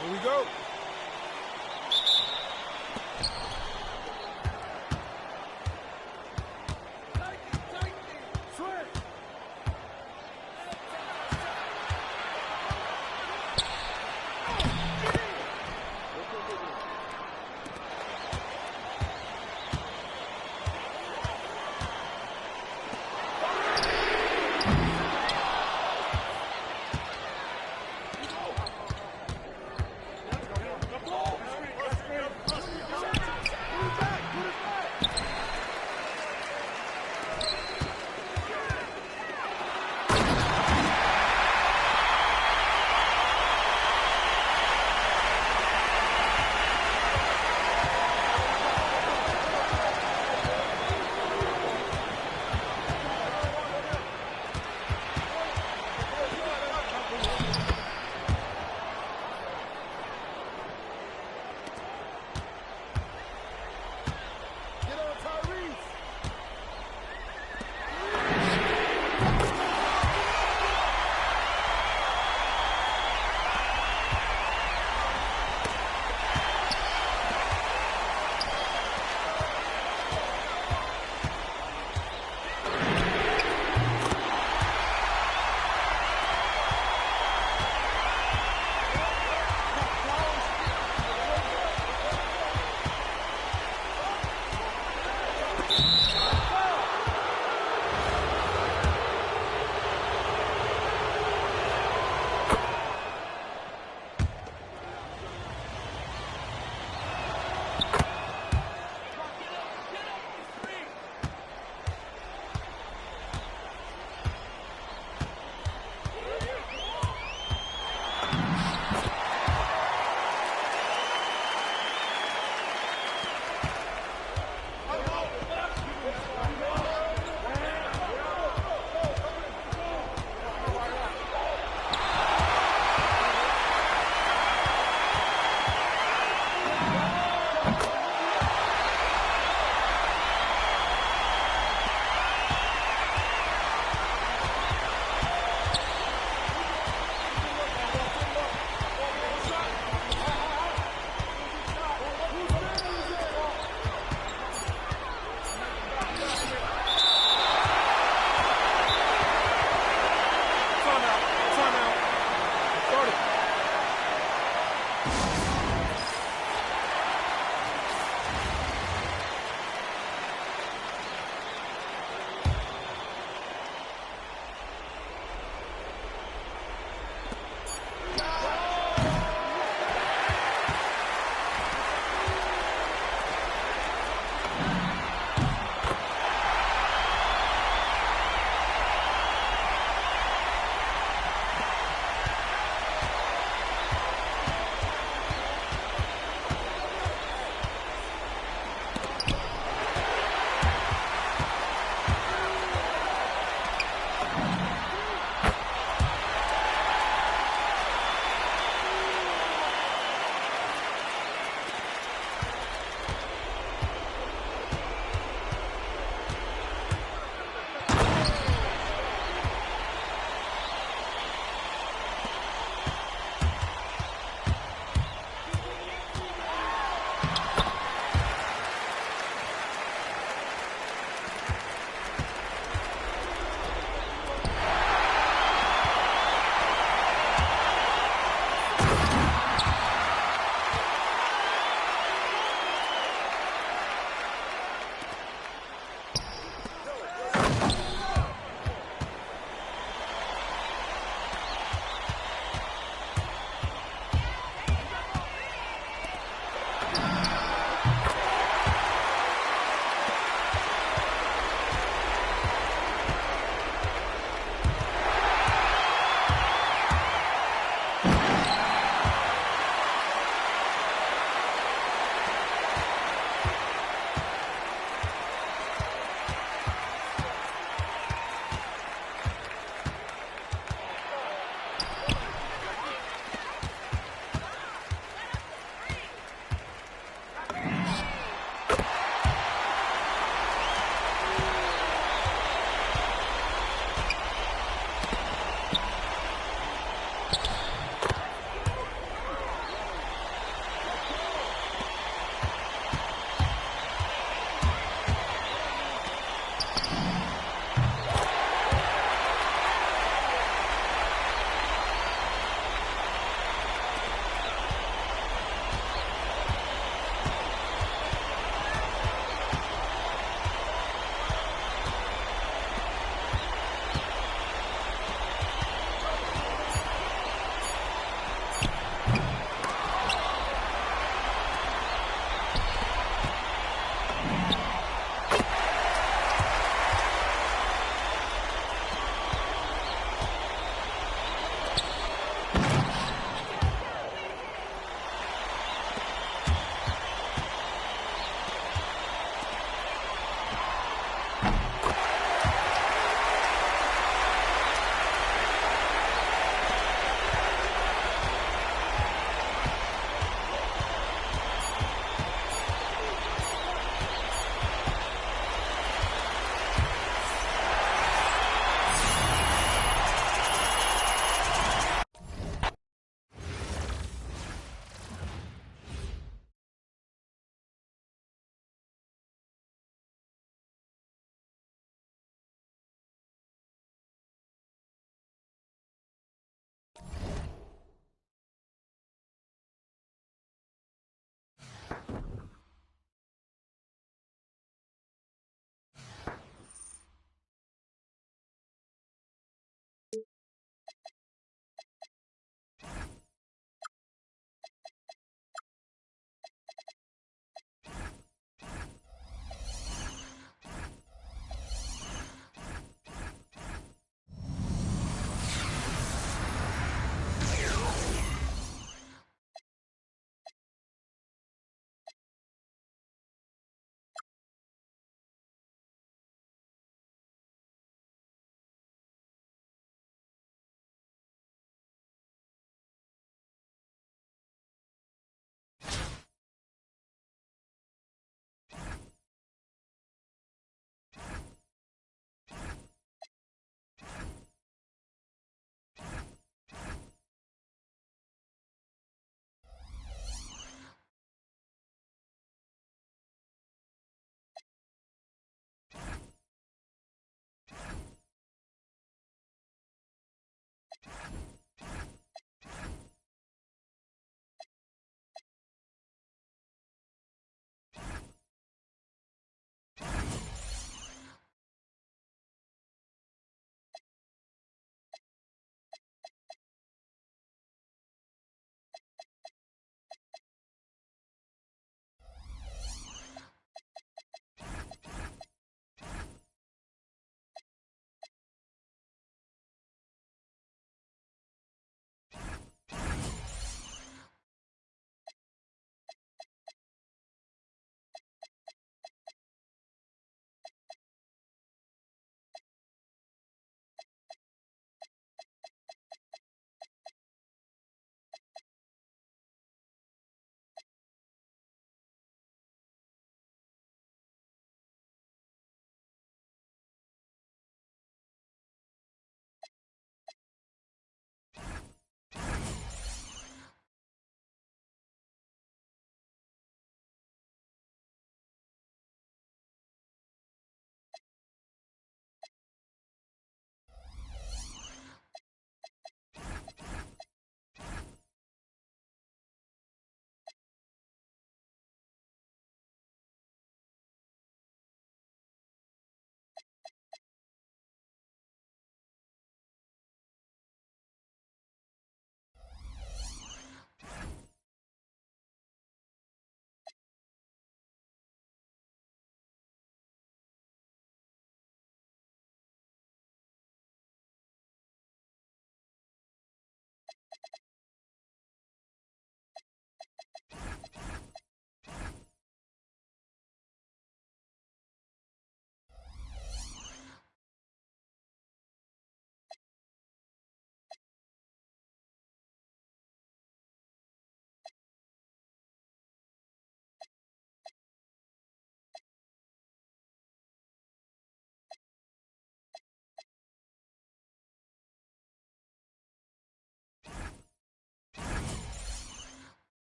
Here we go.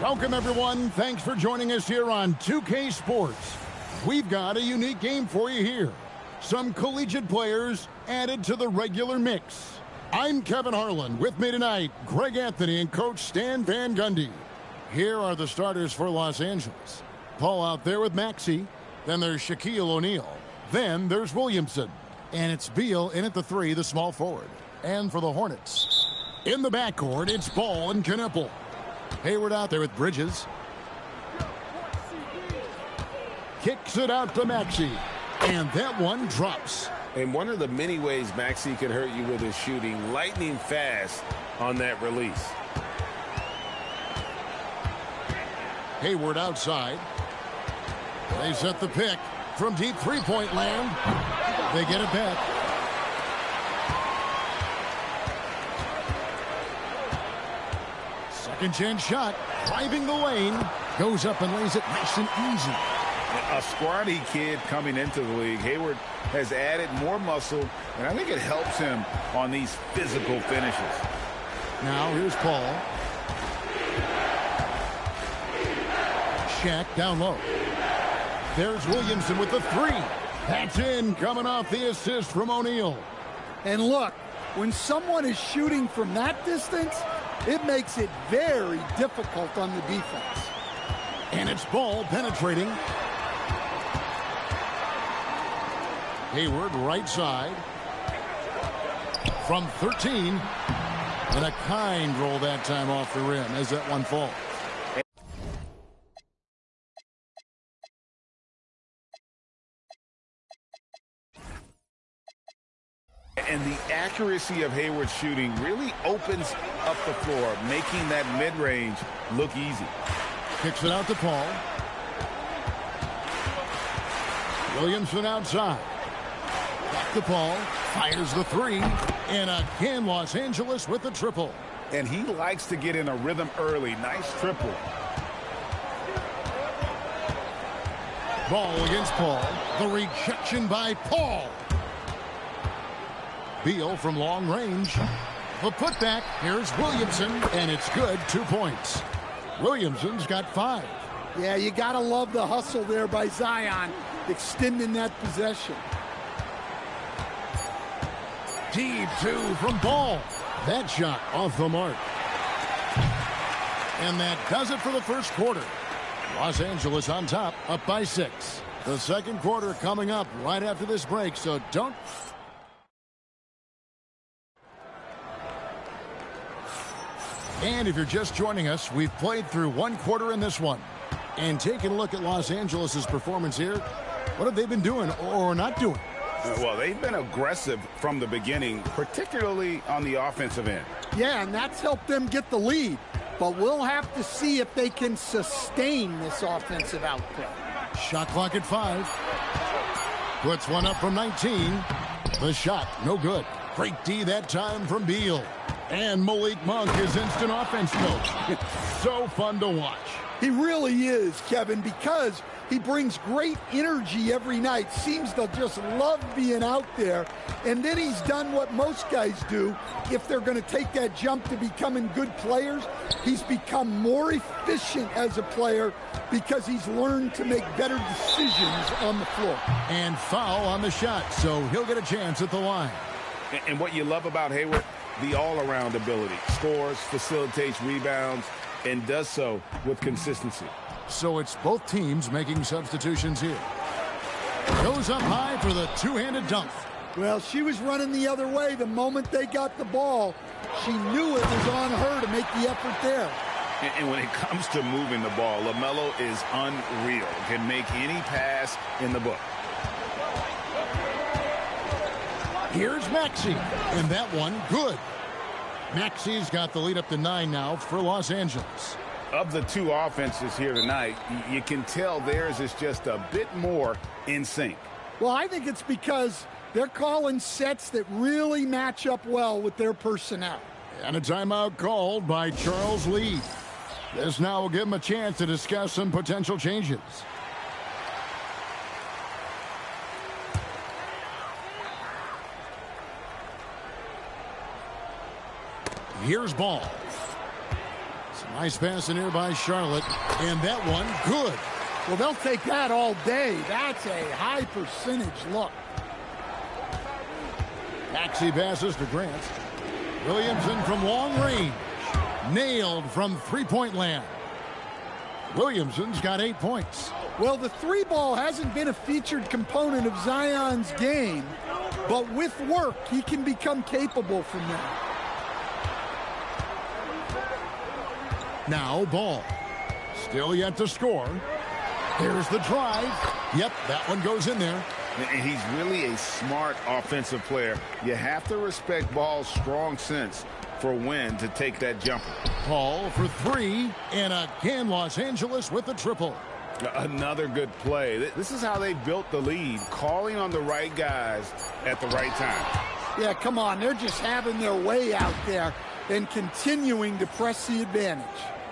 Welcome, everyone. Thanks for joining us here on 2K Sports. We've got a unique game for you here. Some collegiate players added to the regular mix. I'm Kevin Harlan. With me tonight, Greg Anthony and Coach Stan Van Gundy. Here are the starters for Los Angeles. Paul out there with Maxey. Then there's Shaquille O'Neal. Then there's Williamson. And it's Beal in at the 3, the small forward. And for the Hornets, in the backcourt, it's Ball and Knipple. Hayward out there with Bridges. Kicks it out to Maxey. And that one drops. And one of the many ways Maxey can hurt you with his shooting, lightning fast on that release. Hayward outside. They set the pick from deep three-point land. They get it back. Second chance shot, driving the lane, goes up and lays it nice and easy. A squatty kid coming into the league. Hayward has added more muscle, and I think it helps him on these physical finishes. Now here's Paul. Shaq down low. There's Williamson with the 3. That's in, coming off the assist from O'Neal. And look, when someone is shooting from that distance, it makes it very difficult on the defense. And it's Ball penetrating. Hayward right side. From 13. And a kind roll that time off the rim as that one falls. And the accuracy of Hayward's shooting really opens up the floor, making that mid-range look easy. Kicks it out to Paul. Williamson outside. Back to Paul. Fires the 3. And again, Los Angeles with the triple. and he likes to get in a rhythm early. Nice triple. Ball against Paul. The rejection by Paul. Beal from long range. The putback. Here's Williamson, and it's good. 2 points. Williamson's got 5. Yeah, you got to love the hustle there by Zion, extending that possession. Deep 2 from Ball. That shot off the mark. And that does it for the first quarter. Los Angeles on top, up by 6. The second quarter coming up right after this break, so don't... And if you're just joining us, we've played through one quarter in this one. And taking a look at Los Angeles' performance here, what have they been doing or not doing? Well, they've been aggressive from the beginning, particularly on the offensive end. Yeah, and that's helped them get the lead. But we'll have to see if they can sustain this offensive output. Shot clock at 5. Puts one up from 19. The shot, no good. Great D that time from Beal. And Malik Monk is instant offense coach. So fun to watch. He really is, Kevin, because he brings great energy every night. Seems to just love being out there. And then he's done what most guys do. If they're going to take that jump to becoming good players, he's become more efficient as a player because he's learned to make better decisions on the floor. And foul on the shot, so he'll get a chance at the line. And what you love about Hayward, the all-around ability. Scores, facilitates rebounds, and does so with consistency. So it's both teams making substitutions here. Goes up high for the two-handed dunk. Well, she was running the other way the moment they got the ball. She knew it was on her to make the effort there. And when it comes to moving the ball, LaMelo is unreal. Can make any pass in the book. Here's Maxey, and that one good. Maxey's got the lead up to 9 now for Los Angeles. Of the two offenses here tonight, you can tell theirs is just a bit more in sync. Well, I think it's because they're calling sets that really match up well with their personnel. And a timeout called by Charles Lee. This now will give him a chance to discuss some potential changes. Here's Ball. Some nice passing here by Charlotte. And that one, good. Well, they'll take that all day. That's a high percentage look. Maxey passes to Grant. Williamson from long range. Nailed from three-point land. Williamson's got 8 points. Well, the three ball hasn't been a featured component of Zion's game, but with work, he can become capable from that. Now Ball. Still yet to score. Here's the drive. Yep, that one goes in there. And he's really a smart offensive player. You have to respect Ball's strong sense for when to take that jumper. Paul for 3, and again Los Angeles with the triple. Another good play. This is how they built the lead, calling on the right guys at the right time. Yeah, come on. They're just having their way out there and continuing to press the advantage.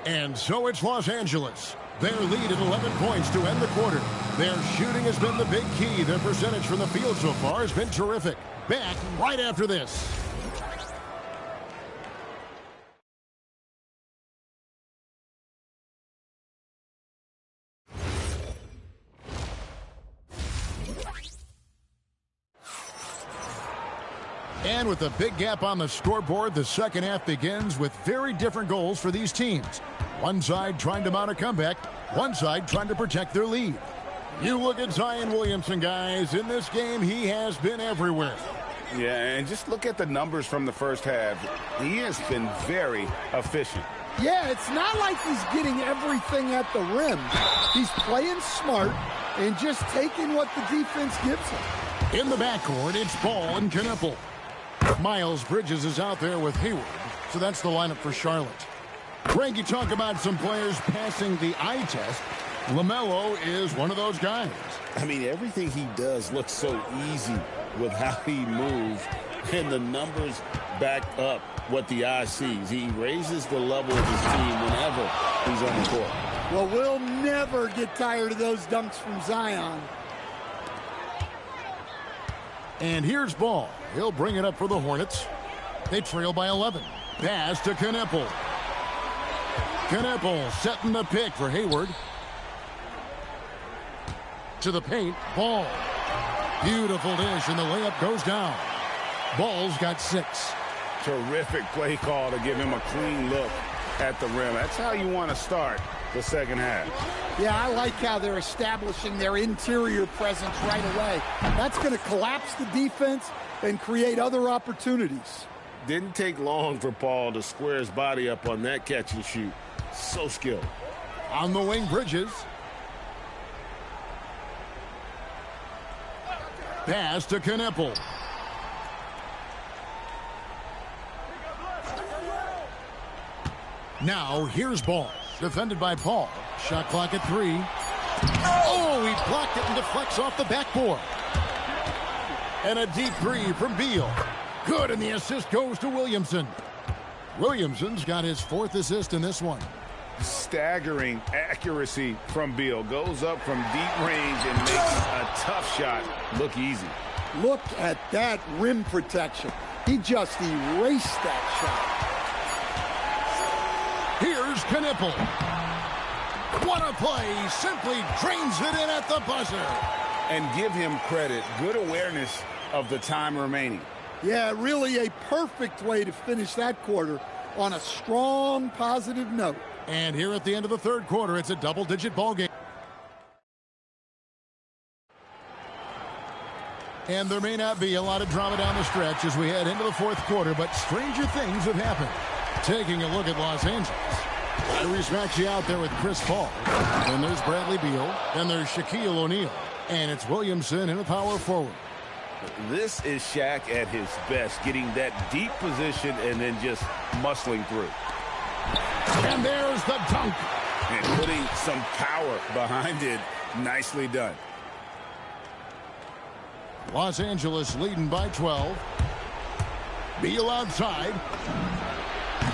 And so it's Los Angeles. Their lead at 11 points to end the quarter. Their shooting has been the big key. Their percentage from the field so far has been terrific. Back right after this. And with a big gap on the scoreboard, the second half begins with very different goals for these teams. One side trying to mount a comeback, one side trying to protect their lead. You look at Zion Williamson, guys. In this game, he has been everywhere. Yeah, and just look at the numbers from the first half. He has been very efficient. Yeah, it's not like he's getting everything at the rim. He's playing smart and just taking what the defense gives him. In the backcourt, it's Ball and Knueppel. Miles Bridges is out there with Hayward, so that's the lineup for Charlotte. Greg, you talk about some players passing the eye test. LaMelo is one of those guys. I mean, everything he does looks so easy with how he moves. And the numbers back up what the eye sees. He raises the level of his team whenever he's on the court. Well, we'll never get tired of those dunks from Zion. And here's Ball. He'll bring it up for the Hornets. They trail by 11. Pass to Kneppel. Kneppel setting the pick for Hayward. To the paint. Ball. Beautiful dish, and the layup goes down. Ball's got 6. Terrific play call to give him a clean look at the rim. That's how you want to start the second half. Yeah, I like how they're establishing their interior presence right away. That's going to collapse the defense and create other opportunities. Didn't take long for Paul to square his body up on that catch and shoot. So skilled. On the wing, Bridges. Pass to Kneppel. Now, here's Ball. Defended by Paul. Shot clock at 3. Oh, he blocked it and deflects off the backboard. And a deep 3 from Beal. Good, and the assist goes to Williamson. Williamson's got his 4th assist in this one. Staggering accuracy from Beal. Goes up from deep range and makes a tough shot look easy. Look at that rim protection. He just erased that shot. Here's Kneppel. What a play. Simply drains it in at the buzzer. And give him credit. Good awareness of the time remaining. Yeah, really a perfect way to finish that quarter on a strong, positive note. And here at the end of the third quarter, it's a double-digit ball game. And there may not be a lot of drama down the stretch as we head into the fourth quarter, but stranger things have happened. Taking a look at Los Angeles. Tyrese Maxey out there with Chris Paul. Then there's Bradley Beal. Then there's Shaquille O'Neal. And it's Williamson in a power forward. This is Shaq at his best, getting that deep position and then just muscling through. And there's the dunk. And putting some power behind it. Nicely done. Los Angeles leading by 12. Beal outside.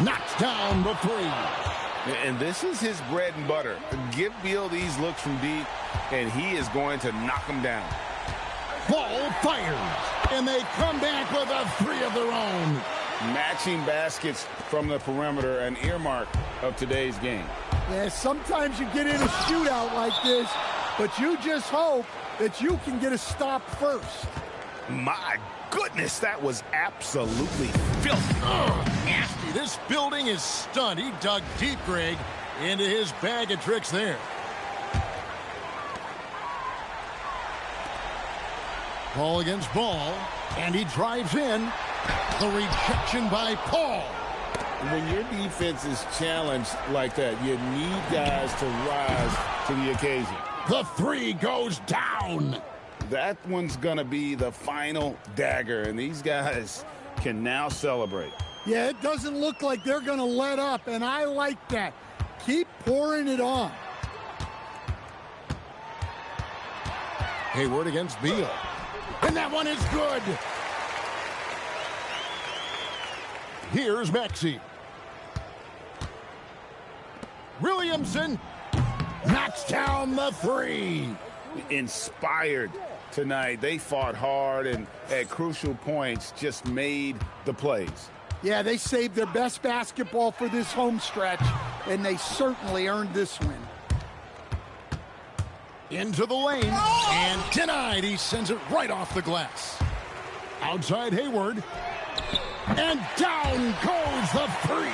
Knocks down the 3. And this is his bread and butter. Give Beal these looks from deep, and he is going to knock them down. Ball fires, and they come back with a 3 of their own. Matching baskets from the perimeter, an earmark of today's game. Yeah, sometimes you get in a shootout like this, but you just hope that you can get a stop first. My goodness, that was absolutely filthy. Nasty. This building is stunned. He dug deep, Greg, into his bag of tricks there. Paul against Ball, and he drives in. The rejection by Paul. When your defense is challenged like that, you need guys to rise to the occasion. The 3 goes down. That one's going to be the final dagger, and these guys can now celebrate. Yeah, it doesn't look like they're going to let up, and I like that. Keep pouring it on. Hayward against Beal. And that one is good. Here's Maxey. Williamson knocks down the 3. Inspired tonight. They fought hard and at crucial points just made the plays. Yeah, they saved their best basketball for this home stretch, and they certainly earned this win. Into the lane, and denied. He sends it right off the glass. Outside Hayward, and down goes the 3.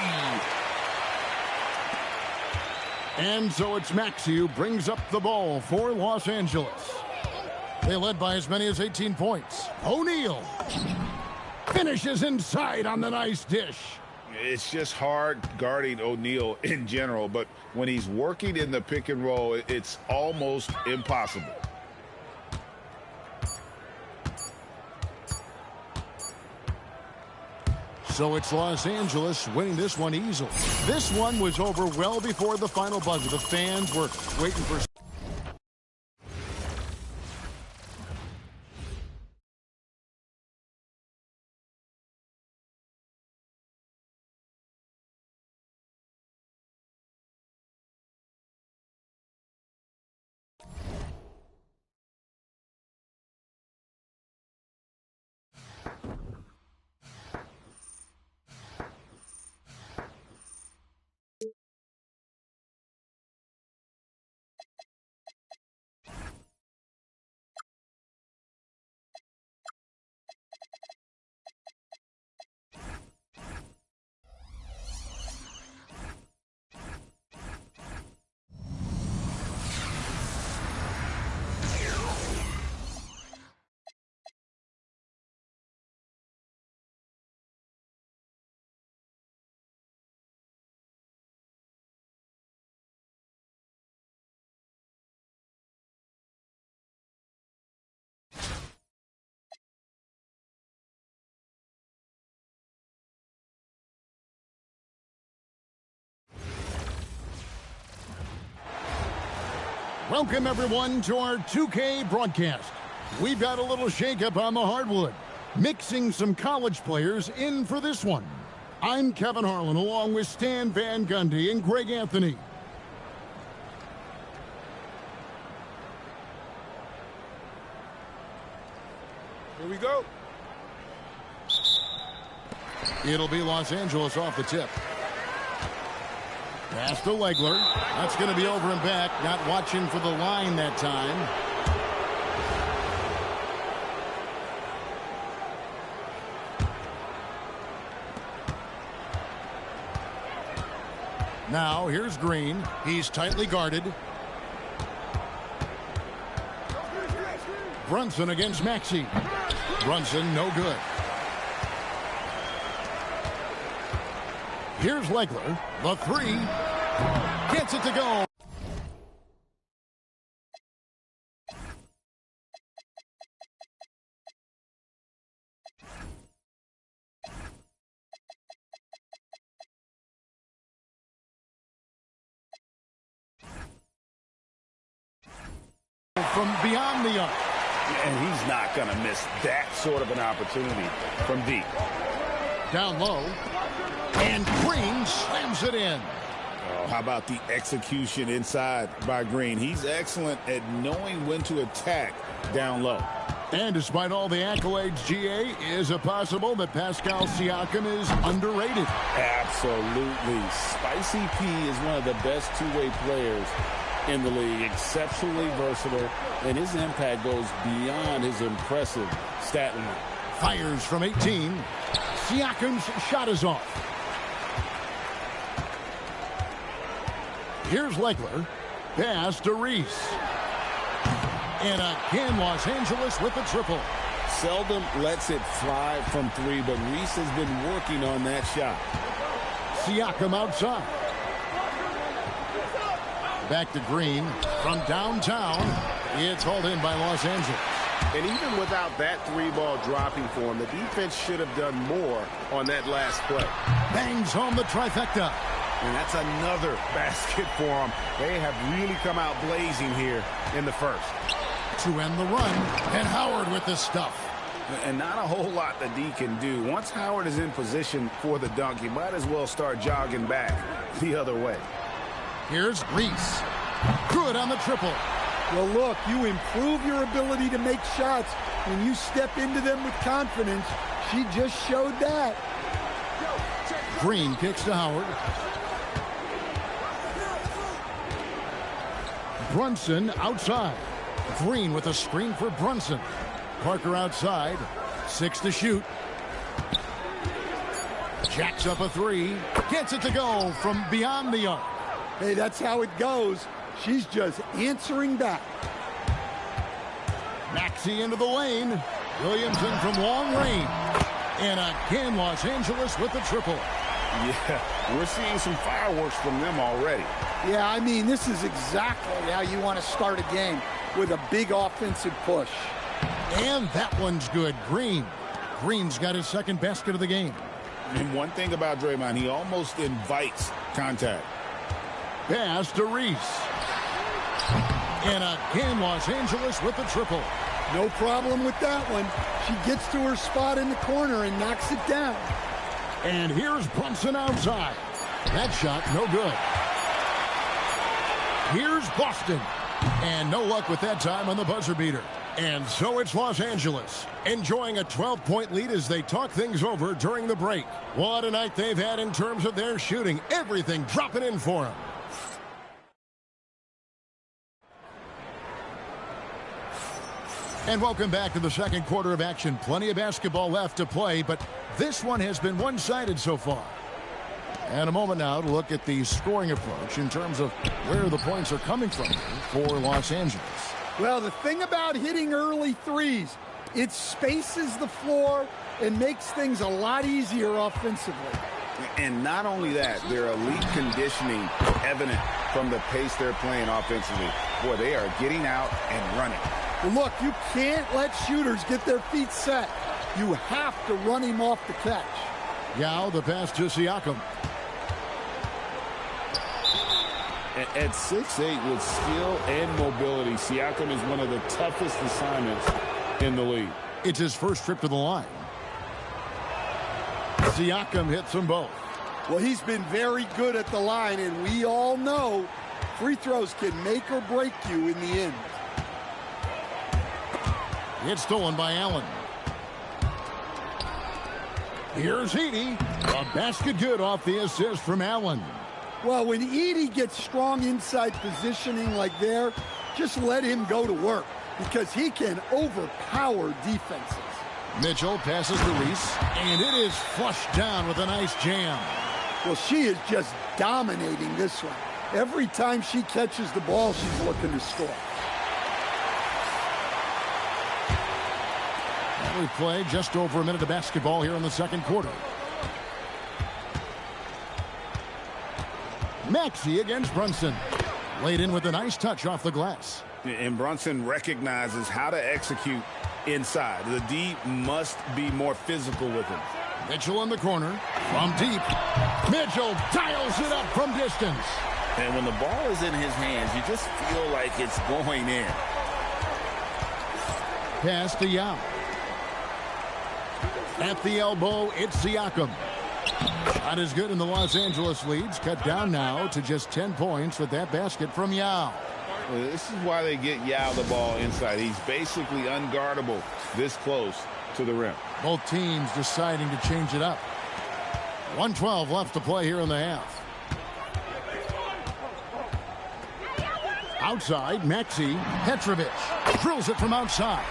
And so it's Maxey who brings up the ball for Los Angeles. They led by as many as 18 points. O'Neal finishes inside on the nice dish. It's just hard guarding O'Neal in general, but when he's working in the pick and roll, it's almost impossible. So it's Los Angeles winning this one easily. This one was over well before the final buzzer. The fans were waiting for Welcome, everyone, to our 2K broadcast. We've got a little shakeup on the hardwood, mixing some college players in for this one. I'm Kevin Harlan, along with Stan Van Gundy and Greg Anthony. Here we go. It'll be Los Angeles off the tip. Pass to Legler. That's going to be over and back. Not watching for the line that time. Now, here's Green. He's tightly guarded. Brunson against Maxey. Brunson, no good. Here's Legler. The three. Gets it to go. From beyond the arc. And he's not going to miss that sort of an opportunity from deep. Down low. And Green slams it in. Oh, how about the execution inside by Green? He's excellent at knowing when to attack down low. And despite all the accolades, GA, is it possible that Pascal Siakam is underrated? Absolutely. Spicy P is one of the best two-way players in the league. Exceptionally versatile, and his impact goes beyond his impressive stat line. Fires from 18. Siakam's shot is off. Here's Legler. Pass to Reese. And again, Los Angeles with a triple. Seldom lets it fly from three, but Reese has been working on that shot. Siakam outside. Back to Green. From downtown, it's hauled in by Los Angeles. And even without that three ball dropping for him, the defense should have done more on that last play. Bangs home the trifecta. And that's another basket for them. They have really come out blazing here in the first. To end the run, and Howard with the stuff. And not a whole lot that D can do. Once Howard is in position for the dunk, he might as well start jogging back the other way. Here's Reese. Good on the triple. Well, look, you improve your ability to make shots when you step into them with confidence. She just showed that. Green kicks to Howard. Brunson outside. Green with a screen for Brunson. Parker outside. 6 to shoot. Jacks up a three. Gets it to go from beyond the arc. Hey, that's how it goes. She's just answering back. Maxey into the lane. Williamson from long range. And again, Los Angeles with the triple. Yeah, we're seeing some fireworks from them already. Yeah, I mean, this is exactly how you want to start a game, with a big offensive push. And that one's good. Green. Green's got his second basket of the game. And one thing about Draymond, he almost invites contact. Pass to Reese. And again, Los Angeles with the triple. No problem with that one. She gets to her spot in the corner and knocks it down. And here's Brunson outside. That shot, no good. Here's Boston. And no luck with that time on the buzzer beater. And so it's Los Angeles, enjoying a 12-point lead as they talk things over during the break. What a night they've had in terms of their shooting. Everything dropping in for them. And welcome back to the second quarter of action. Plenty of basketball left to play, but this one has been one-sided so far. And a moment now to look at the scoring approach in terms of where the points are coming from for Los Angeles. Well, the thing about hitting early threes, it spaces the floor and makes things a lot easier offensively. And not only that, their elite conditioning evident from the pace they're playing offensively. Boy, they are getting out and running. Well, look, you can't let shooters get their feet set. You have to run him off the catch. Yao, the pass to Siakam. At 6'8", with skill and mobility, Siakam is one of the toughest assignments in the league. It's his first trip to the line. Siakam hits them both. Well, he's been very good at the line, and we all know free throws can make or break you in the end. It's stolen by Allen. Here's Edey. A basket good off the assist from Allen. Well, when Edey gets strong inside positioning like there, just let him go to work because he can overpower defenses. Mitchell passes to Reese, and it is flushed down with a nice jam. Well, she is just dominating this one. Every time she catches the ball, she's looking to score. We play just over a minute of basketball here in the second quarter. Maxey against Brunson. Laid in with a nice touch off the glass. And Brunson recognizes how to execute inside. The D must be more physical with him. Mitchell in the corner. From deep. Mitchell dials it up from distance. And when the ball is in his hands, you just feel like it's going in. Pass to Yao. At the elbow, it's Siakam. Shot is good, and the Los Angeles leads cut down now to just 10 points with that basket from Yao. This is why they get Yao the ball inside. He's basically unguardable this close to the rim. Both teams deciding to change it up. 1:12 left to play here in the half. Outside, Maxey. Petrovic drills it from outside.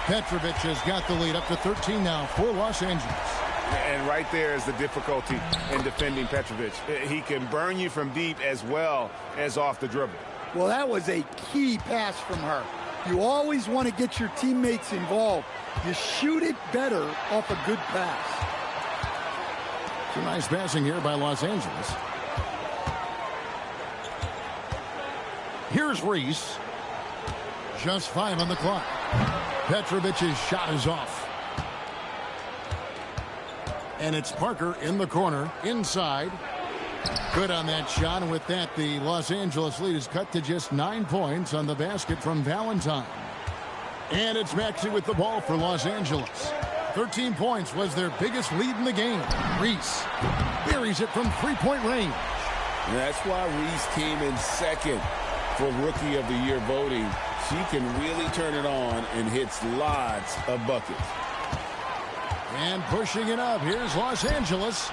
Petrovic has got the lead up to 13 now for Los Angeles. And right there is the difficulty in defending Petrovic. He can burn you from deep as well as off the dribble. Well, that was a key pass from her. You always want to get your teammates involved. You shoot it better off a good pass. Some nice passing here by Los Angeles. Here's Reese. Just 5 on the clock. Petrovic's shot is off. And it's Parker in the corner, inside. Good on that shot, and with that, the Los Angeles lead is cut to just 9 points on the basket from Valentine. And it's Maxey with the ball for Los Angeles. 13 points was their biggest lead in the game. Reese buries it from three-point range. And that's why Reese came in second for Rookie of the Year voting. She can really turn it on and hits lots of buckets. And pushing it up, here's Los Angeles.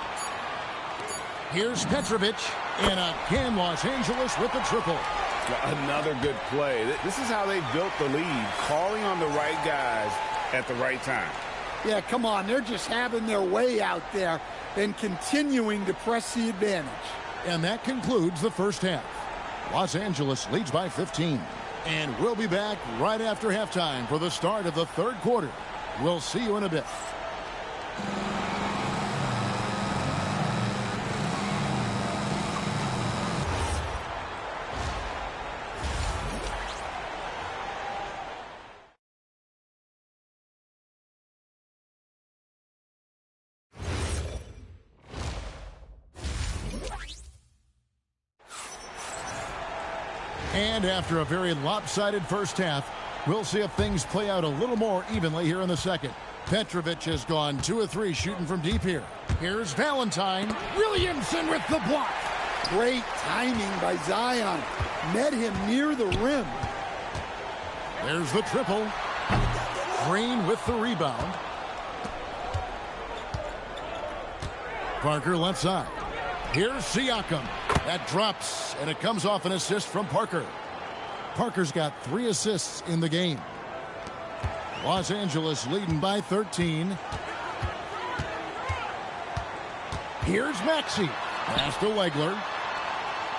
Here's Petrovic, and again Los Angeles with the triple. Another good play. This is how they built the lead, calling on the right guys at the right time. Yeah, come on. They're just having their way out there and continuing to press the advantage. And that concludes the first half. Los Angeles leads by 15. And we'll be back right after halftime for the start of the third quarter. We'll see you in a bit. And after a very lopsided first half, we'll see if things play out a little more evenly here in the second. Petrovic has gone 2 of 3 shooting from deep here. Here's Valentine. Williamson with the block. Great timing by Zion. Met him near the rim. There's the triple. Green with the rebound. Parker left side. Here's Siakam. That drops, and it comes off an assist from Parker. Parker's got 3 assists in the game. Los Angeles leading by 13. Here's Maxey. Pass to Legler.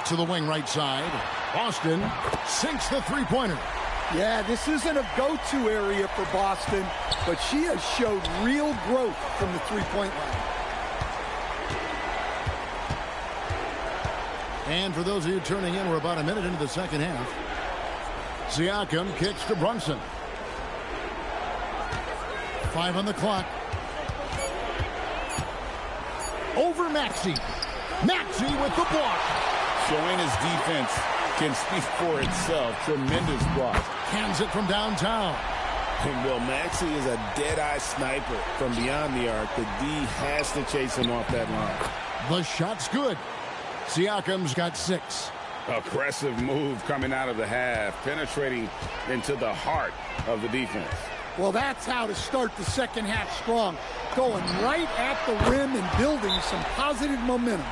To the wing right side. Boston sinks the three-pointer. Yeah, this isn't a go-to area for Boston, but she has showed real growth from the three-point line. And for those of you turning in, we're about a minute into the second half. Siakam kicks to Brunson. 5 on the clock. Over Maxey. Maxey with the block. showing his defense can speak for itself. Tremendous block. Hands it from downtown. And well, Maxey is a dead-eye sniper from beyond the arc. The D has to chase him off that line. The shot's good. Siakam's got 6. Aggressive move coming out of the half, penetrating into the heart of the defense. Well, that's how to start the second half strong. Going right at the rim and building some positive momentum.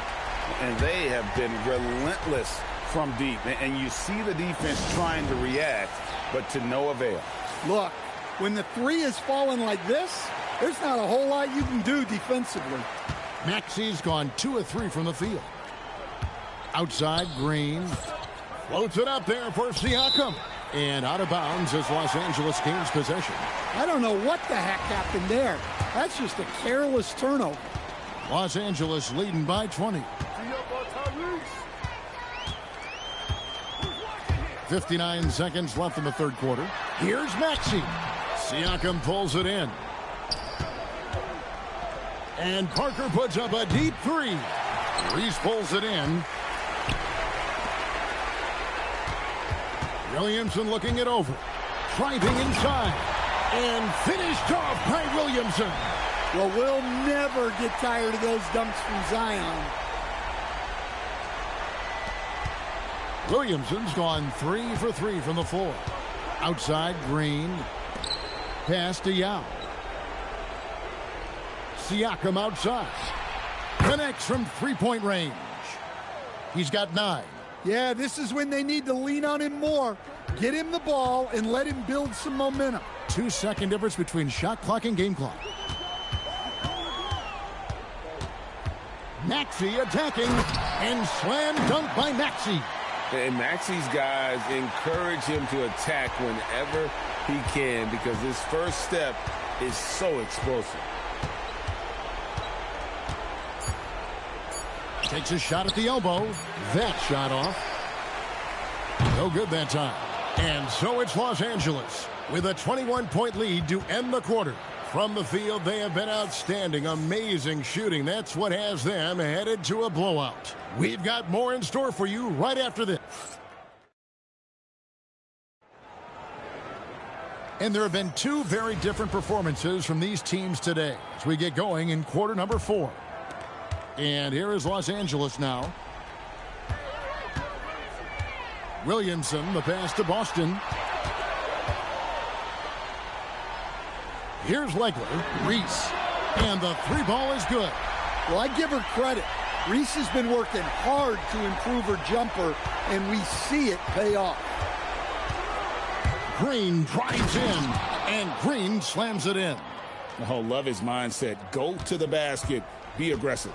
And they have been relentless from deep. And you see the defense trying to react, but to no avail. Look, when the three is falling like this, there's not a whole lot you can do defensively. Maxey's gone 2 of 3 from the field. Outside, Green. Floats it up there for Siakam. And out of bounds as Los Angeles gains possession. I don't know what the heck happened there. That's just a careless turnover. Los Angeles leading by 20. 59 seconds left in the third quarter. Here's Maxey. Siakam pulls it in. And Parker puts up a deep 3. Reese pulls it in. Williamson looking it over. Driving inside. And finished off by Williamson. Well, we'll never get tired of those dunks from Zion. Williamson's gone 3 for 3 from the floor. Outside, Green. Pass to Yao. Siakam outside. Connects from three-point range. He's got 9. Yeah, this is when they need to lean on him more. Get him the ball and let him build some momentum. 2-second difference between shot clock and game clock. Maxey attacking and slam dunk by Maxey. And Maxey's guys encourage him to attack whenever he can because his first step is so explosive. Takes a shot at the elbow. That shot off. No good that time. And so it's Los Angeles with a 21-point lead to end the quarter. From the field, they have been outstanding. Amazing shooting. That's what has them headed to a blowout. We've got more in store for you right after this. And there have been 2 very different performances from these teams today as we get going in quarter number 4. And here is Los Angeles now. Williamson, the pass to Boston. Here's Legler. Reese. And the 3-ball is good. Well, I give her credit. Reese has been working hard to improve her jumper, and we see it pay off. Green drives in, and Green slams it in. Oh, love his mindset. Go to the basket. Be aggressive.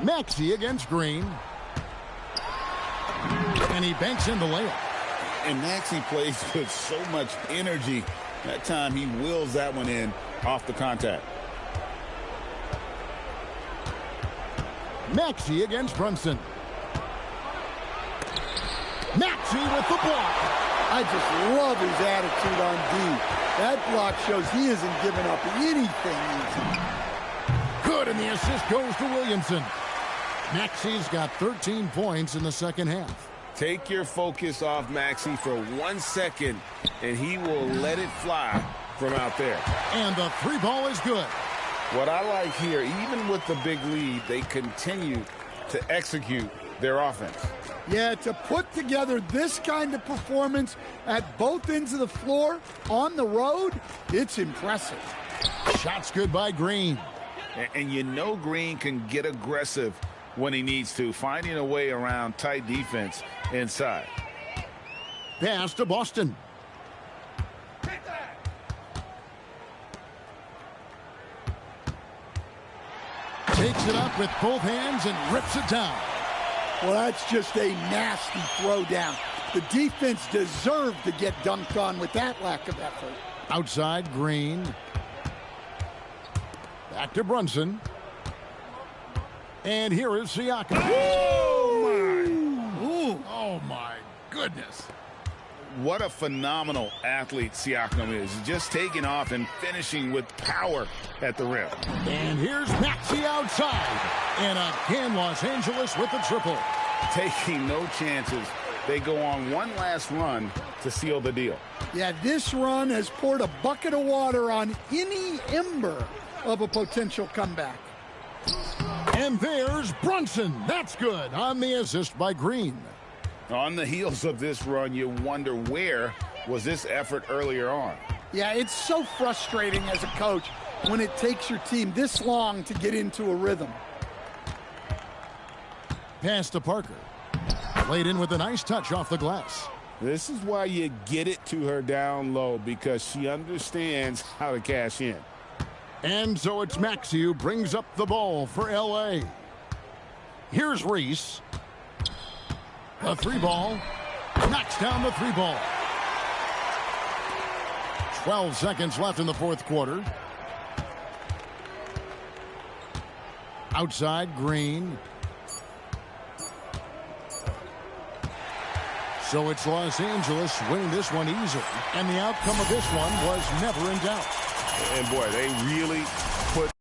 Maxey against Green. And he banks in the layup. And Maxey plays with so much energy. That time he wills that one in off the contact. Maxey against Brunson. Maxey with the block. I just love his attitude on D. That block shows he isn't giving up anything easy. Good, and the assist goes to Williamson. Maxey's got 13 points in the second half. Take your focus off Maxey for 1 second, and he will let it fly from out there. And the 3-ball is good. What I like here, even with the big lead, they continue to execute their offense. Yeah, to put together this kind of performance at both ends of the floor on the road, it's impressive. Shots good by Green. And you know Green can get aggressive when he needs to, finding a way around tight defense inside. Pass to Boston. Takes it up with both hands and rips it down. Well, that's just a nasty throwdown. The defense deserved to get dunked on with that lack of effort. Outside, Green. Back to Brunson. And here is Siakam. Oh, my. Ooh. Oh, my goodness. what a phenomenal athlete Siakam is. Just taking off and finishing with power at the rim. And here's Maxey outside. And again, Los Angeles with the triple. Taking no chances. They go on one last run to seal the deal. Yeah, this run has poured a bucket of water on any ember of a potential comeback. And there's Brunson. That's good on the assist by Green. On the heels of this run, you wonder where was this effort earlier on. Yeah, it's so frustrating as a coach when it takes your team this long to get into a rhythm. Pass to Parker. Laid in with a nice touch off the glass. This is why you get it to her down low, because she understands how to cash in. And so it's Maxey who brings up the ball for L.A. Here's Reese. A three ball. Knocks down the three ball. 12 seconds left in the fourth quarter. Outside, Green. So it's Los Angeles winning this one easily. And the outcome of this one was never in doubt. And boy, they really put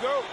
go.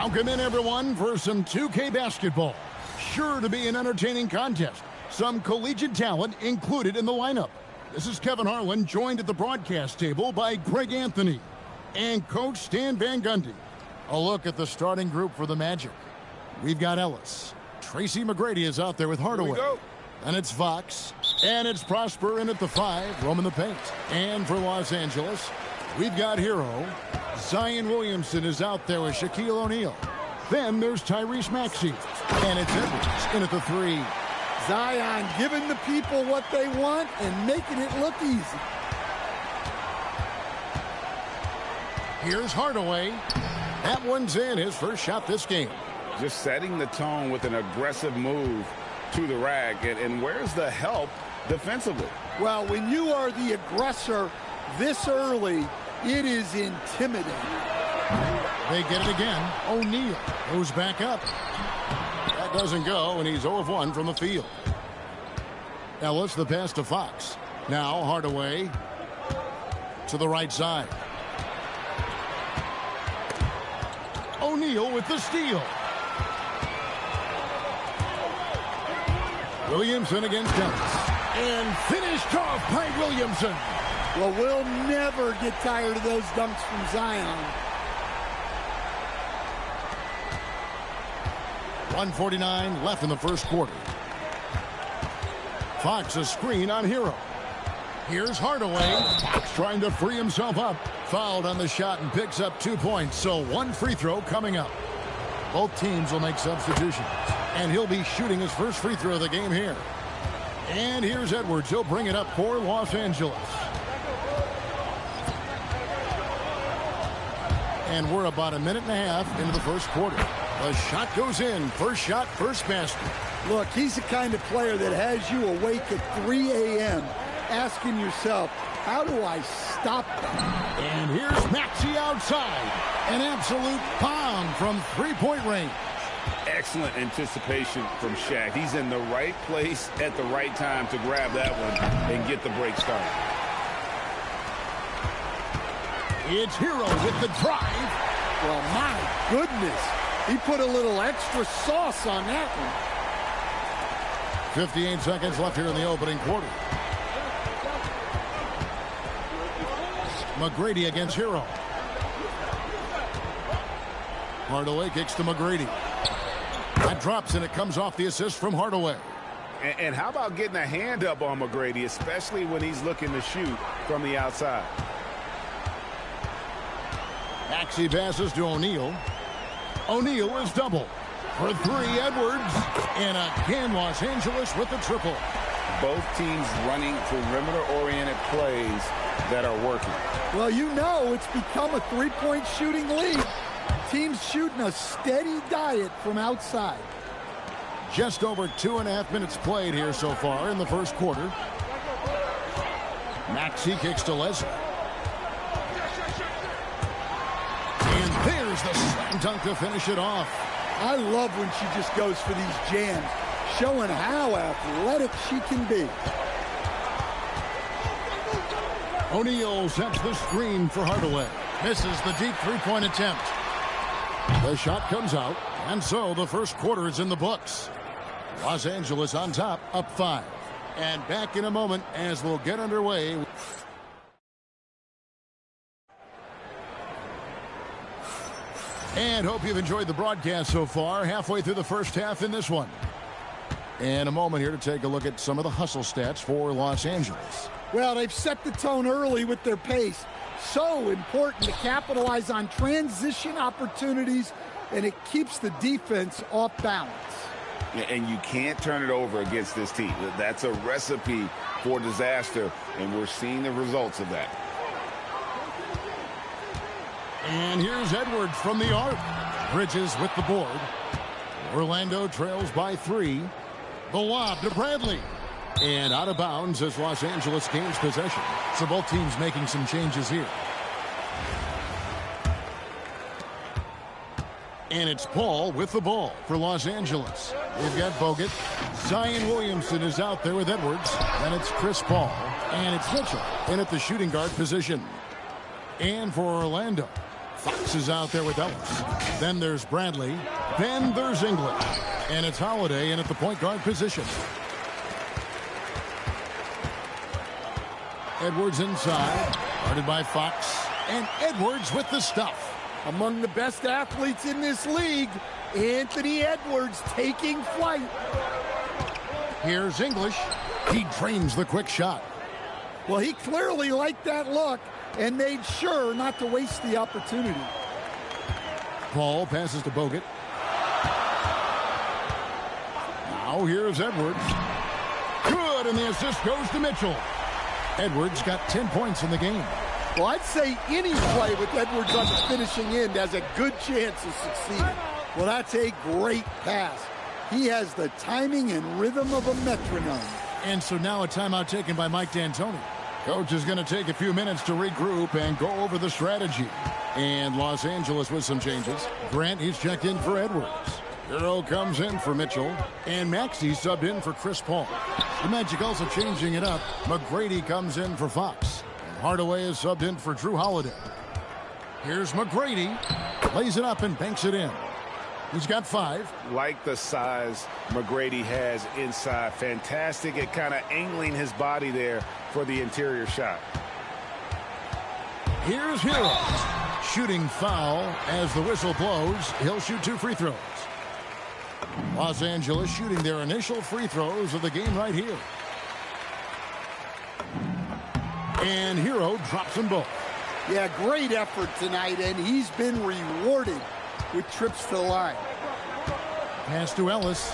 Welcome in, everyone, for some 2K basketball. Sure to be an entertaining contest. Some collegiate talent included in the lineup. This is Kevin Harlan, joined at the broadcast table by Greg Anthony and Coach Stan Van Gundy. A look at the starting group for the Magic. We've got Ellis. Tracy McGrady is out there with Hardaway. And it's Fox. And it's Prosper in at the 5, roaming the paint. And for Los Angeles, we've got Hero. Zion Williamson is out there with Shaquille O'Neal. Then there's Tyrese Maxey. And it's Edwards in at the 3. Zion giving the people what they want and making it look easy. Here's Hardaway. That one's in, his first shot this game. Just setting the tone with an aggressive move to the rack. And where's the help defensively? Well, when you are the aggressor this early, it is intimidating. They get it again. O'Neal goes back up. That doesn't go, and he's 0 of 1 from the field. Ellis, the pass to Fox. Now Hardaway to the right side. O'Neal with the steal. Williamson against Ellis. And finished off by Williamson. Well, we'll never get tired of those dunks from Zion. 1:49 left in the first quarter. Fox a screen on Hero. Here's Hardaway. Fox trying to free himself up. Fouled on the shot and picks up 2 points. So one free throw coming up. Both teams will make substitutions. And he'll be shooting his first free throw of the game here. And here's Edwards. He'll bring it up for Los Angeles. And we're about a minute and a half into the first quarter. The shot goes in. First shot, first basket. Look, he's the kind of player that has you awake at 3 a.m. asking yourself, how do I stop them? And here's Maxey outside. An absolute bomb from three-point range. Excellent anticipation from Shaq. He's in the right place at the right time to grab that one and get the break started. It's Hero with the drive. Well, my goodness. He put a little extra sauce on that one. 58 seconds left here in the opening quarter. McGrady against Hero. Hardaway kicks to McGrady. That drops, and it comes off the assist from Hardaway. And how about getting a hand up on McGrady, especially when he's looking to shoot from the outside? Maxey passes to O'Neal. O'Neal is double. For 3, Edwards. And again, Los Angeles with the triple. Both teams running perimeter-oriented plays that are working. Well, you know it's become a three-point shooting league. Teams shooting a steady diet from outside. Just over 2.5 minutes played here so far in the first quarter. Maxey kicks to Leslie. And there's the slam dunk to finish it off. I love when she just goes for these jams, showing how athletic she can be. O'Neal sets the screen for Hardaway. Misses the deep three-point attempt. The shot comes out, and so the first quarter is in the books. Los Angeles on top, up 5. And back in a moment as we'll get underway. And hope you've enjoyed the broadcast so far. Halfway through the first half in this one. And a moment here to take a look at some of the hustle stats for Los Angeles. Well, they've set the tone early with their pace. So important to capitalize on transition opportunities, and it keeps the defense off balance. And you can't turn it over against this team. That's a recipe for disaster, and we're seeing the results of that. And here's Edwards from the arc. Bridges with the board. Orlando trails by 3. The lob to Bradley. And out of bounds as Los Angeles gains possession. So both teams making some changes here. And it's Paul with the ball for Los Angeles. We've got Bogut. Zion Williamson is out there with Edwards. Then it's Chris Paul. And it's Mitchell in at the shooting guard position. And for Orlando, Fox is out there with Ellis. Then there's Bradley. Then there's English. And it's Holiday in at the point guard position. Edwards inside. Guarded by Fox. And Edwards with the stuff. Among the best athletes in this league, Anthony Edwards taking flight. Here's English. He drains the quick shot. Well, he clearly liked that look and made sure not to waste the opportunity. Paul passes to Bogut. Now here's Edwards. Good, and the assist goes to Mitchell. Edwards got 10 points in the game. Well, I'd say any play with Edwards on the finishing end has a good chance of succeeding. Well, that's a great pass. He has the timing and rhythm of a metronome. And so now a timeout taken by Mike D'Antoni. Coach is going to take a few minutes to regroup and go over the strategy. And Los Angeles with some changes. Grant, he's checked in for Edwards. Hero comes in for Mitchell. And Maxey subbed in for Chris Paul. The Magic also changing it up. McGrady comes in for Fox. Hardaway is subbed in for Drew Holiday. Here's McGrady. Lays it up and banks it in. He's got 5. Like the size McGrady has inside. Fantastic at kind of angling his body there for the interior shot. Here's Hero. Shooting foul as the whistle blows. He'll shoot 2 free throws. Los Angeles shooting their initial free throws of the game right here. And Hero drops them both. Yeah, great effort tonight, and he's been rewarded with trips to the line. Pass to Ellis.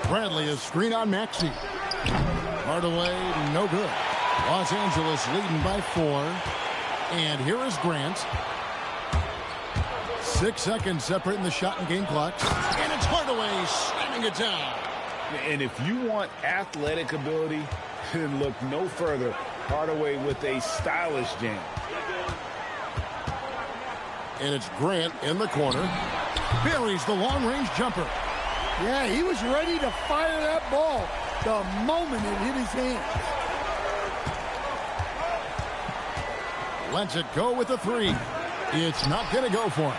Bradley is screen on Maxey. Hardaway, no good. Los Angeles leading by 4. And here is Grant. 6 seconds separating the shot and game clocks. And it's Hardaway slamming it down. And if you want athletic ability, then look no further. Hardaway with a stylish jam. And it's Grant in the corner. Buries the long-range jumper. Yeah, he was ready to fire that ball the moment it hit his hands. Lets it go with the 3. It's not going to go for him.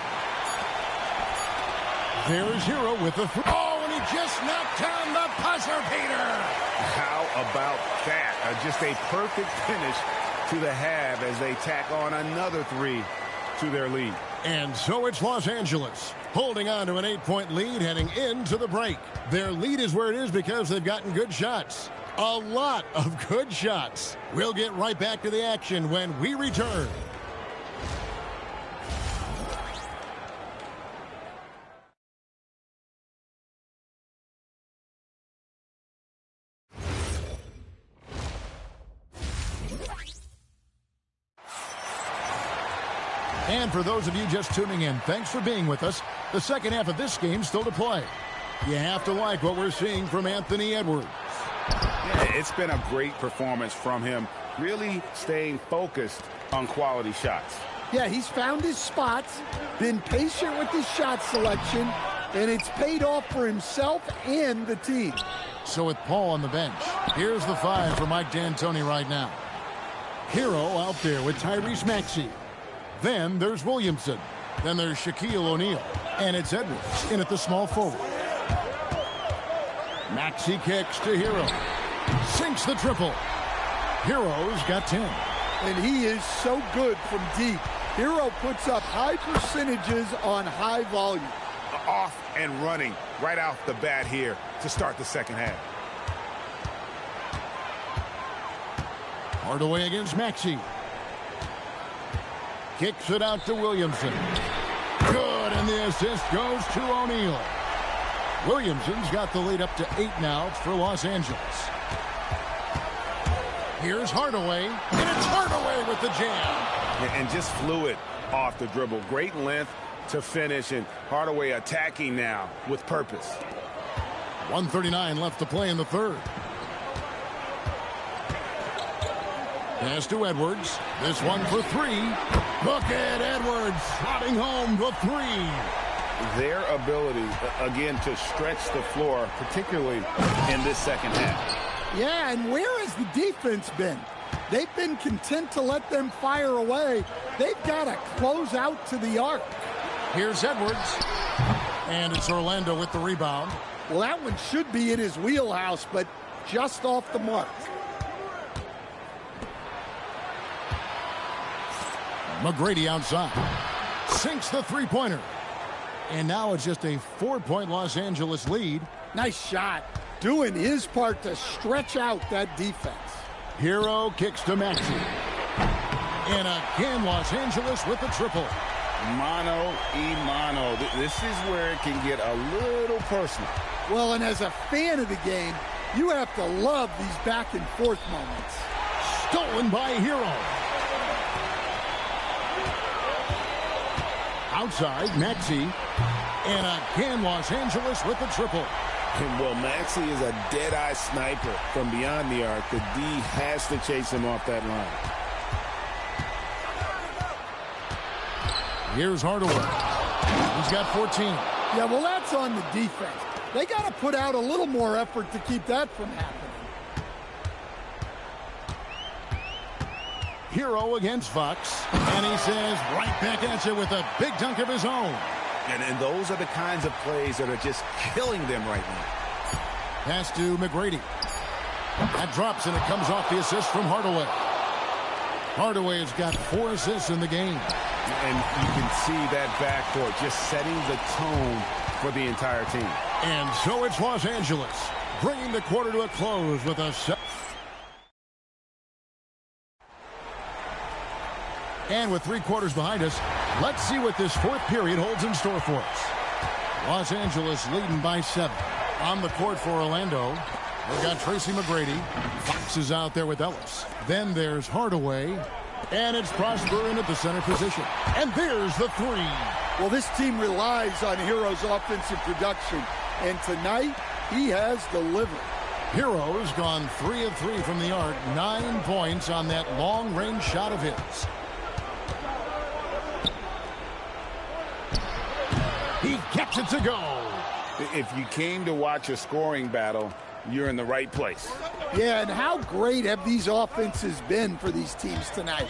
There's Hero with the 3. Oh, and he just knocked down the buzzer beater. How about that? Just a perfect finish to the half as they tack on another 3 to their lead. And so it's Los Angeles holding on to an 8-point lead heading into the break. Their lead is where it is because they've gotten good shots. A lot of good shots. We'll get right back to the action when we return. And for those of you just tuning in, thanks for being with us. The second half of this game still to play. You have to like what we're seeing from Anthony Edwards. Yeah, it's been a great performance from him, really staying focused on quality shots. Yeah, he's found his spots, been patient with his shot selection, and it's paid off for himself and the team. So with Paul on the bench, here's the 5 for Mike D'Antoni right now. Hero out there with Tyrese Maxey. Then there's Williamson. Then there's Shaquille O'Neal. And it's Edwards in at the small forward. Maxey kicks to Hero. Sinks the triple. Hero's got 10. And he is so good from deep. Hero puts up high percentages on high volume. Off and running right off the bat here to start the second half. Hardaway against Maxey. Kicks it out to Williamson. Good, and the assist goes to O'Neal. Williamson's got the lead up to 8 now for Los Angeles. Here's Hardaway, and it's Hardaway with the jam. And just fluid off the dribble. Great length to finish, and Hardaway attacking now with purpose. 1:39 left to play in the third. Pass to Edwards. This one for 3. Look at Edwards slotting home the 3. Their ability, again, to stretch the floor, particularly in this second half. Yeah, and where has the defense been? They've been content to let them fire away. They've got to close out to the arc. Here's Edwards. And it's Orlando with the rebound. Well, that one should be in his wheelhouse, but just off the mark. McGrady outside. Sinks the three-pointer. And now it's just a 4-point Los Angeles lead. Nice shot. Doing his part to stretch out that defense. Hero kicks to Maxey. And again, Los Angeles with the triple. Mano y mano. This is where it can get a little personal. Well, and as a fan of the game, you have to love these back and forth moments. Stolen by Hero. Outside, Maxey. And again, Los Angeles with the triple. And well, Maxey is a dead-eye sniper from beyond the arc. The D has to chase him off that line. Here's Hardaway. He's got 14. Yeah, well, that's on the defense. They got to put out a little more effort to keep that from happening. Hero against Fox. And he says right back at you with a big dunk of his own. And those are the kinds of plays that are just killing them right now. Pass to McGrady. That drops, and it comes off the assist from Hardaway. Hardaway has got 4 assists in the game. And you can see that backcourt just setting the tone for the entire team. And so it's Los Angeles, bringing the quarter to a close with a set. And with 3 quarters behind us, let's see what this 4th period holds in store for us. Los Angeles leading by 7. On the court for Orlando, we've got Tracy McGrady. Fox is out there with Ellis. Then there's Hardaway. And it's Prosper in at the center position. And there's the 3. Well, this team relies on Hero's offensive production. And tonight, he has delivered. Hero's gone 3 of 3 from the arc. 9 points on that long-range shot of his. He gets it to go. If you came to watch a scoring battle, you're in the right place. Yeah, and how great have these offenses been for these teams tonight?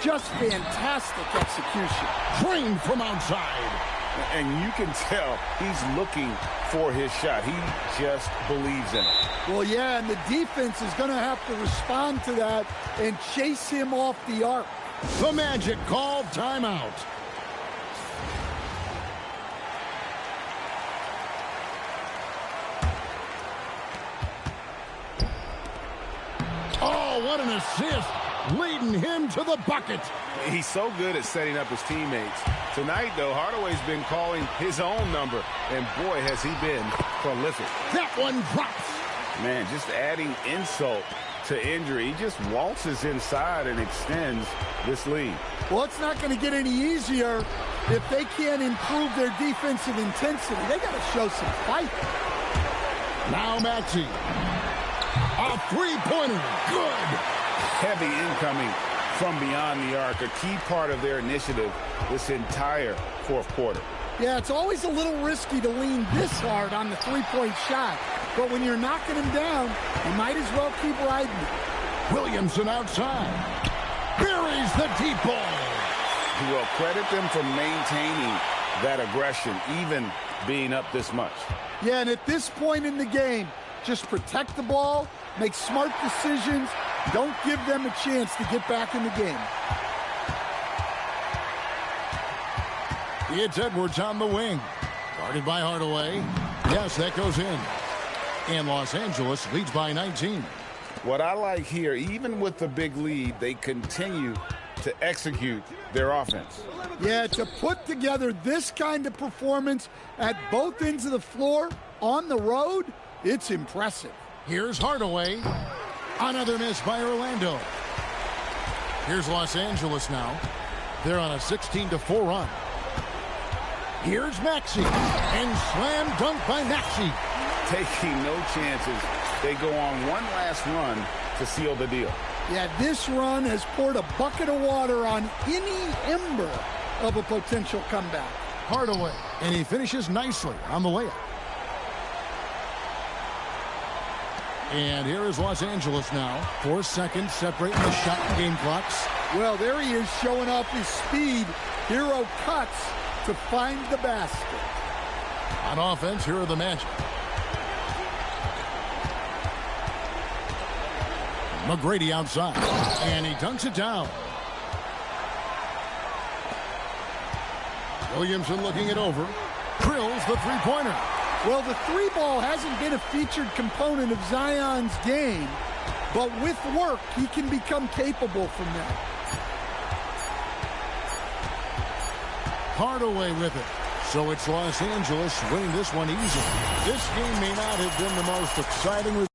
Just fantastic execution. Trained from outside. And you can tell he's looking for his shot. He just believes in it. Well, yeah, and the defense is going to have to respond to that and chase him off the arc. The Magic called timeout. Oh, what an assist, leading him to the bucket. He's so good at setting up his teammates. Tonight, though, Hardaway's been calling his own number, and boy, has he been prolific. That one drops. Man, just adding insult to injury. He just waltzes inside and extends this lead. Well, it's not going to get any easier if they can't improve their defensive intensity. They got to show some fight. Now Maxey. A three-pointer. Good. Heavy incoming from beyond the arc. A key part of their initiative this entire 4th quarter. Yeah, it's always a little risky to lean this hard on the three-point shot. But when you're knocking him down, you might as well keep riding it. Williamson outside. Buries the deep ball. Well, credit them for maintaining that aggression, even being up this much. Yeah, and at this point in the game, just protect the ball, make smart decisions, don't give them a chance to get back in the game. It's Edwards on the wing. Guarded by Hardaway. Yes, that goes in. And Los Angeles leads by 19. What I like here, even with the big lead, they continue to execute their offense. Yeah, to put together this kind of performance at both ends of the floor on the road, it's impressive. Here's Hardaway. Another miss by Orlando. Here's Los Angeles now. They're on a 16-4 run. Here's Maxey. And slam dunk by Maxey. Taking no chances. They go on one last run to seal the deal. Yeah, this run has poured a bucket of water on any ember of a potential comeback. Hardaway. And he finishes nicely on the layup. And here is Los Angeles now. 4 seconds separating the shot and game clocks. Well, there he is showing off his speed. Hero cuts to find the basket. On offense, here are the Magic. McGrady outside. And he dunks it down. Williamson looking it over. Drills the three-pointer. Well, the three ball hasn't been a featured component of Zion's game, but with work, he can become capable from that. Hardaway with it. So it's Los Angeles winning this one easily. This game may not have been the most exciting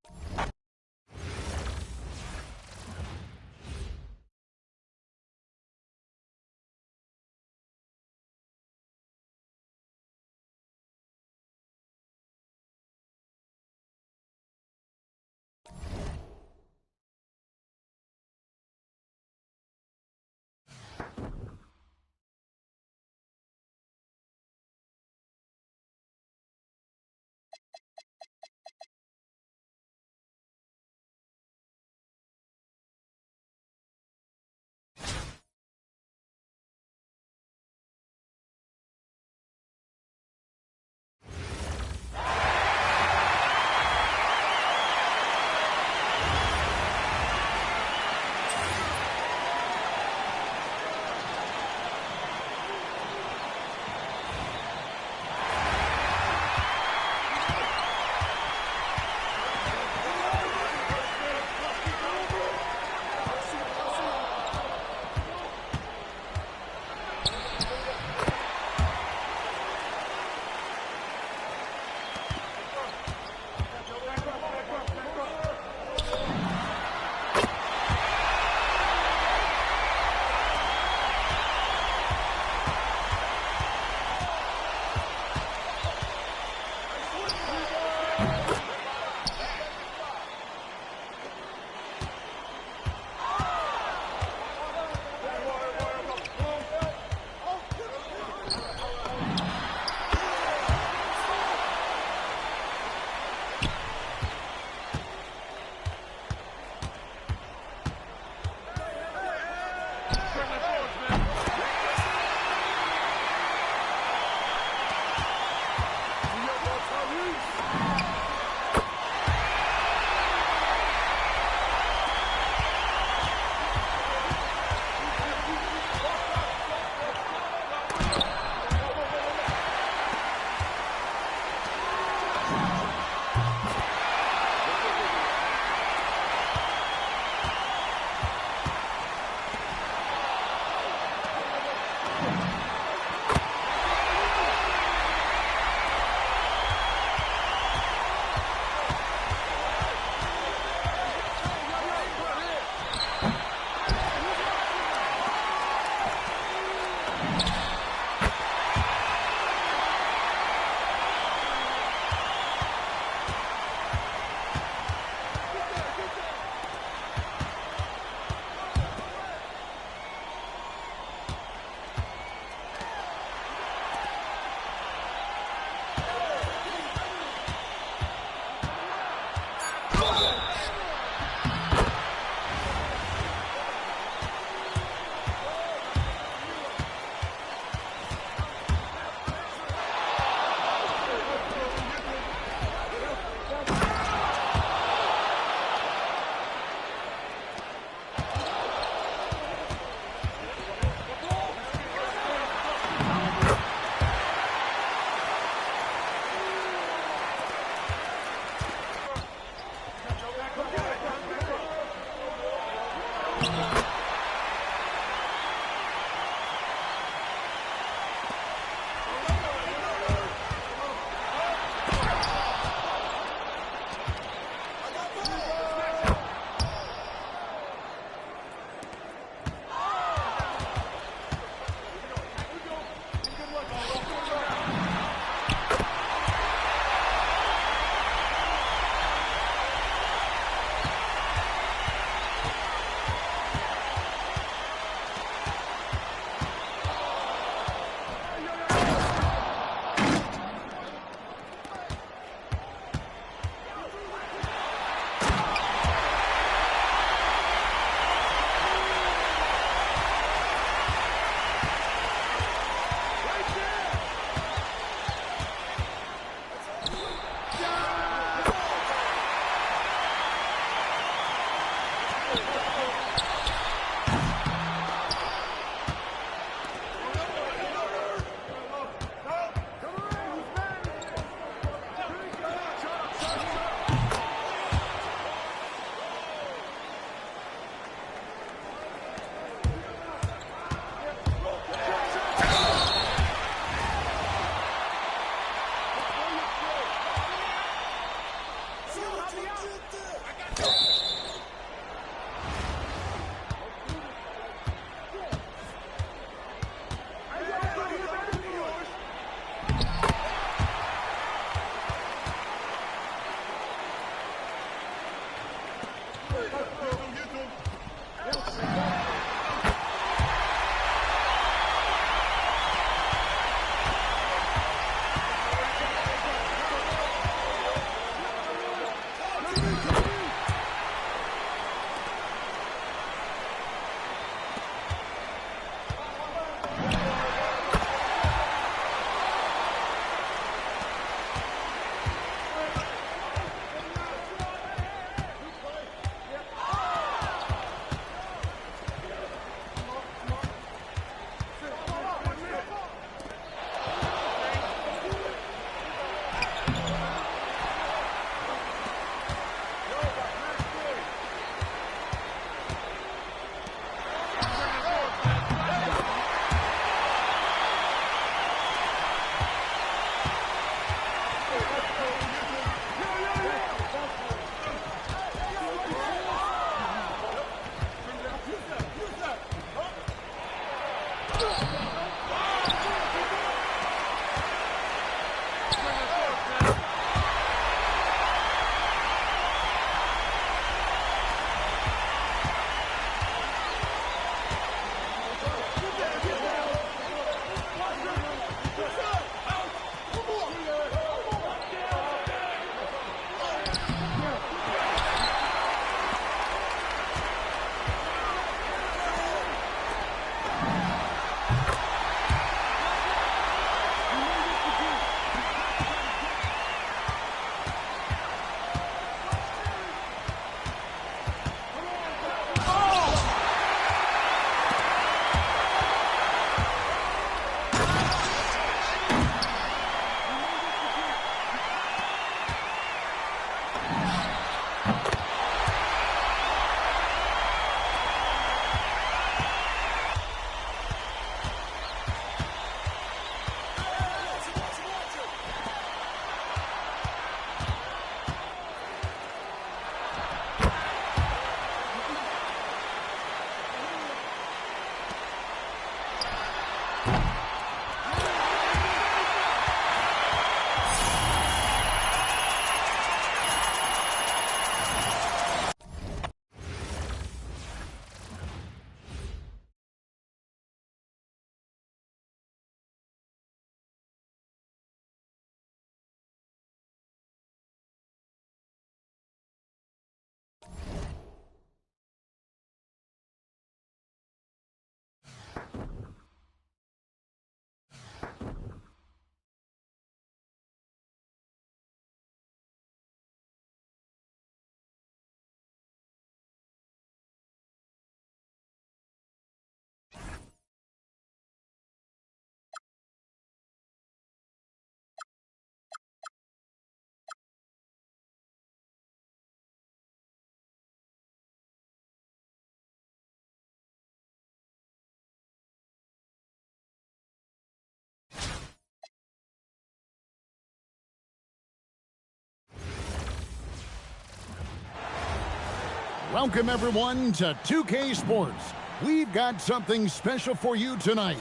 Welcome, everyone, to 2K Sports. We've got something special for you tonight.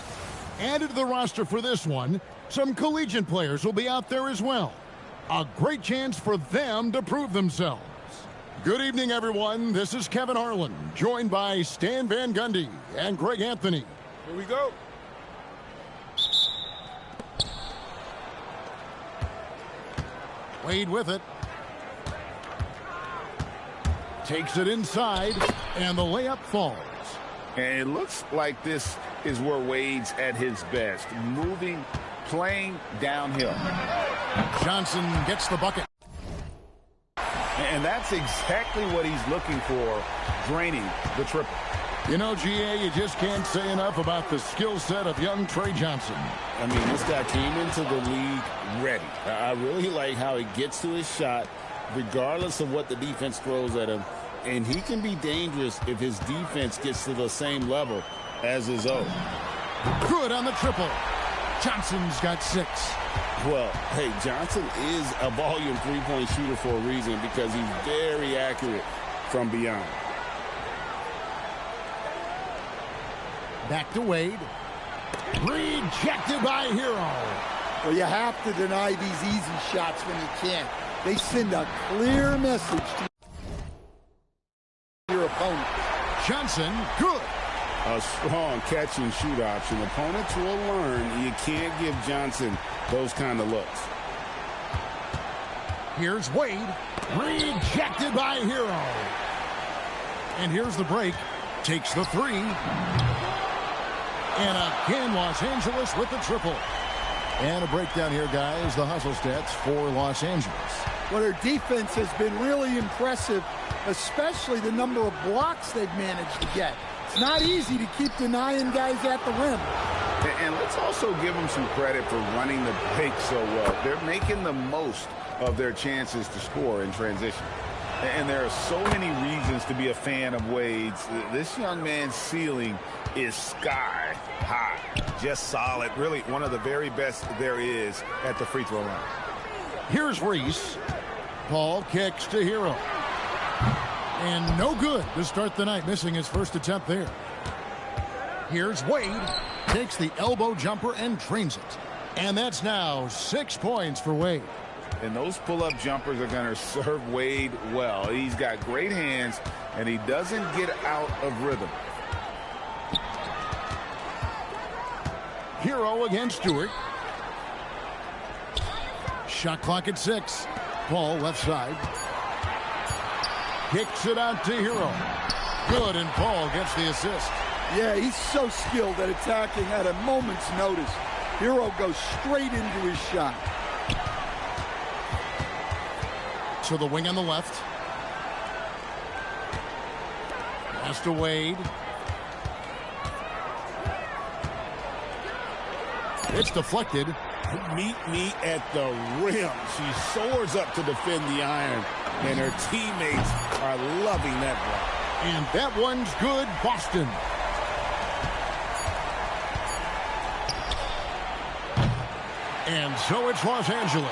Added to the roster for this one, some collegiate players will be out there as well. A great chance for them to prove themselves. Good evening, everyone. This is Kevin Harlan, joined by Stan Van Gundy and Greg Anthony. Here we go. Wade with it. Takes it inside, and the layup falls. And it looks like this is where Wade's at his best, moving, playing downhill. Johnson gets the bucket. And that's exactly what he's looking for, draining the triple. You know, GA, you just can't say enough about the skill set of young Trey Johnson. I mean, this guy came into the league ready. I really like how he gets to his shot, regardless of what the defense throws at him. And he can be dangerous if his defense gets to the same level as his own. Good on the triple. Johnson's got 6. Well, hey, Johnson is a volume three-point shooter for a reason because he's very accurate from beyond. Back to Wade. Rejected by Hero. Well, you have to deny these easy shots when you can. They send a clear message to your opponent. Johnson, good. A strong catch and shoot option. Opponents will learn you can't give Johnson those kind of looks. Here's Wade. Rejected by Hero. And here's the break. Takes the 3. And again, Los Angeles with the triple. And a breakdown here, guys. The hustle stats for Los Angeles. Well, their defense has been really impressive, especially the number of blocks they've managed to get. It's not easy to keep denying guys at the rim. And let's also give them some credit for running the break so well. They're making the most of their chances to score in transition. And there are so many reasons to be a fan of Wade's. This young man's ceiling is sky high. Just solid. Really one of the very best there is at the free throw line. Here's Reese. Paul kicks to Hero. And no good to start the night, missing his first attempt there. Here's Wade. Takes the elbow jumper and drains it. And that's now 6 points for Wade. And those pull-up jumpers are going to serve Wade well. He's got great hands, and he doesn't get out of rhythm. Hero against Stewart. Shot clock at 6. Paul left side. Kicks it out to Hero. Good, and Paul gets the assist. Yeah, he's so skilled at attacking at a moment's notice. Hero goes straight into his shot. To the wing on the left. Pass to Wade. It's deflected. Meet me at the rim. She soars up to defend the iron, and her teammates are loving that block. And that one's good, Boston. And so it's Los Angeles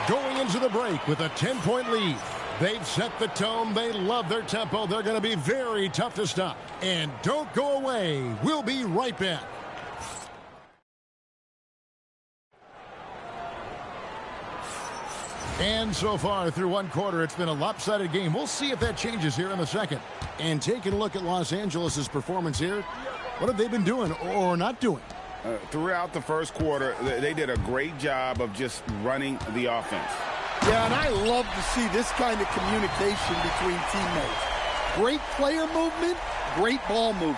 going into the break with a 10-point lead. They've set the tone. They love their tempo. They're going to be very tough to stop. And don't go away. We'll be right back. And so far through one quarter, it's been a lopsided game. We'll see if that changes here in the second. And taking a look at Los Angeles' performance here, what have they been doing or not doing? Throughout the first quarter, they did a great job of just running the offense. Yeah, and I love to see this kind of communication between teammates. Great player movement, great ball movement.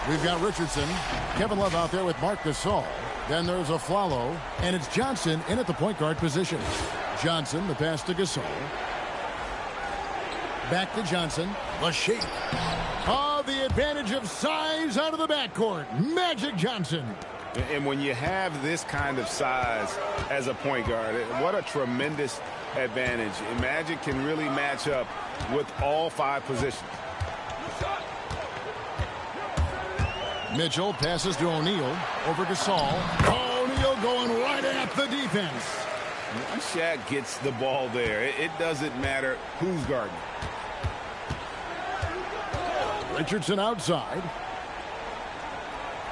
We've got Richardson, Kevin Love out there with Marc Gasol. Then there's a Flalo, and it's Johnson in at the point guard position. Johnson, the pass to Gasol. Back to Johnson. The shape. Oh, the advantage of size out of the backcourt. Magic Johnson. And when you have this kind of size as a point guard, what a tremendous advantage. And Magic can really match up with all 5 positions. Mitchell passes to O'Neal. Over Gasol. O'Neal going right at the defense. Once Shaq gets the ball there, it doesn't matter who's guarding. Richardson outside.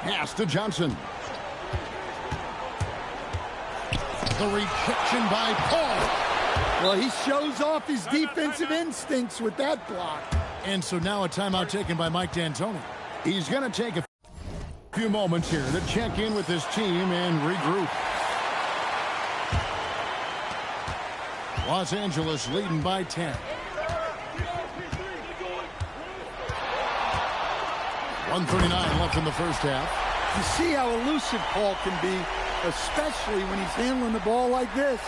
Pass to Johnson. The rejection by Paul. Well, he shows off his defensive instincts with that block. And so now a timeout taken by Mike D'Antoni. He's going to take a few moments here to check in with his team and regroup. Los Angeles leading by 10. 1:39 left in the first half. You see how elusive Paul can be, especially when he's handling the ball like this.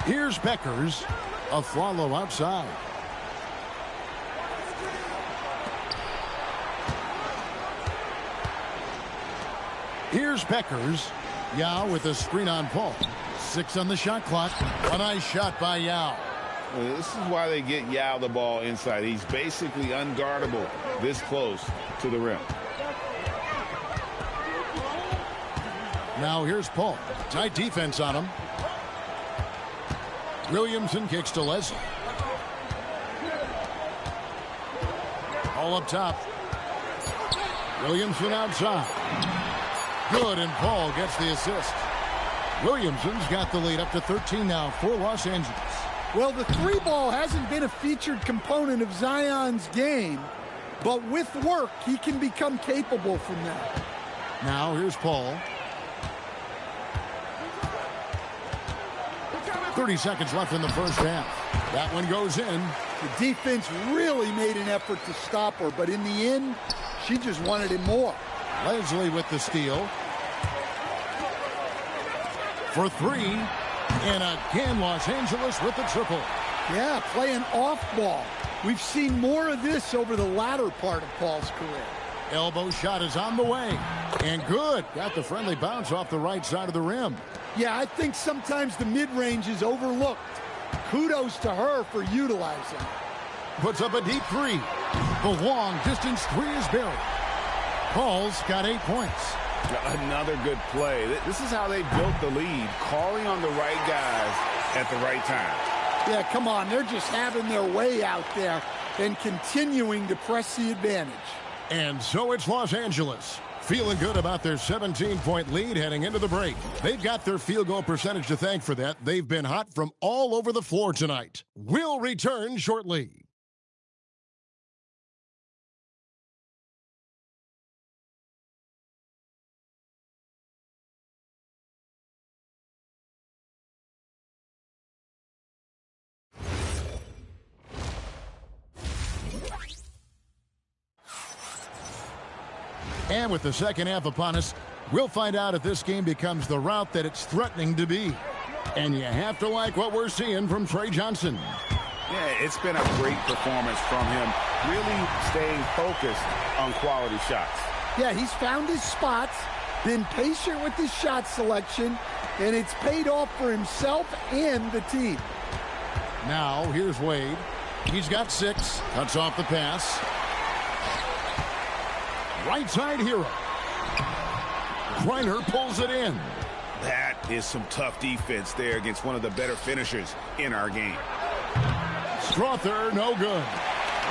Here's Beckers. A Flalo outside. Here's Beckers. Yao with a screen on Paul. 6 on the shot clock. A nice shot by Yao. This is why they get Yao the ball inside. He's basically unguardable this close to the rim. Now here's Paul. Tight defense on him. Williamson kicks to Leslie. All up top. Williamson outside. Good, and Paul gets the assist. Williamson's got the lead up to 13 now for Los Angeles. Well, the three ball hasn't been a featured component of Zion's game, but with work, he can become capable from that. Now here's Paul. 30 seconds left in the first half. That one goes in. The defense really made an effort to stop her, but in the end, she just wanted it more. Leslie with the steal. For three. And again, Los Angeles with the triple. Yeah, playing off ball. We've seen more of this over the latter part of Paul's career. Elbow shot is on the way. And good. Got the friendly bounce off the right side of the rim. Yeah, I think sometimes the mid-range is overlooked. Kudos to her for utilizing it. Puts up a deep three. The long distance three is buried. Paul's got 8 points. Another good play. This is how they built the lead, calling on the right guys at the right time. Yeah, come on. They're just having their way out there and continuing to press the advantage. And so it's Los Angeles, feeling good about their 17-point lead heading into the break. They've got their field goal percentage to thank for that. They've been hot from all over the floor tonight. We'll return shortly. And with the second half upon us, we'll find out if this game becomes the route that it's threatening to be. And you have to like what we're seeing from Trey Johnson. Yeah, it's been a great performance from him, really staying focused on quality shots. Yeah, he's found his spots, been patient with his shot selection, and it's paid off for himself and the team. Now, here's Wade. He's got 6. Cuts off the pass. Right side hero. Griner pulls it in. That is some tough defense there against one of the better finishers in our game. Strother, no good.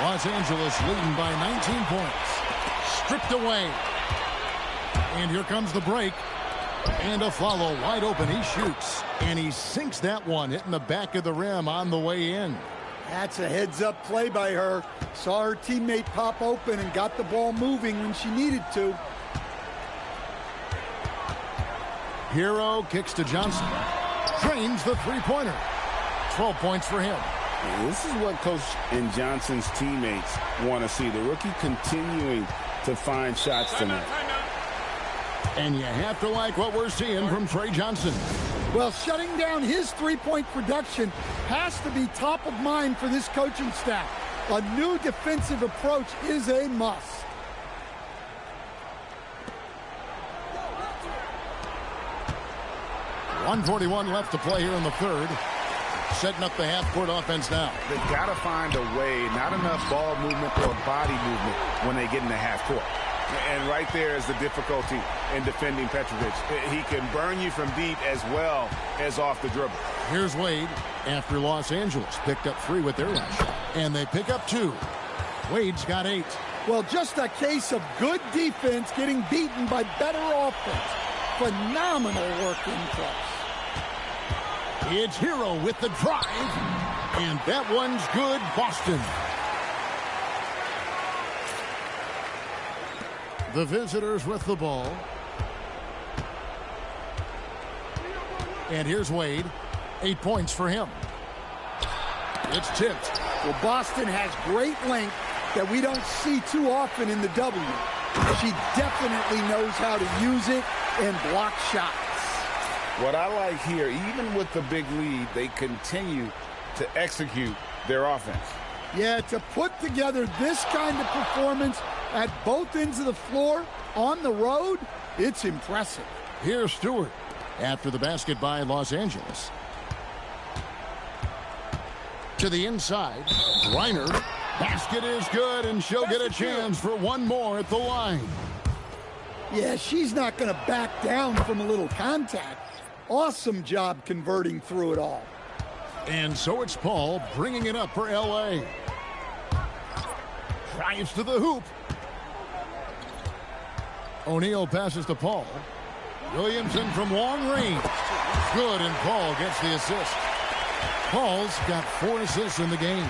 Los Angeles leading by 19 points. Stripped away. And here comes the break. And a follow wide open. He shoots. And he sinks that one, hitting the back of the rim on the way in. That's a heads-up play by her. Saw her teammate pop open and got the ball moving when she needed to. Hero kicks to Johnson. Drains the three-pointer. 12 points for him. This is what Coach and Johnson's teammates want to see. The rookie continuing to find shots tonight. And you have to like what we're seeing from Trey Johnson. Well, shutting down his three-point production has to be top of mind for this coaching staff. A new defensive approach is a must. .141 left to play here in the third. Setting up the half-court offense now. They've got to find a way, not enough ball movement or body movement when they get in the half-court. And right there is the difficulty in defending Petrovic. He can burn you from deep as well as off the dribble. Here's Wade after Los Angeles picked up 3 with their last shot. And they pick up 2. Wade's got 8. Well, just a case of good defense getting beaten by better offense. Phenomenal work in close. It's Hero with the drive. And that one's good, Boston. The visitors with the ball. And here's Wade. 8 points for him. It's tipped. Well, Boston has great length that we don't see too often in the W. She definitely knows how to use it and block shots. What I like here, even with the big lead, they continue to execute their offense. Yeah, to put together this kind of performance at both ends of the floor on the road, it's impressive. Here's Stewart after the basket by Los Angeles. To the inside. Griner. Basket is good, and she'll get a chance for one more at the line. Yeah, she's not going to back down from a little contact. Awesome job converting through it all. And so it's Paul bringing it up for L.A. Drives to the hoop. O'Neal passes to Paul. Williamson from long range. Good, and Paul gets the assist. Paul's got 4 assists in the game.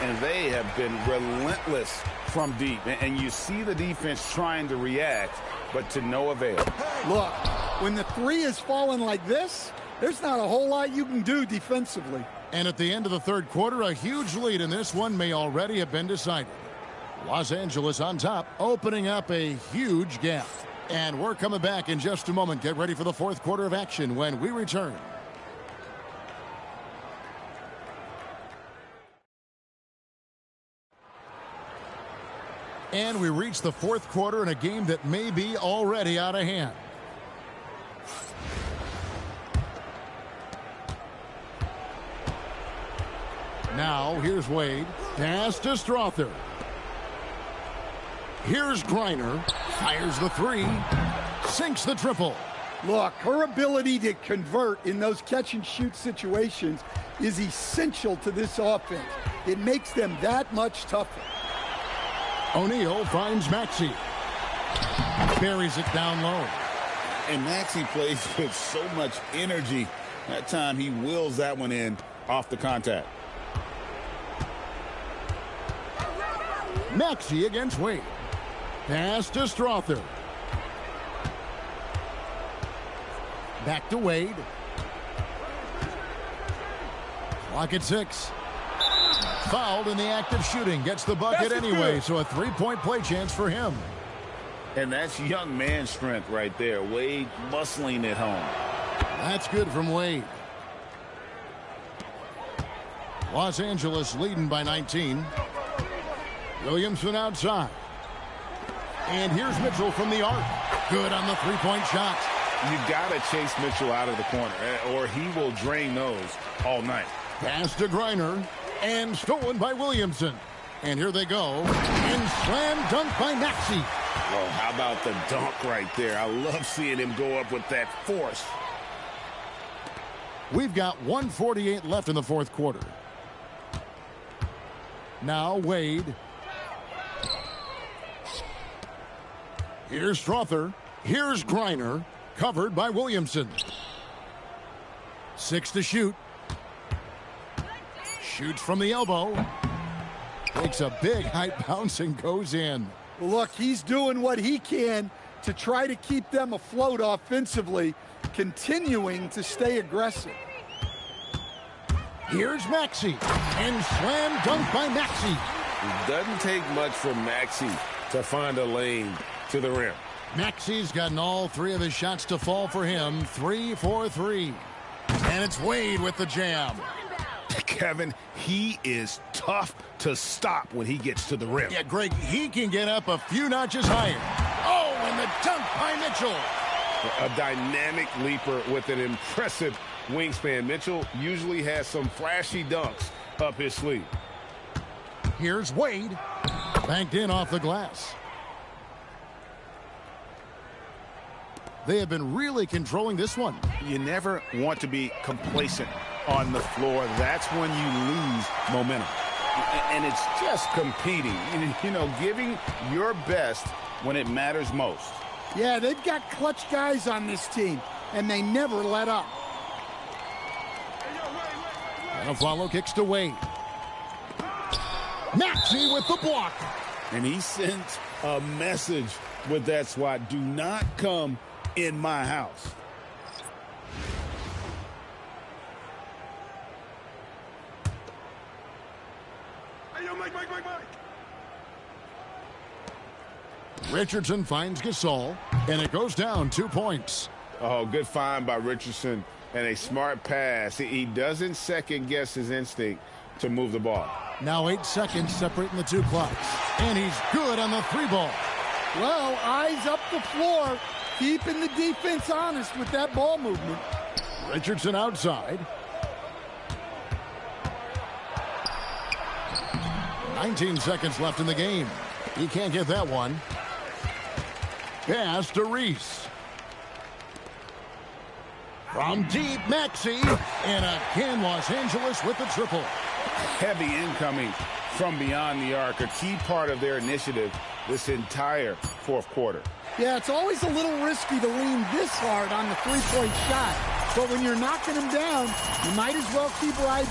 And they have been relentless from deep. And you see the defense trying to react, but to no avail. Look, when the three is falling like this, there's not a whole lot you can do defensively. And at the end of the third quarter, a huge lead in this one may already have been decided. Los Angeles on top, opening up a huge gap. And we're coming back in just a moment. Get ready for the fourth quarter of action when we return. And we reach the fourth quarter in a game that may be already out of hand. Now, here's Wade. Pass to Strother. Here's Griner. Fires the three. Sinks the triple. Look, her ability to convert in those catch-and-shoot situations is essential to this offense. It makes them that much tougher. O'Neal finds Maxey. Buries it down low. And Maxey plays with so much energy. That time he wills that one in off the contact. Maxey against Wade. Pass to Strother. Back to Wade. Clock at 6. Fouled in the act of shooting. Gets the bucket anyway, so a three-point play chance for him. And that's young man strength right there. Wade muscling it home. That's good from Wade. Los Angeles leading by 19. Williamson outside. And here's Mitchell from the arc. Good on the three-point shot. You got to chase Mitchell out of the corner, or he will drain those all night. Pass to Griner. And stolen by Williamson. And here they go. And slam dunk by Maxey. Oh, how about the dunk right there? I love seeing him go up with that force. We've got 1:48 left in the fourth quarter. Now Wade. Here's Strother. Here's Griner. Covered by Williamson. 6 to shoot. Shoots from the elbow. Takes a big high bounce and goes in. Look, he's doing what he can to try to keep them afloat offensively, continuing to stay aggressive. Here's Maxey. And slam dunk by Maxey. It doesn't take much for Maxey to find a lane to the rim. Maxey's gotten all 3 of his shots to fall for him. 3 for 3. And it's Wade with the jam. Kevin, he is tough to stop when he gets to the rim. Yeah, Greg, he can get up a few notches higher. Oh, and the dunk by Mitchell. A dynamic leaper with an impressive wingspan. Mitchell usually has some flashy dunks up his sleeve. Here's Wade. Banked in off the glass. They have been really controlling this one. You never want to be complacent on the floor. That's when you lose momentum. And it's just competing, you know, giving your best when it matters most. Yeah, they've got clutch guys on this team, and they never let up. And follow kicks to Wade. Maxey with the block. And he sent a message with that swat. Do not come in my house. Richardson finds Gasol, and it goes down 2 points. Oh, good find by Richardson and a smart pass. He doesn't second guess his instinct to move the ball. Now 8 seconds separating the 2 clocks. And he's good on the 3 ball. Well, eyes up the floor, keeping the defense honest with that ball movement. Richardson outside. 19 seconds left in the game. He can't get that one. Pass to Reese. From deep, Maxey. And again, Los Angeles with the triple. Heavy incoming from beyond the arc, a key part of their initiative this entire fourth quarter. Yeah, it's always a little risky to lean this hard on the three-point shot. But when you're knocking them down, you might as well keep riding.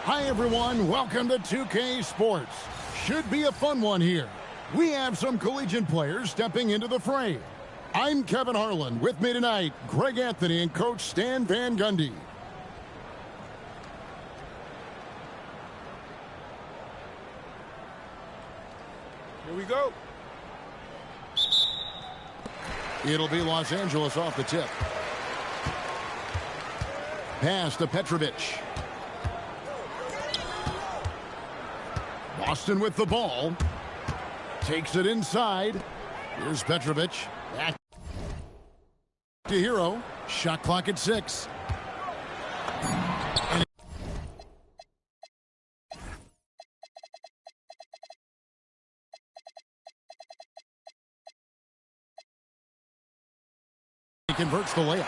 Hi, everyone. Welcome to 2K Sports. Should be a fun one here. We have some collegiate players stepping into the fray. I'm Kevin Harlan. With me tonight, Greg Anthony and Coach Stan Van Gundy. Here we go. It'll be Los Angeles off the tip. Pass to Petrovic. Boston with the ball. Takes it inside. Here's Petrovic. Back to Hero. Shot clock at 6. And he converts the layup.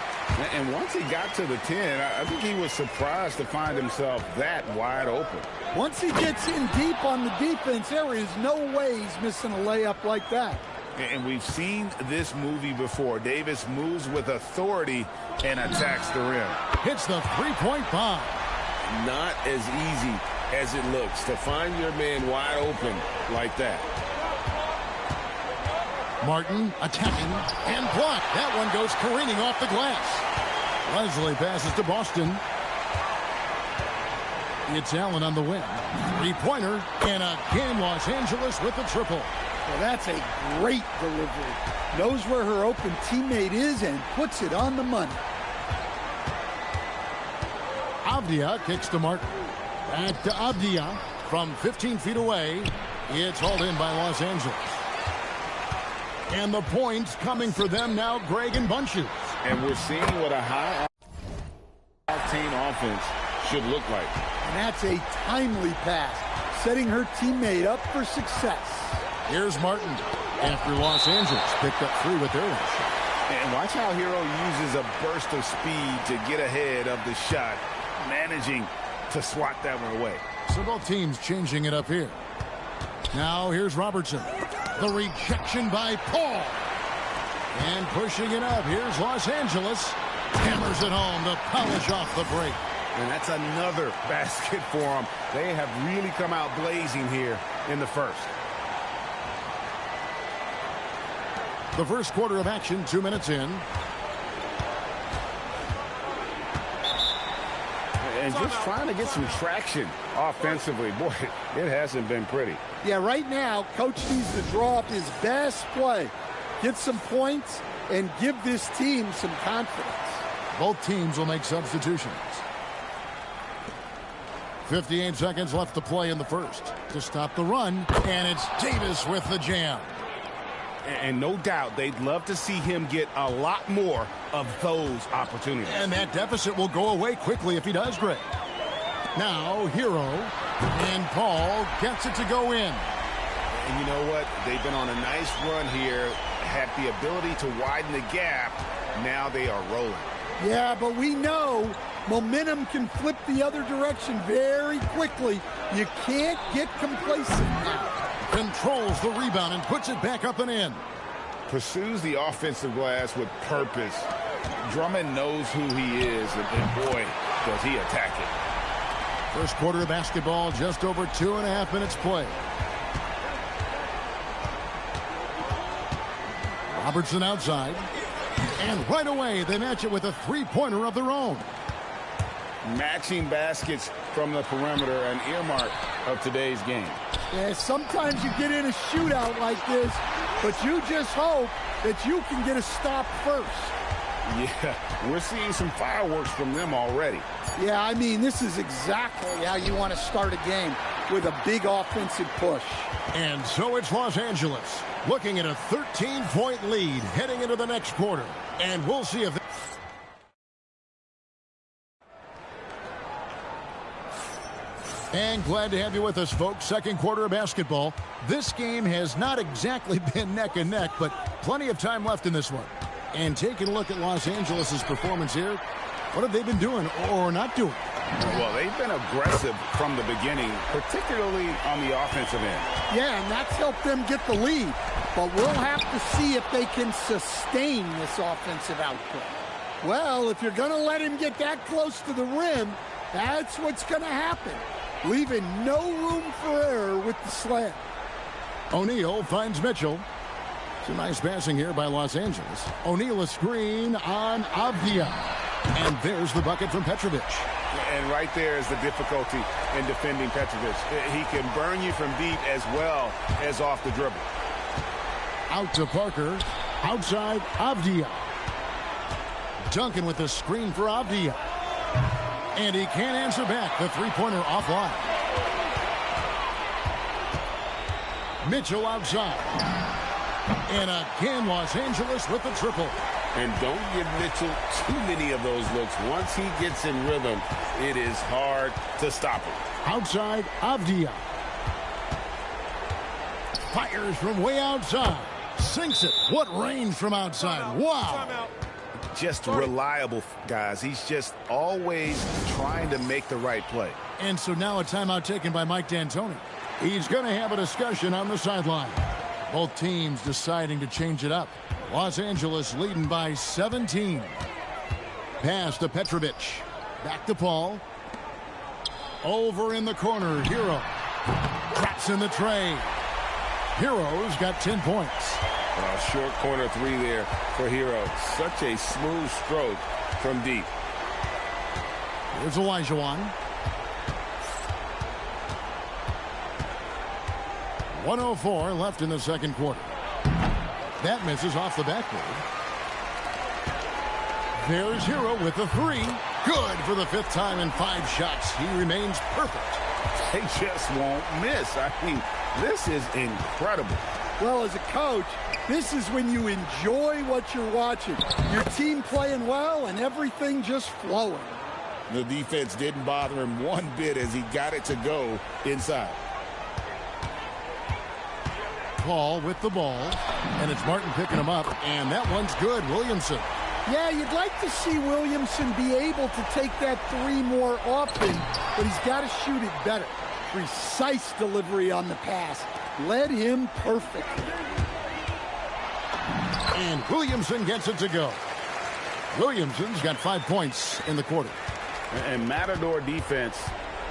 And once he got to the 10, I think he was surprised to find himself that wide open. Once he gets in deep on the defense, there is no way he's missing a layup like that. And we've seen this movie before. Davis moves with authority and attacks the rim. Hits the three-point bomb. Not as easy as it looks to find your man wide open like that. Martin attacking and blocked. That one goes careening off the glass. Leslie passes to Boston. It's Allen on the wing. Three-pointer, and again Los Angeles with the triple. Well, that's a great delivery. Knows where her open teammate is and puts it on the money. Avdia kicks to Martin. Back to Avdia from 15 feet away. It's hauled in by Los Angeles. And the points coming for them now, Greg and Bunches. And we're seeing what a high-octane offense should look like. And that's a timely pass, setting her teammate up for success. Here's Martin after Los Angeles picked up 3 with their last shot. And watch how Hero uses a burst of speed to get ahead of the shot, managing to swat that one away. So both teams changing it up here. Now here's Robertson. The rejection by Paul. And pushing it up. Here's Los Angeles. Hammers it home to polish off the break. And that's another basket for them. They have really come out blazing here in the first. The first quarter of action, 2 minutes in. And just trying to get some traction offensively. Boy, it hasn't been pretty. Yeah, right now, Coach needs to draw up his best play, get some points, and give this team some confidence. Both teams will make substitutions. 58 seconds left to play in the first. To stop the run, and it's Davis with the jam. And no doubt they'd love to see him get a lot more of those opportunities. And that deficit will go away quickly if he does, Greg. Now, Hero and Paul gets it to go in. And you know what? They've been on a nice run here, had the ability to widen the gap. Now they are rolling. Yeah, but we know momentum can flip the other direction very quickly. You can't get complacent now. Controls the rebound and puts it back up and in. pursues the offensive glass with purpose. Drummond knows who he is, and boy, does he attack it. First quarter of basketball, just over 2.5 minutes play. Robertson outside. And right away, they match it with a three-pointer of their own. Matching baskets from the perimeter, an earmark of today's game. Yeah, sometimes you get in a shootout like this, but you just hope that you can get a stop first. Yeah, we're seeing some fireworks from them already. Yeah, I mean, this is exactly how you want to start a game, with a big offensive push. And so it's Los Angeles looking at a 13-point lead heading into the next quarter. And we'll see if... And glad to have you with us, folks. Second quarter of basketball. This game has not exactly been neck and neck, but plenty of time left in this one. And taking a look at Los Angeles' performance here, what have they been doing or not doing? Well, they've been aggressive from the beginning, particularly on the offensive end. Yeah, and that's helped them get the lead. But we'll have to see if they can sustain this offensive output. Well, if you're going to let him get that close to the rim, that's what's going to happen. Leaving no room for error with the slam. O'Neal finds Mitchell. Some nice passing here by Los Angeles. O'Neal a screen on Avdia. And there's the bucket from Petrovic. And right there is the difficulty in defending Petrovic. He can burn you from deep as well as off the dribble. Out to Parker. Outside Avdia. Duncan with the screen for Avdia. And he can't answer back. The three-pointer offline. Mitchell outside. And again, Los Angeles with the triple. And don't give Mitchell too many of those looks. Once he gets in rhythm, it is hard to stop him. Outside, Avdia. Fires from way outside. Sinks it. What range from outside. Wow. Just reliable, guys. He's just always trying to make the right play. And so now a timeout taken by Mike D'Antoni. He's going to have a discussion on the sideline. Both teams deciding to change it up. Los Angeles leading by 17. Pass to Petrovic. Back to Paul. Over in the corner, Hero. Drops in the tray. Hero's got 10 points. Short corner three there for Hero. Such a smooth stroke from deep. Here's Olajuwon. 1:04 left in the second quarter. That misses off the backboard. There's Hero with the three. Good for the fifth time in 5 shots. He remains perfect. They just won't miss. I mean, this is incredible. Well, as a coach, this is when you enjoy what you're watching. Your team playing well and everything just flowing. The defense didn't bother him one bit as he got it to go inside. Paul with the ball, and it's Martin picking him up, and that one's good. Williamson. Yeah, you'd like to see Williamson be able to take that three more often, but he's got to shoot it better. Precise delivery on the pass. Led him perfectly. And Williamson gets it to go. Williamson's got 5 points in the quarter. And Matador defense,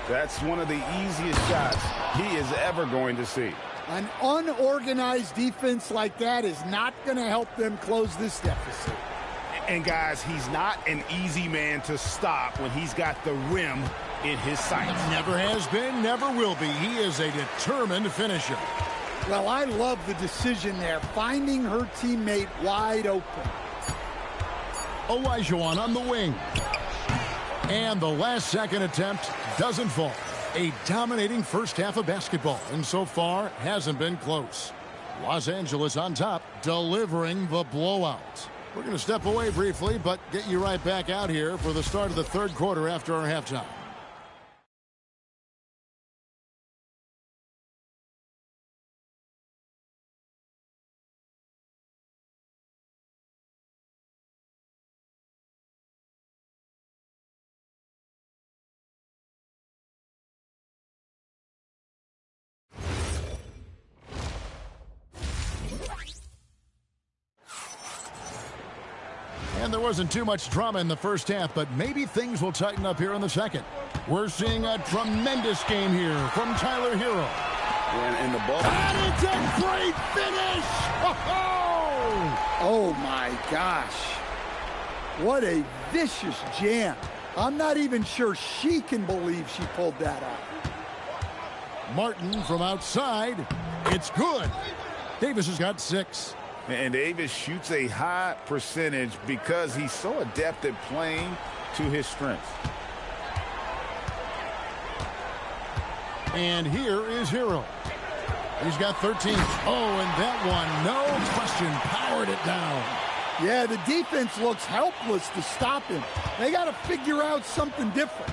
that's one of the easiest shots he is ever going to see. An unorganized defense like that is not going to help them close this deficit. And guys, he's not an easy man to stop when he's got the rim in his sights. Never has been, never will be. He is a determined finisher. Well, I love the decision there, finding her teammate wide open. Olajuwon on the wing. And the last second attempt doesn't fall. A dominating first half of basketball, and so far hasn't been close. Los Angeles on top, delivering the blowout. We're going to step away briefly, but get you right back out here for the start of the third quarter after our halftime. wasn't too much drama in the first half, but maybe things will tighten up here in the second. We're seeing a tremendous game here from Tyler Hero. And the ball. And it's a great finish! Oh, my gosh. What a vicious jam. I'm not even sure she can believe she pulled that off. Martin from outside. It's good. Davis has got 6. And Davis shoots a high percentage because he's so adept at playing to his strengths. And here is Hero. He's got 13. Oh, and that one, no question, powered it down. Yeah, the defense looks helpless to stop him. They got to figure out something different.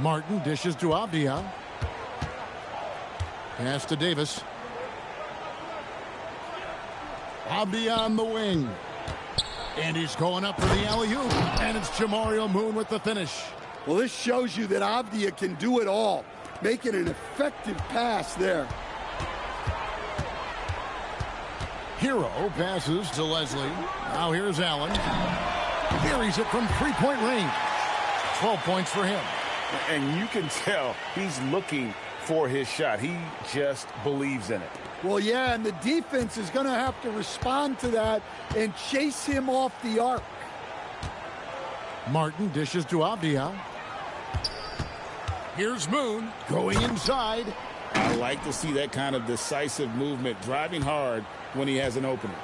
Martin dishes to Avdia. Pass to Davis. Avdia on the wing. And he's going up for the alley-oop. And it's Jamario Moon with the finish. Well, this shows you that Avdia can do it all. Making an effective pass there. Hero passes to Leslie. Now here's Allen. Carries it from three-point range. 12 points for him. And you can tell he's looking for his shot. He just believes in it. Well, yeah, and the defense is going to have to respond to that and chase him off the arc. Martin dishes to Avdia. Here's Moon going inside. I like to see that kind of decisive movement, driving hard when he has an opening.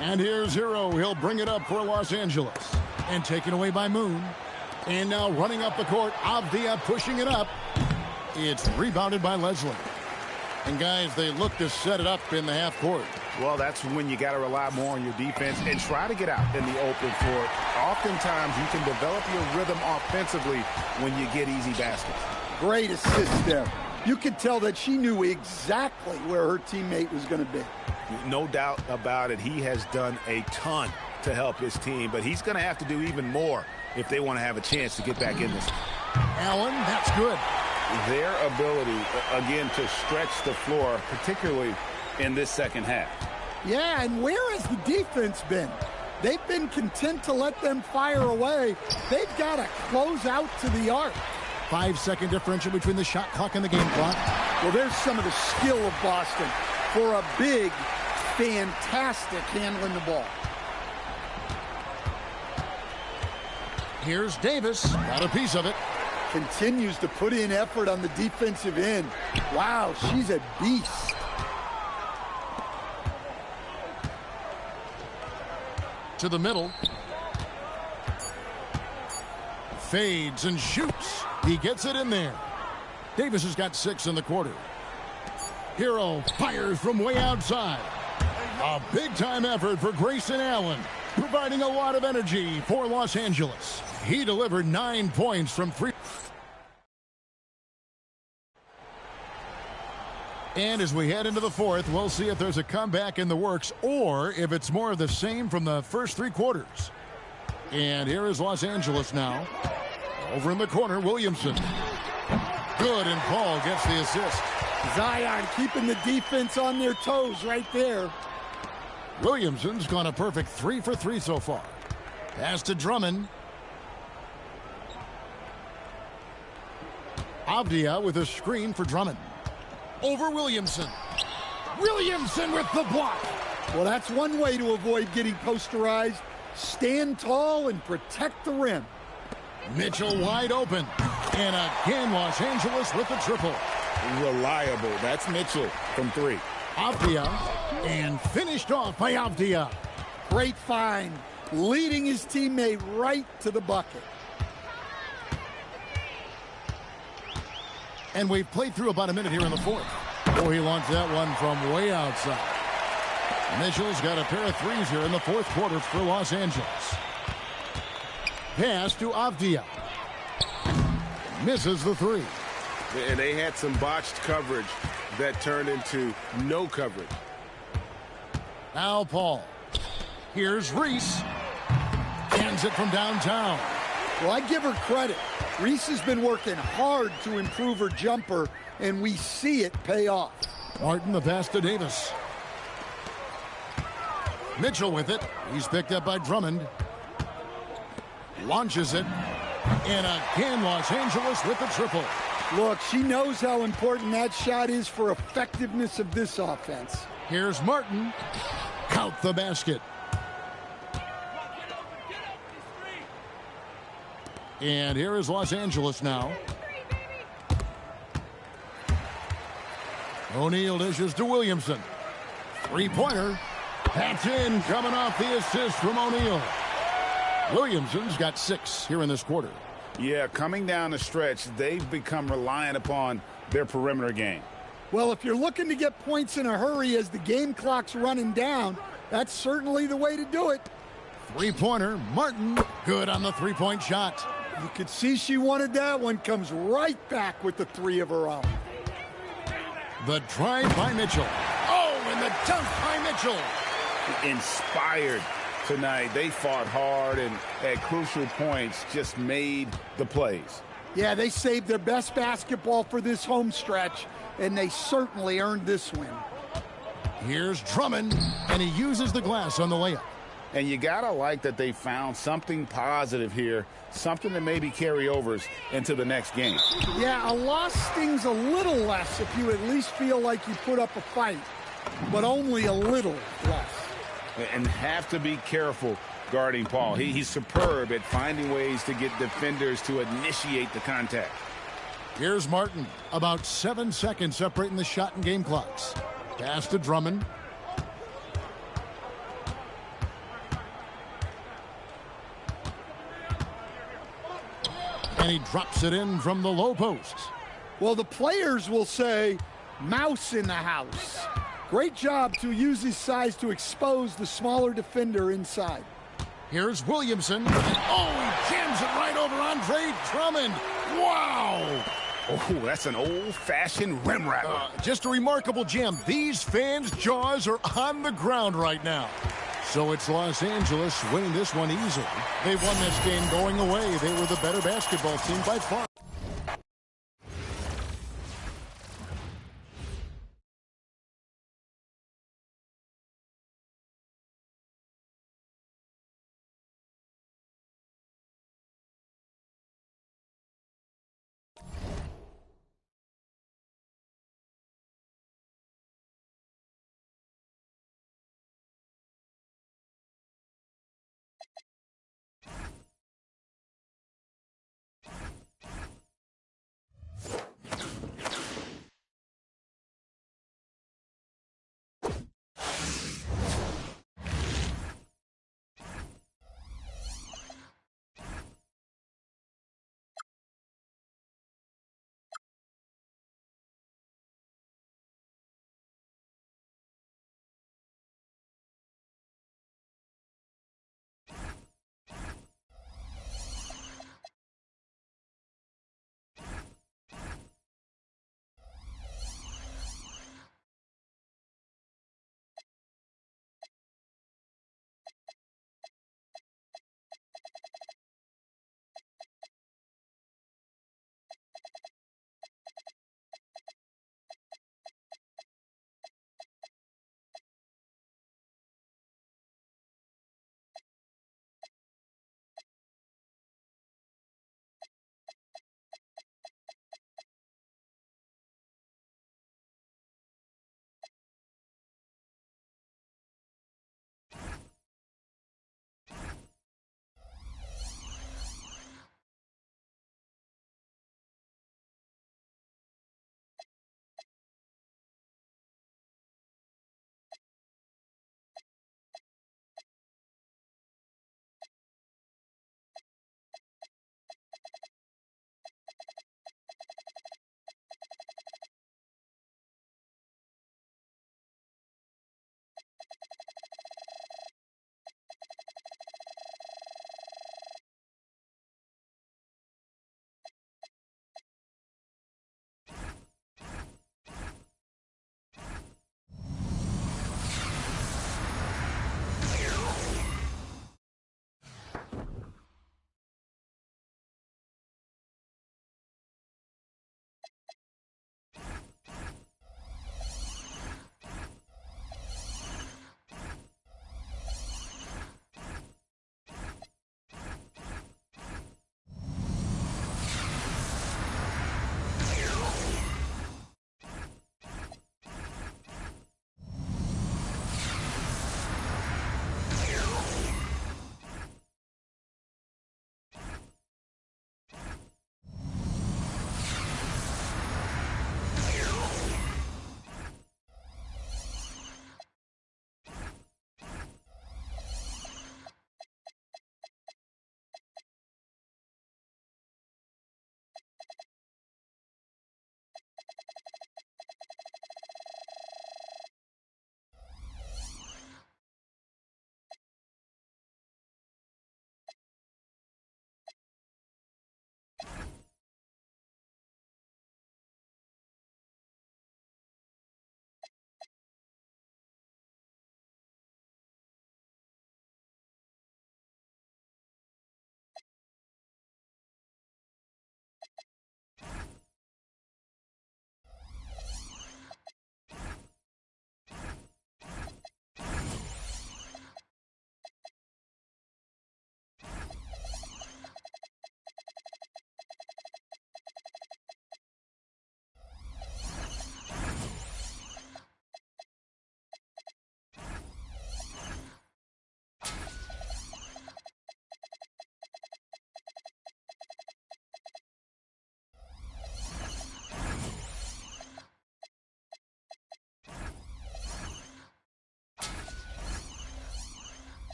And here's Hero. He'll bring it up for Los Angeles. And taken away by Moon. And now running up the court, Avdia pushing it up. It's rebounded by Leslie. And guys, they look to set it up in the half court. Well, that's when you got to rely more on your defense and try to get out in the open court. Oftentimes, you can develop your rhythm offensively when you get easy baskets. Great assist there. You could tell that she knew exactly where her teammate was going to be. No doubt about it. He has done a ton to help his team, but he's going to have to do even more if they want to have a chance to get back in this. Allen, that's good. Their ability, again, to stretch the floor, particularly in this second half. Yeah, and where has the defense been? They've been content to let them fire away. They've got to close out to the arc. 5-second differential between the shot clock and the game clock. Well, there's some of the skill of Boston for a big, fantastic handling the ball. Here's Davis. Got a piece of it. Continues to put in effort on the defensive end. Wow, she's a beast. To the middle. Fades and shoots. He gets it in there. Davis has got 6 in the quarter. Hero fires from way outside. A big-time effort for Grayson Allen, providing a lot of energy for Los Angeles. He delivered 9 points from 3. And as we head into the fourth, we'll see if there's a comeback in the works or if it's more of the same from the first 3 quarters. And here is Los Angeles now. Over in the corner, Williamson. Good, and Paul gets the assist. Zion keeping the defense on their toes right there. Williamson's gone a perfect 3 for 3 so far. Pass to Drummond. Avdia with a screen for Drummond. Over Williamson. Williamson with the block. Well, that's one way to avoid getting posterized. Stand tall and protect the rim. Mitchell wide open. And again, Los Angeles with the triple. Reliable. That's Mitchell from 3. Avdia. And finished off by Avdia. Great find. Leading his teammate right to the bucket. And we've played through about a minute here in the fourth. Oh, he launched that one from way outside. Mitchell's got a pair of threes here in the fourth quarter for Los Angeles. Pass to Avdia. Misses the 3. And they had some botched coverage that turned into no coverage. Now Paul. Here's Reese. Hands it from downtown. Well, I give her credit. Reese has been working hard to improve her jumper, and we see it pay off. Martin the pass to Davis. Mitchell with it. He's picked up by Drummond. Launches it. And again, Los Angeles with the triple. Look, she knows how important that shot is for effectiveness of this offense. Here's Martin. Count the basket. And here is Los Angeles now. O'Neal dishes to Williamson. Three-pointer. That's in, coming off the assist from O'Neal. Williamson's got 6 here in this quarter. Yeah, coming down the stretch, they've become reliant upon their perimeter game. Well, if you're looking to get points in a hurry as the game clock's running down, that's certainly the way to do it. Three-pointer, Martin, good on the three-point shot. You could see she wanted that one, comes right back with the 3 of her own. The drive by Mitchell. Oh, and the dunk by Mitchell. Inspired tonight. They fought hard and at crucial points just made the plays. Yeah, they saved their best basketball for this home stretch, and they certainly earned this win. Here's Drummond, and he uses the glass on the layup. And you got to like that they found something positive here, something that maybe carry overs into the next game. Yeah, a loss stings a little less if you at least feel like you put up a fight, but only a little less. And have to be careful guarding Paul. He's superb at finding ways to get defenders to initiate the contact. Here's Martin, about 7 seconds separating the shot and game clocks. Pass to Drummond. And he drops it in from the low post. Well, the players will say, mouse in the house. Great job to use his size to expose the smaller defender inside. Here's Williamson. Oh, he jams it right over Andre Drummond. Wow. Oh, that's an old-fashioned rim rattler. Just a remarkable jam. These fans' jaws are on the ground right now. So it's Los Angeles winning this one easily. They won this game going away. They were the better basketball team by far.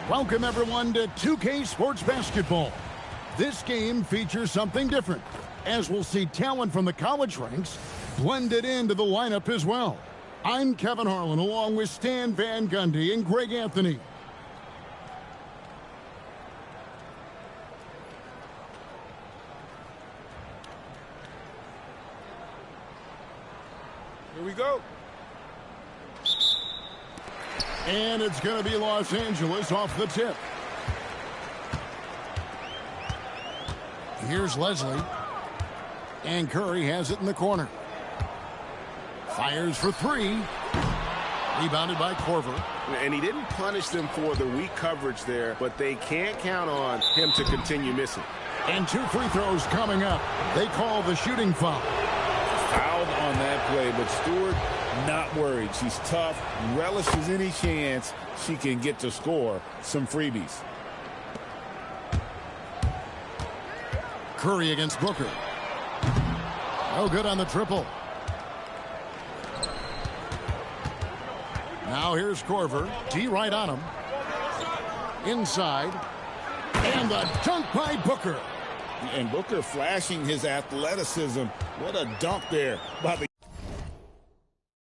Welcome everyone to 2K Sports Basketball. This game features something different, as we'll see talent from the college ranks blended into the lineup as well. I'm Kevin Harlan along with Stan Van Gundy and Greg Anthony. Here we go. And it's going to be Los Angeles off the tip. Here's Leslie. And Curry has it in the corner. Fires for three. Rebounded by Korver. And he didn't punish them for the weak coverage there, but they can't count on him to continue missing. And 2 free throws coming up. They call the shooting foul. Fouled on that play, but Stewart not worried. She's tough, relishes any chance she can get to score some freebies. Curry against Booker. No good on the triple. Now here's Korver. D right on him. Inside. And the dunk by Booker. And Booker flashing his athleticism. What a dunk there by the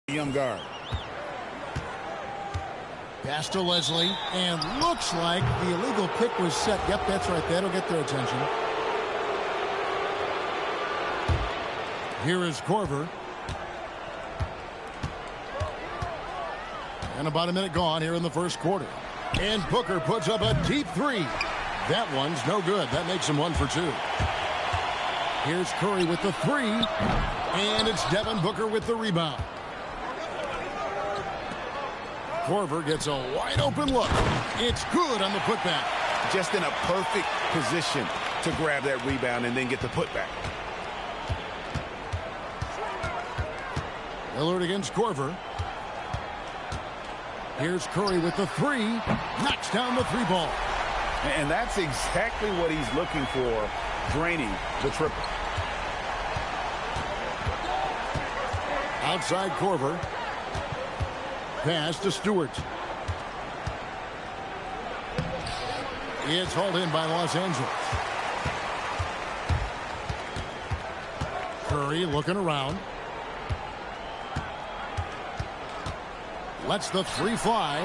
young guard. Pass to Leslie. And looks like the illegal pick was set. Yep, that's right. That'll get their attention. Here is Korver. And about a minute gone here in the first quarter. And Booker puts up a deep three. That one's no good. That makes him 1 for 2. Here's Curry with the three. And it's Devin Booker with the rebound. Korver gets a wide open look. It's good on the putback. Just in a perfect position to grab that rebound and then get the putback. Lillard against Korver. Here's Curry with the three. Knocks down the three ball. And that's exactly what he's looking for, draining the triple. Outside Korver. Pass to Stewart. It's hauled in by Los Angeles. Curry looking around. Lets the three fly.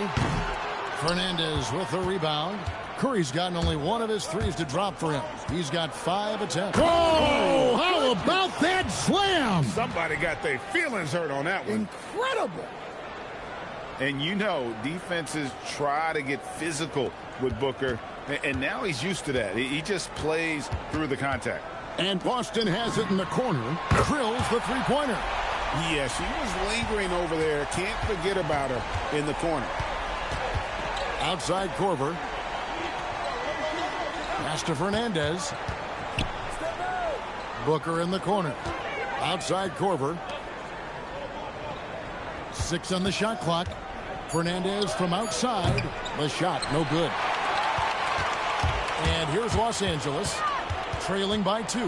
Fernandez with the rebound. Curry's gotten only one of his threes to drop for him. He's got 5 attempts. Oh, how about that slam? Somebody got their feelings hurt on that one. Incredible. And you know, defenses try to get physical with Booker, and now he's used to that. He just plays through the contact. And Boston has it in the corner. Drills the three-pointer. Yeah, she was lingering over there. Can't forget about her in the corner. Outside Korver. Pass to Fernandez. Booker in the corner. Outside Korver. 6 on the shot clock. Fernandez from outside. The shot, no good. And here's Los Angeles, trailing by 2.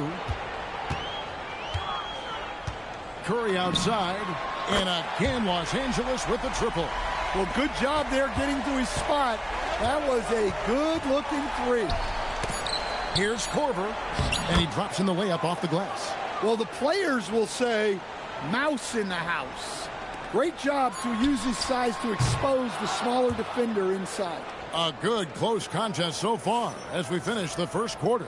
Curry outside. And again, Los Angeles with the triple. Well, good job there getting to his spot. That was a good-looking three. Here's Korver, and he drops in the layup off the glass. Well, the players will say, mouse in the house. Great job to use his size to expose the smaller defender inside. A good close contest so far as we finish the first quarter.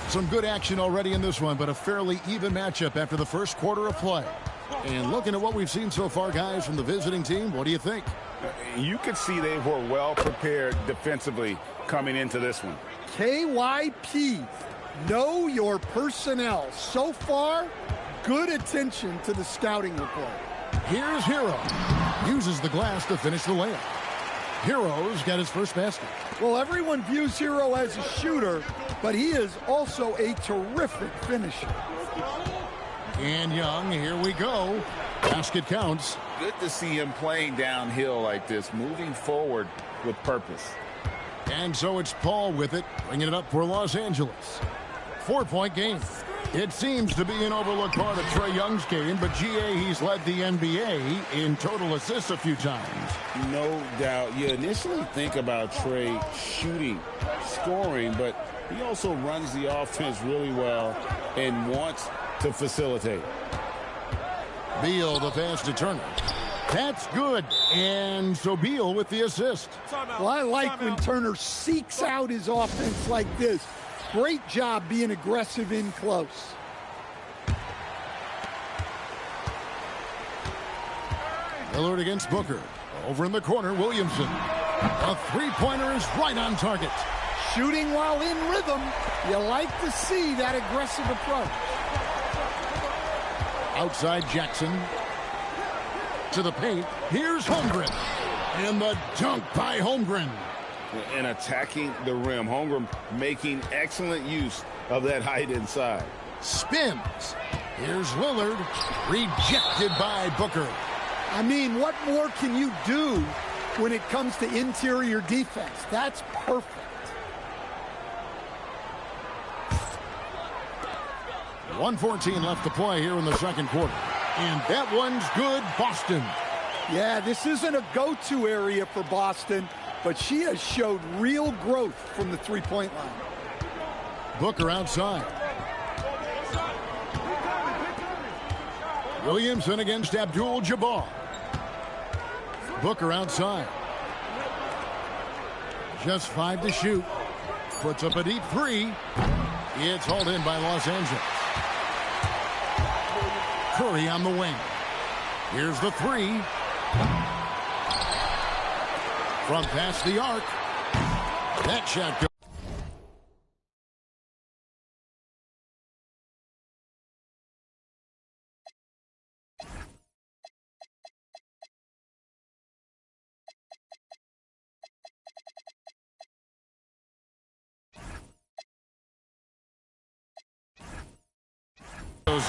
Some good action already in this one, but a fairly even matchup after the first quarter of play. And looking at what we've seen so far, guys, from the visiting team, what do you think? You could see they were well prepared defensively coming into this one. KYP, know your personnel. So far, good attention to the scouting report. Here's Hero. Uses the glass to finish the layup. Hero's got his first basket. Well, everyone views Hero as a shooter, but he is also a terrific finisher. And Young, here we go. Basket counts. Good to see him playing downhill like this, moving forward with purpose. And so it's Paul with it, bringing it up for Los Angeles. 4-point game. It seems to be an overlooked part of Trae Young's game, but GA, he's led the NBA in total assists a few times. No doubt. You initially think about Trae shooting, scoring, but he also runs the offense really well and wants to facilitate. Beal, the pass to Turner. That's good. And so Beal with the assist. Well, I like when Turner seeks out his offense like this. Great job being aggressive in close. Lillard against Booker. Over in the corner, Williamson. A three-pointer is right on target. Shooting while in rhythm. You like to see that aggressive approach. Outside Jackson. To the paint. Here's Holmgren. And the dunk by Holmgren. And attacking the rim. Holmgren making excellent use of that height inside. Spins. Here's Lillard. Rejected by Booker. I mean, what more can you do when it comes to interior defense? That's perfect. .114 left to play here in the second quarter. And that one's good, Boston. Yeah, this isn't a go-to area for Boston, but she has showed real growth from the three-point line. Booker outside. Williamson against Abdul-Jabbar. Booker outside. Just 5 to shoot. Puts up a deep three. It's hauled in by Los Angeles. Curry on the wing. Here's the three. From past the arc. That shot goes.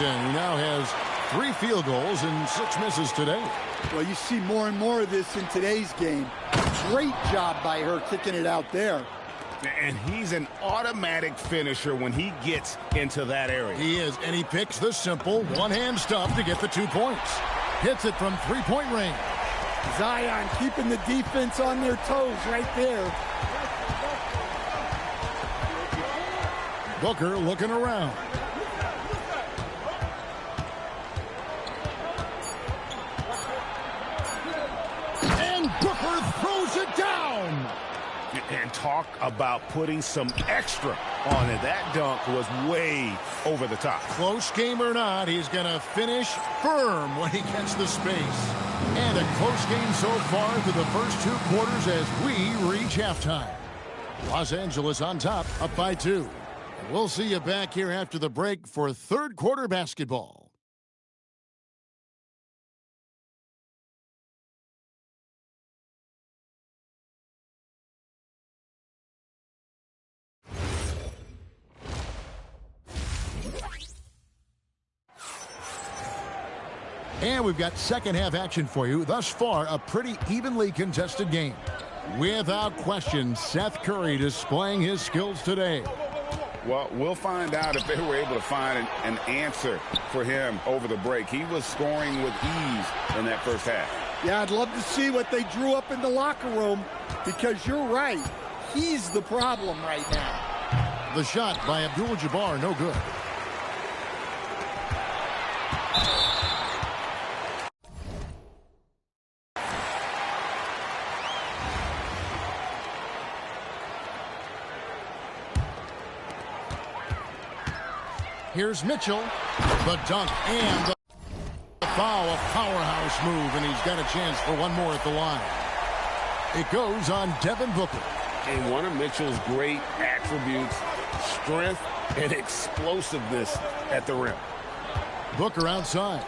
In. He now has 3 field goals and 6 misses today. Well, you see more and more of this in today's game. Great job by her kicking it out there. And he's an automatic finisher when he gets into that area. He is, and he picks the simple one-hand stuff to get the 2 points. Hits it from three-point range. Zion keeping the defense on their toes right there. Booker looking around. Booker throws it down. And talk about putting some extra on it. That dunk was way over the top. Close game or not, he's going to finish firm when he gets the space. And a close game so far through the first 2 quarters as we reach halftime. Los Angeles on top, up by 2. And we'll see you back here after the break for third quarter basketball. And we've got second half action for you. Thus far, a pretty evenly contested game. Without question, Seth Curry displaying his skills today. Well, we'll find out if they were able to find an answer for him over the break. He was scoring with ease in that first half. Yeah, I'd love to see what they drew up in the locker room, because you're right. He's the problem right now. The shot by Abdul-Jabbar, no good. Here's Mitchell, the dunk, and the foul, a powerhouse move, and he's got a chance for one more at the line. It goes on Devin Booker. And one of Mitchell's great attributes, strength and explosiveness at the rim. Booker outside.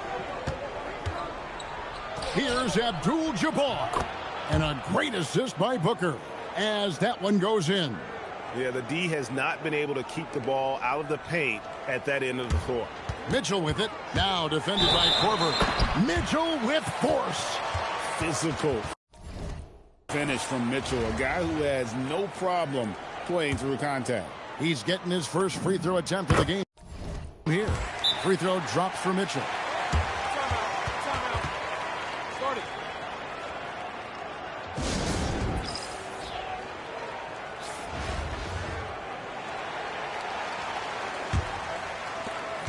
Here's Abdul-Jabbar, and a great assist by Booker as that one goes in. Yeah, the D has not been able to keep the ball out of the paint at that end of the floor. Mitchell with it. Now defended by Korver. Mitchell with force. Physical finish from Mitchell, a guy who has no problem playing through contact. He's getting his first free throw attempt of the game. Here, free throw drops for Mitchell. Start it.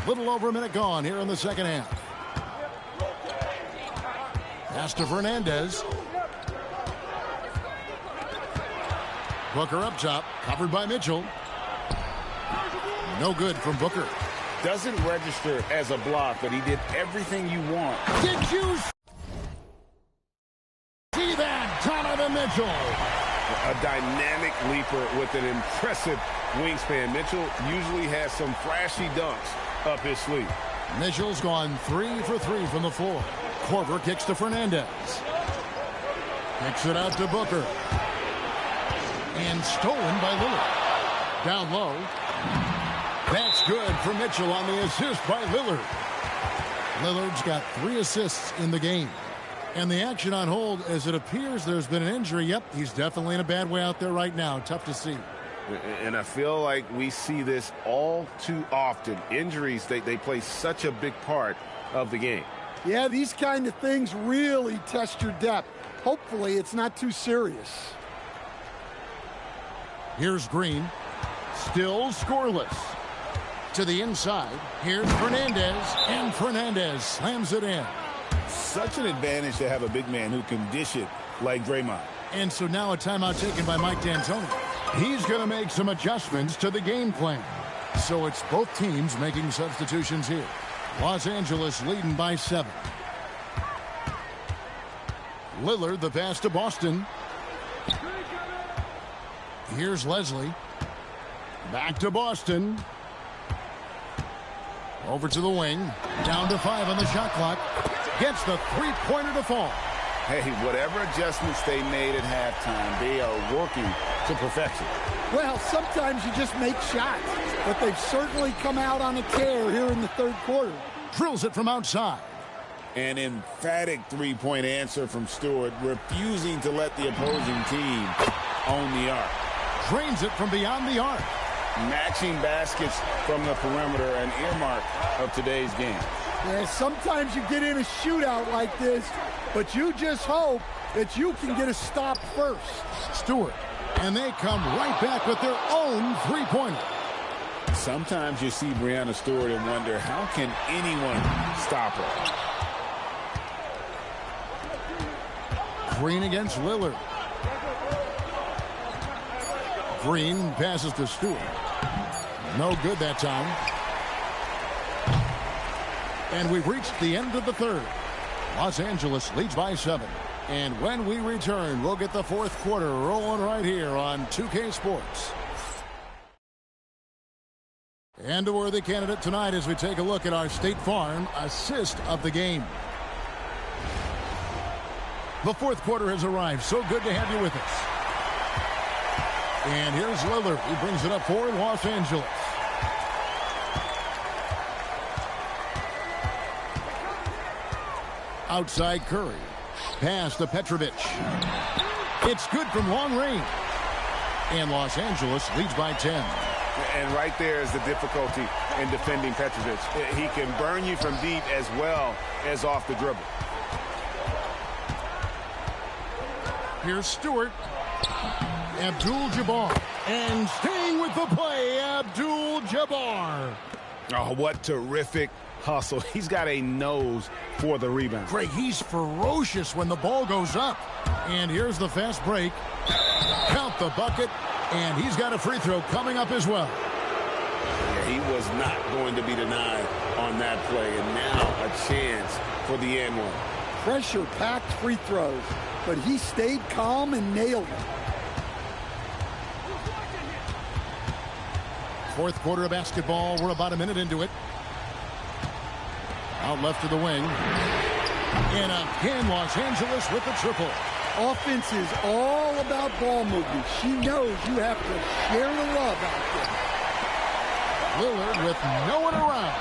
Little over a minute gone here in the second half. Pass to Fernandez. Booker up top, covered by Mitchell. No good from Booker. Doesn't register as a block, but he did everything you want. Did you see that? Donovan Mitchell. A dynamic leaper with an impressive wingspan. Mitchell usually has some flashy dunks up his sleeve. Mitchell's gone 3 for 3 from the floor. Korver kicks to Fernandez. Kicks it out to Booker. And stolen by Lillard. Down low. That's good for Mitchell on the assist by Lillard. Lillard's got 3 assists in the game. And the action on hold, as it appears there's been an injury. Yep, he's definitely in a bad way out there right now. Tough to see. And I feel like we see this all too often. Injuries, they play such a big part of the game. Yeah, these kind of things really test your depth. Hopefully it's not too serious. Here's Green. Still scoreless. To the inside. Here's Fernandez. And Fernandez slams it in. Such an advantage to have a big man who can dish it like Draymond. And so now a timeout taken by Mike D'Antoni. He's going to make some adjustments to the game plan. So it's both teams making substitutions here. Los Angeles leading by 7. Lillard, the pass to Boston. Here's Leslie. Back to Boston. Over to the wing. Down to 5 on the shot clock. Gets the three-pointer to fall. Hey, whatever adjustments they made at halftime, they are working to perfection. Well, sometimes you just make shots, but they've certainly come out on a tear here in the third quarter. Drills it from outside. An emphatic three-point answer from Stewart, refusing to let the opposing team own the arc. Drains it from beyond the arc. Matching baskets from the perimeter, an earmark of today's game. Yeah, sometimes you get in a shootout like this, but you just hope that you can get a stop first. Stewart, and they come right back with their own three-pointer. Sometimes you see Breanna Stewart and wonder, how can anyone stop her? Green against Lillard. Green passes to Stewart. No good that time. And we've reached the end of the third. Los Angeles leads by 7. And when we return, we'll get the fourth quarter rolling right here on 2K Sports. And a worthy candidate tonight as we take a look at our State Farm assist of the game. The fourth quarter has arrived. So good to have you with us. And here's Lillard. He brings it up for Los Angeles. Outside Curry. Pass to Petrovic. It's good from long range. And Los Angeles leads by 10. And right there is the difficulty in defending Petrovic. He can burn you from deep as well as off the dribble. Here's Stewart. Abdul-Jabbar. And staying with the play, Abdul-Jabbar. Oh, what terrific hustle. He's got a nose for the rebound. Greg, he's ferocious when the ball goes up. And here's the fast break. Count the bucket. And he's got a free throw coming up as well. Yeah, he was not going to be denied on that play. And now a chance for the and one. Pressure-packed free throws, but he stayed calm and nailed it. Fourth quarter of basketball. We're about a minute into it. Out left to the wing. And again, Los Angeles with the triple. Offense is all about ball movement. She knows you have to share the love out there. Lillard with no one around.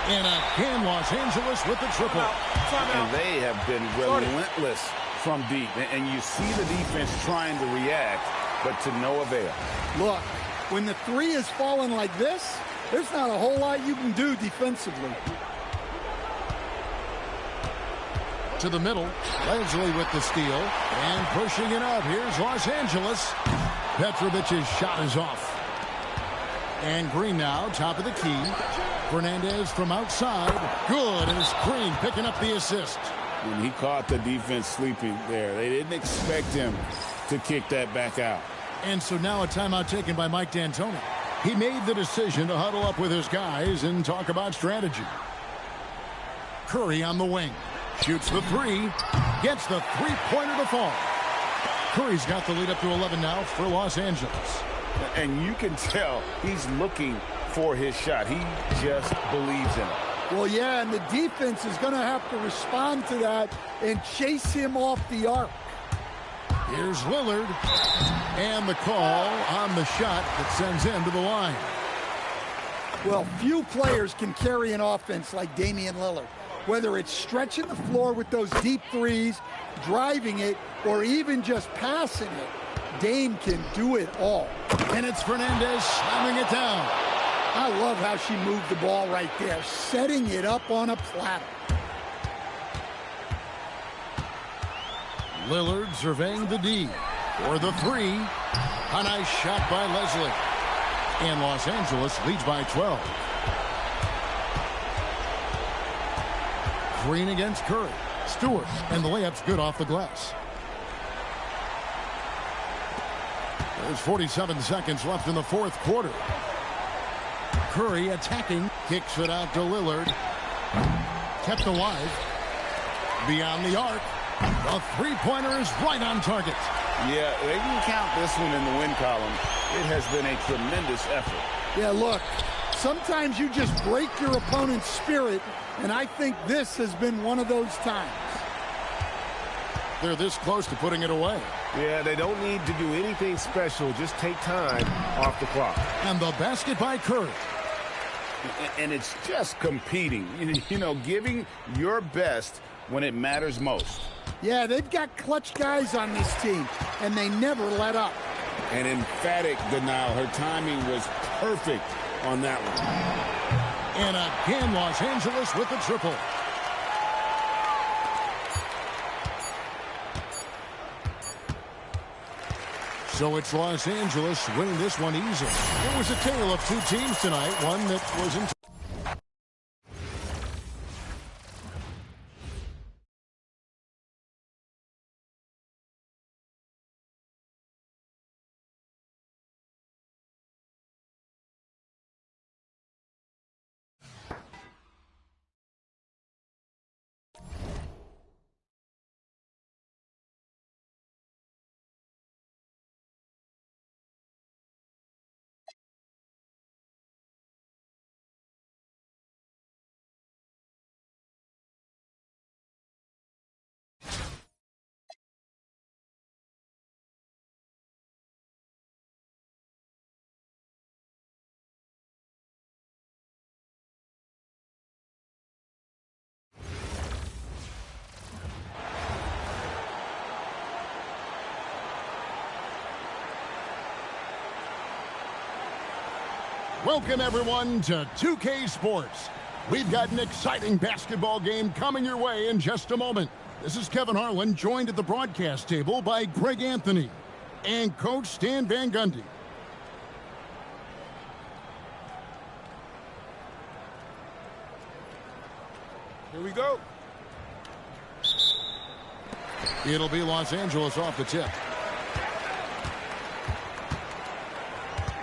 And again, Los Angeles with the triple. And they have been relentless from deep. And you see the defense trying to react, but to no avail. Look, when the three is falling like this, There's not a whole lot you can do defensively. To the middle. Leslie with the steal. And pushing it up. Here's Los Angeles. Petrovic's shot is off. And Green now, top of the key. Fernandez from outside. Good. And it's Green picking up the assist. When he caught the defense sleeping there, they didn't expect him to kick that back out. And so now a timeout taken by Mike D'Antoni. He made the decision to huddle up with his guys and talk about strategy. Curry on the wing. Shoots the three. Gets the three-pointer to fall. Curry's got the lead up to 11 now for Los Angeles. And you can tell he's looking for his shot. He just believes in it. Well, yeah, and the defense is going to have to respond to that and chase him off the arc. Here's Lillard. And the call on the shot that sends him to the line. Well, few players can carry an offense like Damian Lillard. Whether it's stretching the floor with those deep threes, driving it, or even just passing it, Dame can do it all. And it's Fernandez slamming it down. I love how she moved the ball right there, setting it up on a platter. Lillard surveying the D for the three. A nice shot by Leslie. And Los Angeles leads by 12. Green against Curry. Stewart, and the layup's good off the glass. There's 47 seconds left in the fourth quarter. Curry attacking. Kicks it out to Lillard. Kept alive. Beyond the arc. The three-pointer is right on target. Yeah, they can count this one in the win column. It has been a tremendous effort. Yeah, look, sometimes you just break your opponent's spirit, and I think this has been one of those times. They're this close to putting it away. Yeah, they don't need to do anything special. Just take time off the clock. And the basket by Curry. And it's just competing, you know, giving your best when it matters most. Yeah, they've got clutch guys on this team, and they never let up. An emphatic denial. Her timing was perfect on that one. And again, Los Angeles with the triple. So it's Los Angeles winning this one easily. It was a tale of two teams tonight, one that was in. Welcome, everyone, to 2K Sports. We've got an exciting basketball game coming your way in just a moment. This is Kevin Harlan, joined at the broadcast table by Greg Anthony and Coach Stan Van Gundy. Here we go. It'll be Los Angeles off the tip.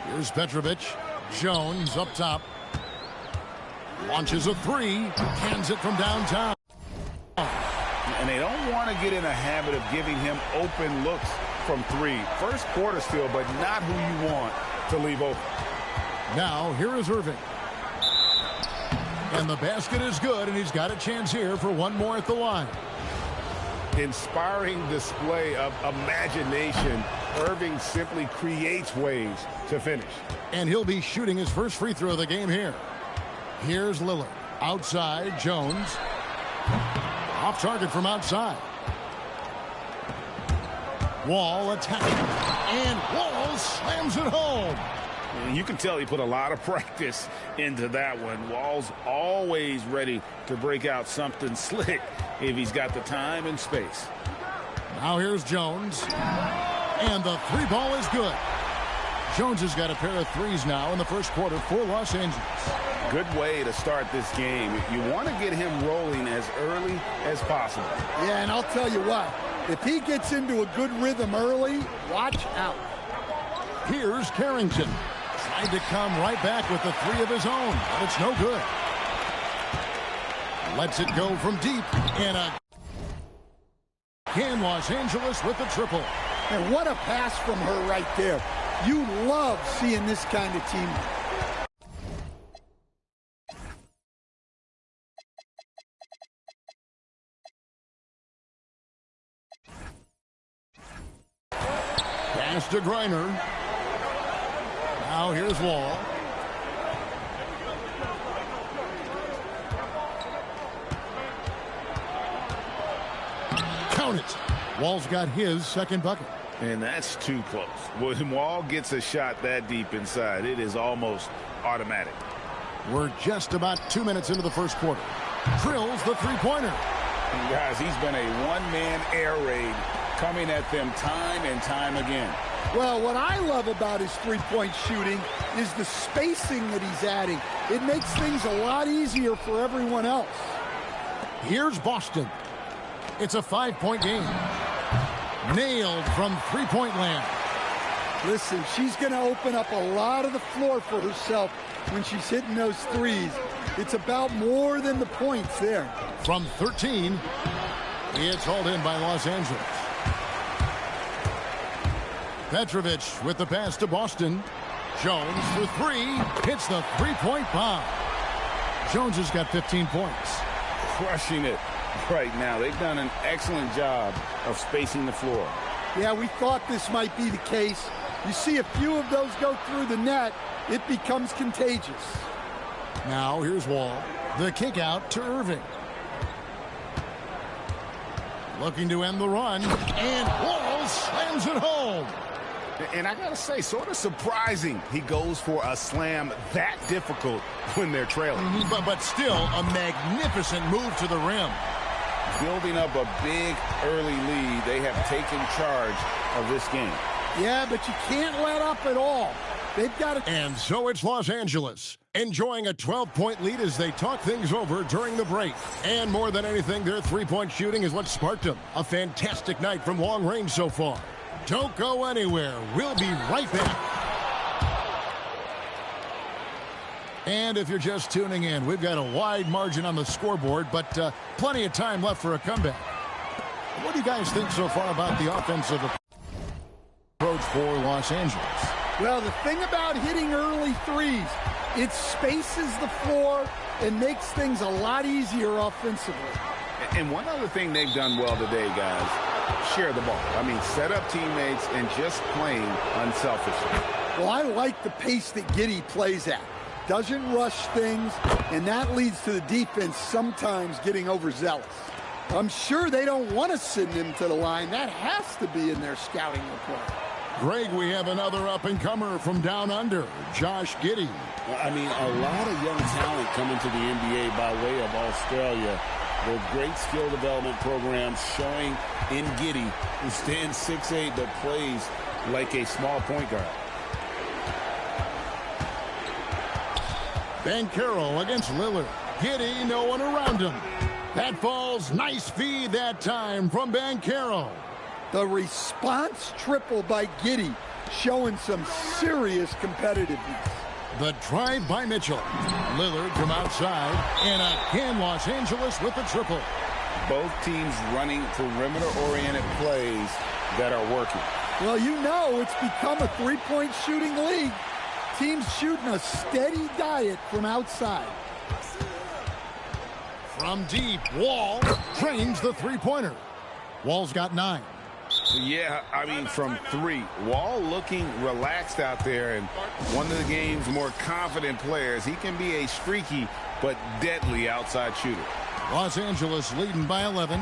Here's Petrovic. Jones up top. Launches a three. Cans it from downtown. And they don't want to get in a habit of giving him open looks from three. First quarter still, but not who you want to leave open. Now, here is Irving. And the basket is good, and he's got a chance here for one more at the line. Inspiring display of imagination. Irving simply creates ways to finish. And he'll be shooting his first free throw of the game here. Here's Lillard. Outside, Jones. Off target from outside. Wall attacking. And Wall slams it home. You can tell he put a lot of practice into that one. Wall's always ready to break out something slick if he's got the time and space. Now here's Jones. And the three ball is good. Jones has got a pair of threes now in the first quarter for Los Angeles. Good way to start this game. You want to get him rolling as early as possible. Yeah, and I'll tell you what. If he gets into a good rhythm early, watch out. Here's Carrington. Tried to come right back with the three of his own, but it's no good. Lets it go from deep. And again, Los Angeles with the triple. And what a pass from her right there. You love seeing this kind of team. Pass to Griner. Now here's Wall. Count it. Wall's got his second bucket. And that's too close. When Wall gets a shot that deep inside, it is almost automatic. We're just about 2 minutes into the first quarter. Drills the three-pointer. Guys, he's been a one-man air raid coming at them time and time again. Well, what I love about his three-point shooting is the spacing that he's adding. It makes things a lot easier for everyone else. Here's Boston. It's a 5-point game. Nailed from three-point land. Listen, she's going to open up a lot of the floor for herself when she's hitting those threes. It's about more than the points there. From 13, it's hauled in by Los Angeles. Petrovic with the pass to Boston. Jones for three. Hits the three-point bomb. Jones has got 15 points. Crushing it right now. They've done an excellent job of spacing the floor. Yeah, we thought this might be the case. You see a few of those go through the net, it becomes contagious. Now here's Wall. The kick out to Irving. Looking to end the run. And Wall slams it home. And I got to say, sort of surprising he goes for a slam that difficult when they're trailing. But still a magnificent move to the rim. Building up a big early lead, they have taken charge of this game. Yeah, but you can't let up at all. They've got to... And so it's Los Angeles, enjoying a 12-point lead as they talk things over during the break. And more than anything, their three-point shooting is what sparked them. A fantastic night from long range so far. Don't go anywhere. We'll be right back. And if you're just tuning in, we've got a wide margin on the scoreboard, but plenty of time left for a comeback. What do you guys think so far about the offensive approach for Los Angeles? Well, the thing about hitting early threes, it spaces the floor and makes things a lot easier offensively. And one other thing they've done well today, guys, share the ball. I mean, set up teammates and just playing unselfishly. Well, I like the pace that Giddey plays at. Doesn't rush things, and that leads to the defense sometimes getting overzealous. I'm sure they don't want to send him to the line. That has to be in their scouting report. Greg, we have another up-and-comer from down under, Josh Giddey. I mean, a lot of young talent coming to the NBA by way of Australia. Their great skill development programs showing in Giddey, who stands 6'8", but plays like a small point guard. Banchero against Lillard. Giddey, no one around him. That falls. Nice feed that time from Banchero. The response triple by Giddey showing some serious competitiveness. The drive by Mitchell. Lillard from outside. And again, Los Angeles with the triple. Both teams running perimeter-oriented plays that are working. Well, you know it's become a three-point shooting league. Teams shooting a steady diet from outside. From deep, Wall trains the three-pointer. Wall's got 9. Yeah, I mean, from 3. Wall looking relaxed out there, and one of the game's more confident players. He can be a streaky but deadly outside shooter. Los Angeles leading by 11.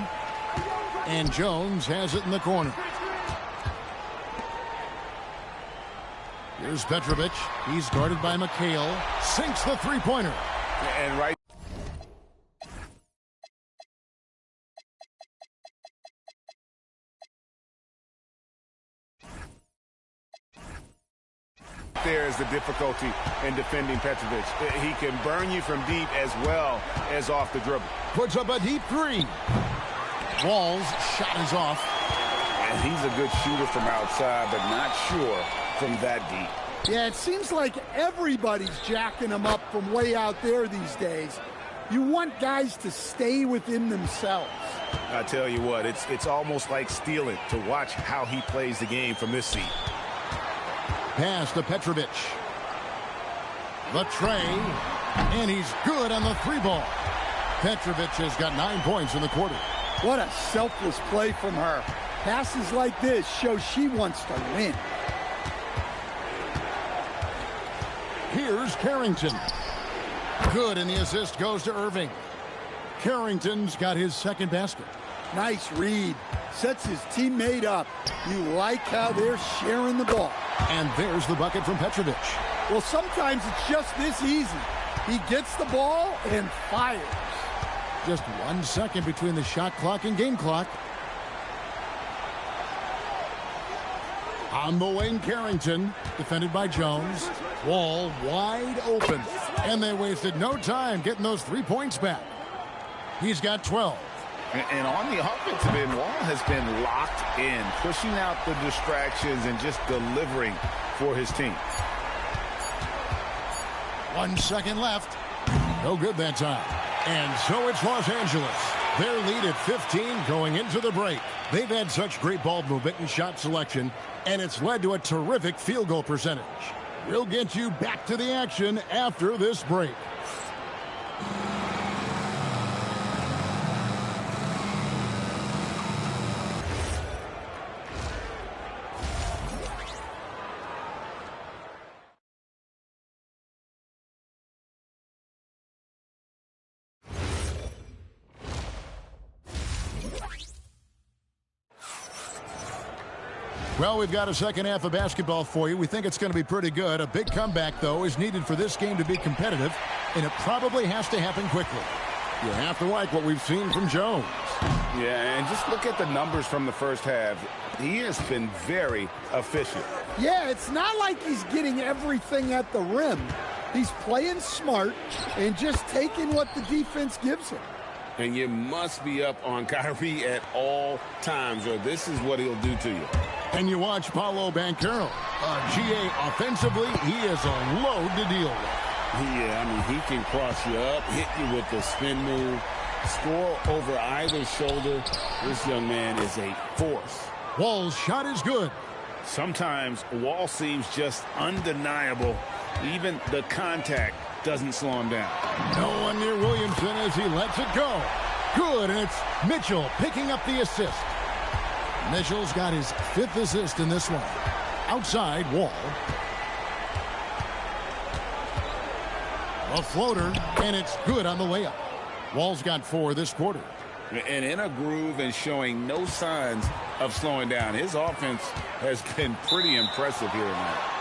And Jones has it in the corner. Here's Petrovic. He's guarded by McHale. Sinks the three-pointer. And right there is the difficulty in defending Petrovic. He can burn you from deep as well as off the dribble. Puts up a deep three. Wall's shot is off. And he's a good shooter from outside, but not sure from that deep. Yeah, it seems like everybody's jacking them up from way out there these days. You want guys to stay within themselves. I tell you what, it's almost like stealing to watch how he plays the game from this seat. Pass to Petrovic. The tray. And he's good on the three ball. Petrovic has got 9 points in the quarter. What a selfless play from her. Passes like this show she wants to win. Here's Carrington. Good, and the assist goes to Irving. Carrington's got his second basket. Nice read. Sets his teammate up. You like how they're sharing the ball. And there's the bucket from Petrovic. Well, sometimes it's just this easy. He gets the ball and fires. Just 1 second between the shot clock and game clock. On the wing, Carrington, defended by Jones. Wall wide open. And they wasted no time getting those 3 points back. He's got 12. And on the offensive end, Wall has been locked in, pushing out the distractions and just delivering for his team. 1 second left. No good that time. And so it's Los Angeles. Their lead at 15 going into the break. They've had such great ball movement and shot selection, and it's led to a terrific field goal percentage. We'll get you back to the action after this break. Well, we've got a second half of basketball for you. We think it's going to be pretty good. A big comeback, though, is needed for this game to be competitive, and it probably has to happen quickly. You have to like what we've seen from Jones. Yeah, and just look at the numbers from the first half. He has been very efficient. Yeah, it's not like he's getting everything at the rim. He's playing smart and just taking what the defense gives him. And you must be up on Kyrie at all times, or this is what he'll do to you. And you watch Paolo Banchero. GA offensively, he is a load to deal with. Yeah, I mean, he can cross you up, hit you with the spin move, score over either shoulder. This young man is a force. Wall's shot is good. Sometimes Wall seems just undeniable. Even the contact doesn't slow him down. No one near Williamson as he lets it go. Good, and it's Mitchell picking up the assist. Mitchell's got his 5th assist in this one. Outside, Wall. A floater, and it's good on the layup. Wall's got 4 this quarter. And in a groove and showing no signs of slowing down. His offense has been pretty impressive here tonight.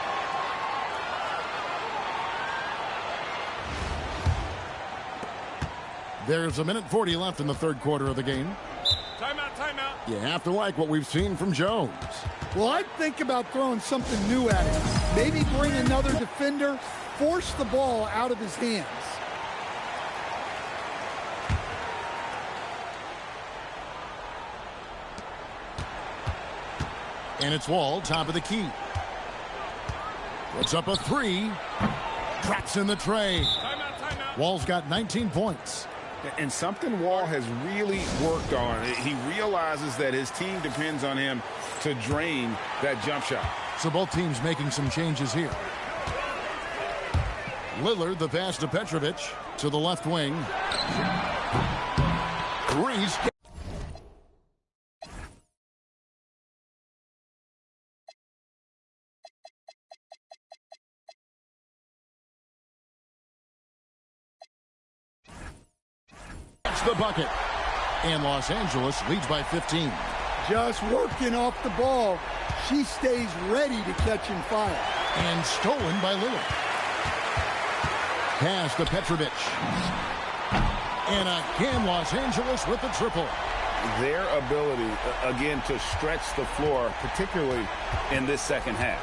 There's 1:40 left in the third quarter of the game. Timeout, timeout. You have to like what we've seen from Jones. Well, I'd think about throwing something new at him. Maybe bring another defender, force the ball out of his hands. And it's Wall, top of the key. Puts up a 3. Drops in the tray. Timeout, timeout. Wall's got 19 points. And something Wall has really worked on. He realizes that his team depends on him to drain that jump shot. So both teams making some changes here. Lillard, the pass to Petrovic, to the left wing. Reese. That's the bucket. And Los Angeles leads by 15. Just working off the ball. She stays ready to catch and fire. And stolen by Lillard. Pass to Petrovic. And again, Los Angeles with the triple. Their ability, again, to stretch the floor, particularly in this second half.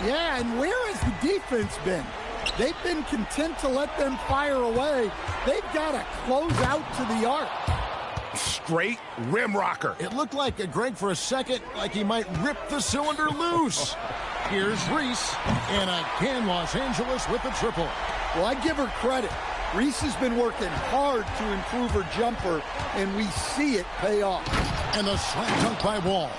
Yeah, and where has the defense been? They've been content to let them fire away. They've got to close out to the arc. Straight rim rocker. It looked like Greg for a second, like he might rip the cylinder loose. Here's Reese, and again, Los Angeles with the triple. Well, I give her credit. Reese has been working hard to improve her jumper, and we see it pay off. And the slam dunk by Wall.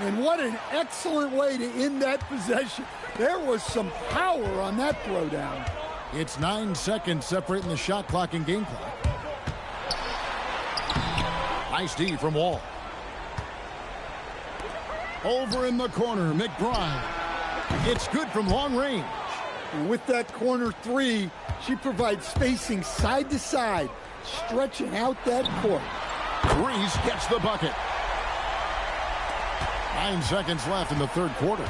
And what an excellent way to end that possession. There was some power on that throwdown. It's 9 seconds separating the shot clock and game clock. Nice D from Wall. Over in the corner, McBride. It's good from long range. And with that corner three, she provides spacing side to side, stretching out that court. Reese gets the bucket. 9 seconds left in the third quarter.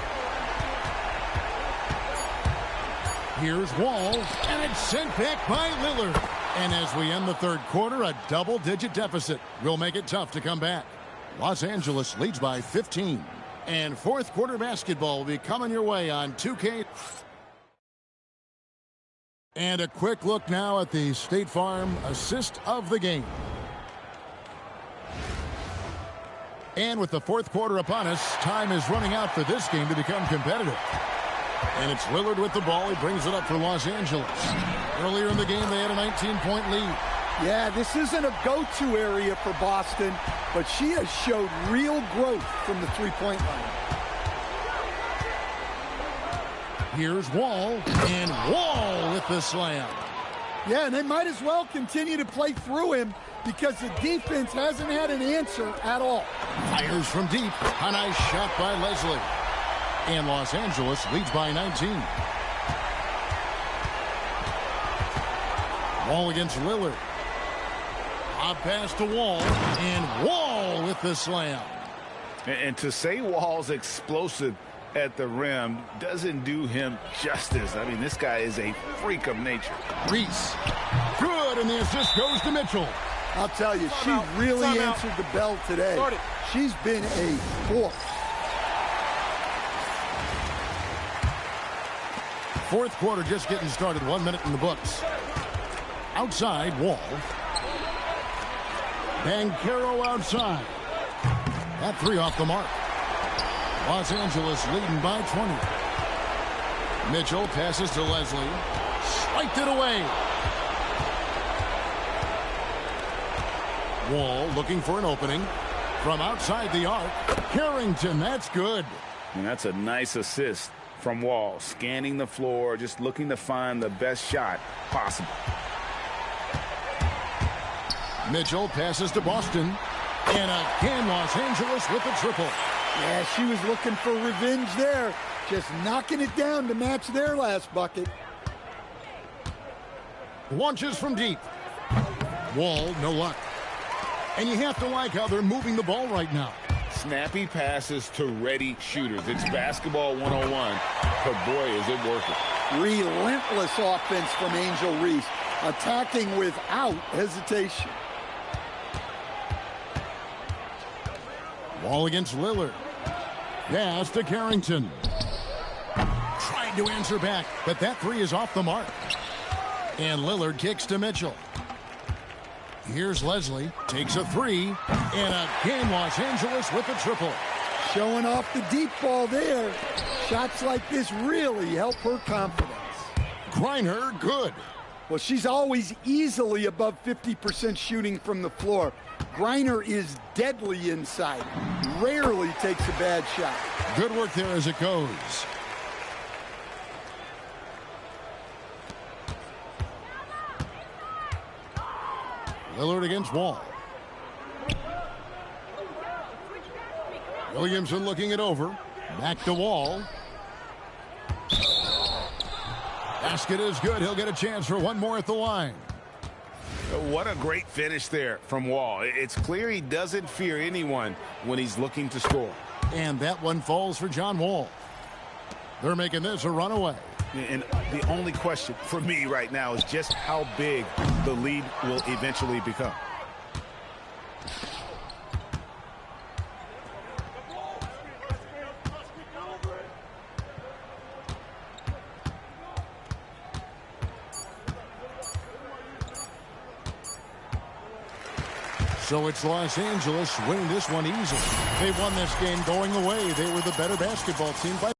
Here's Wall, and it's sent back by Lillard. And as we end the third quarter, a double-digit deficit will make it tough to come back. Los Angeles leads by 15. And fourth quarter basketball will be coming your way on 2K. And a quick look now at the State Farm assist of the game. And with the fourth quarter upon us, time is running out for this game to become competitive. And it's Lillard with the ball. He brings it up for Los Angeles. Earlier in the game, they had a 19-point lead. Yeah, this isn't a go-to area for Boston, but she has showed real growth from the three-point line. Here's Wall, and Wall with the slam. Yeah, and they might as well continue to play through him because the defense hasn't had an answer at all. Fires from deep. A nice shot by Leslie. And Los Angeles leads by 19. Wall against Lillard. A pass to Wall, and Wall with the slam. And to say Wall's explosive at the rim doesn't do him justice. I mean, this guy is a freak of nature. Reese. Good, and the assist goes to Mitchell. I'll tell you, she really answered the bell today. She's been a force. Fourth quarter just getting started. 1 minute in the books. Outside, Wall. Banchero outside. That three off the mark. Los Angeles leading by 20. Mitchell passes to Leslie. Swiped it away. Wall looking for an opening. From outside the arc. Carrington, that's good. And that's a nice assist from Wall. Scanning the floor, just looking to find the best shot possible. Mitchell passes to Boston. And again, Los Angeles with the triple. Yeah, she was looking for revenge there. Just knocking it down to match their last bucket. Launches from deep. Wall, no luck. And you have to like how they're moving the ball right now. Snappy passes to ready shooters. It's basketball 101. But boy, is it working. Relentless offense from Angel Reese. Attacking without hesitation. Wall against Lillard. Pass to Carrington. Trying to answer back, but that three is off the mark. And Lillard kicks to Mitchell. Here's Leslie. Takes a three. And again, Los Angeles with a triple. Showing off the deep ball there. Shots like this really help her confidence. Griner, good. Well, she's always easily above 50% shooting from the floor. Griner is deadly inside. Rarely takes a bad shot. Good work there as it goes. Lillard against Wall. Williamson looking it over. Back to Wall. Basket is good. He'll get a chance for one more at the line. What a great finish there from Wall. It's clear he doesn't fear anyone when he's looking to score. And that one falls for John Wall. They're making this a runaway. And the only question for me right now is just how big the lead will eventually become. So it's Los Angeles winning this one easily. They won this game going away. They were the better basketball team by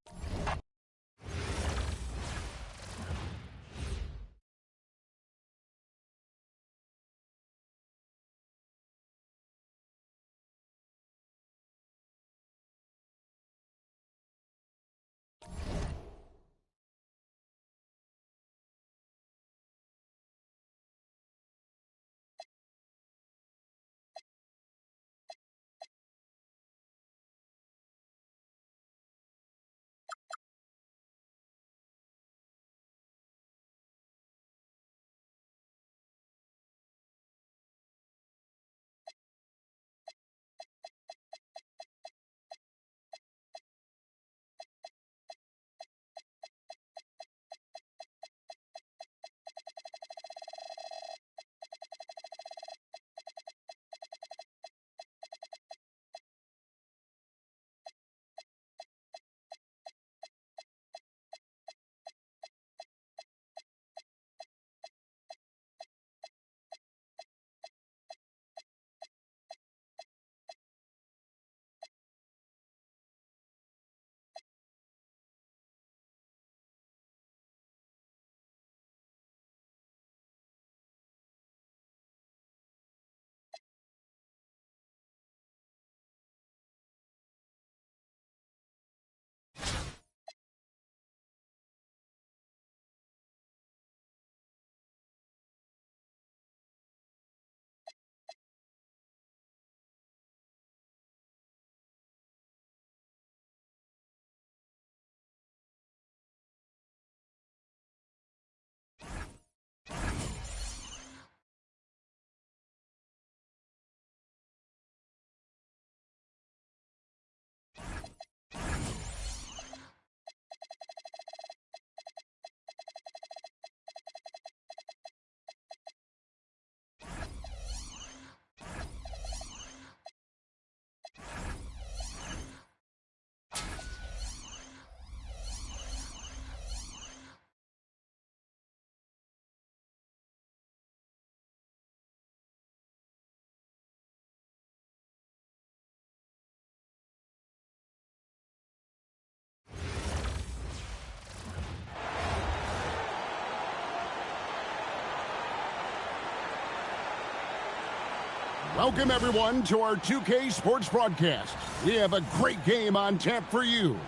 Welcome, everyone, to our 2K Sports broadcast. We have a great game on tap for you.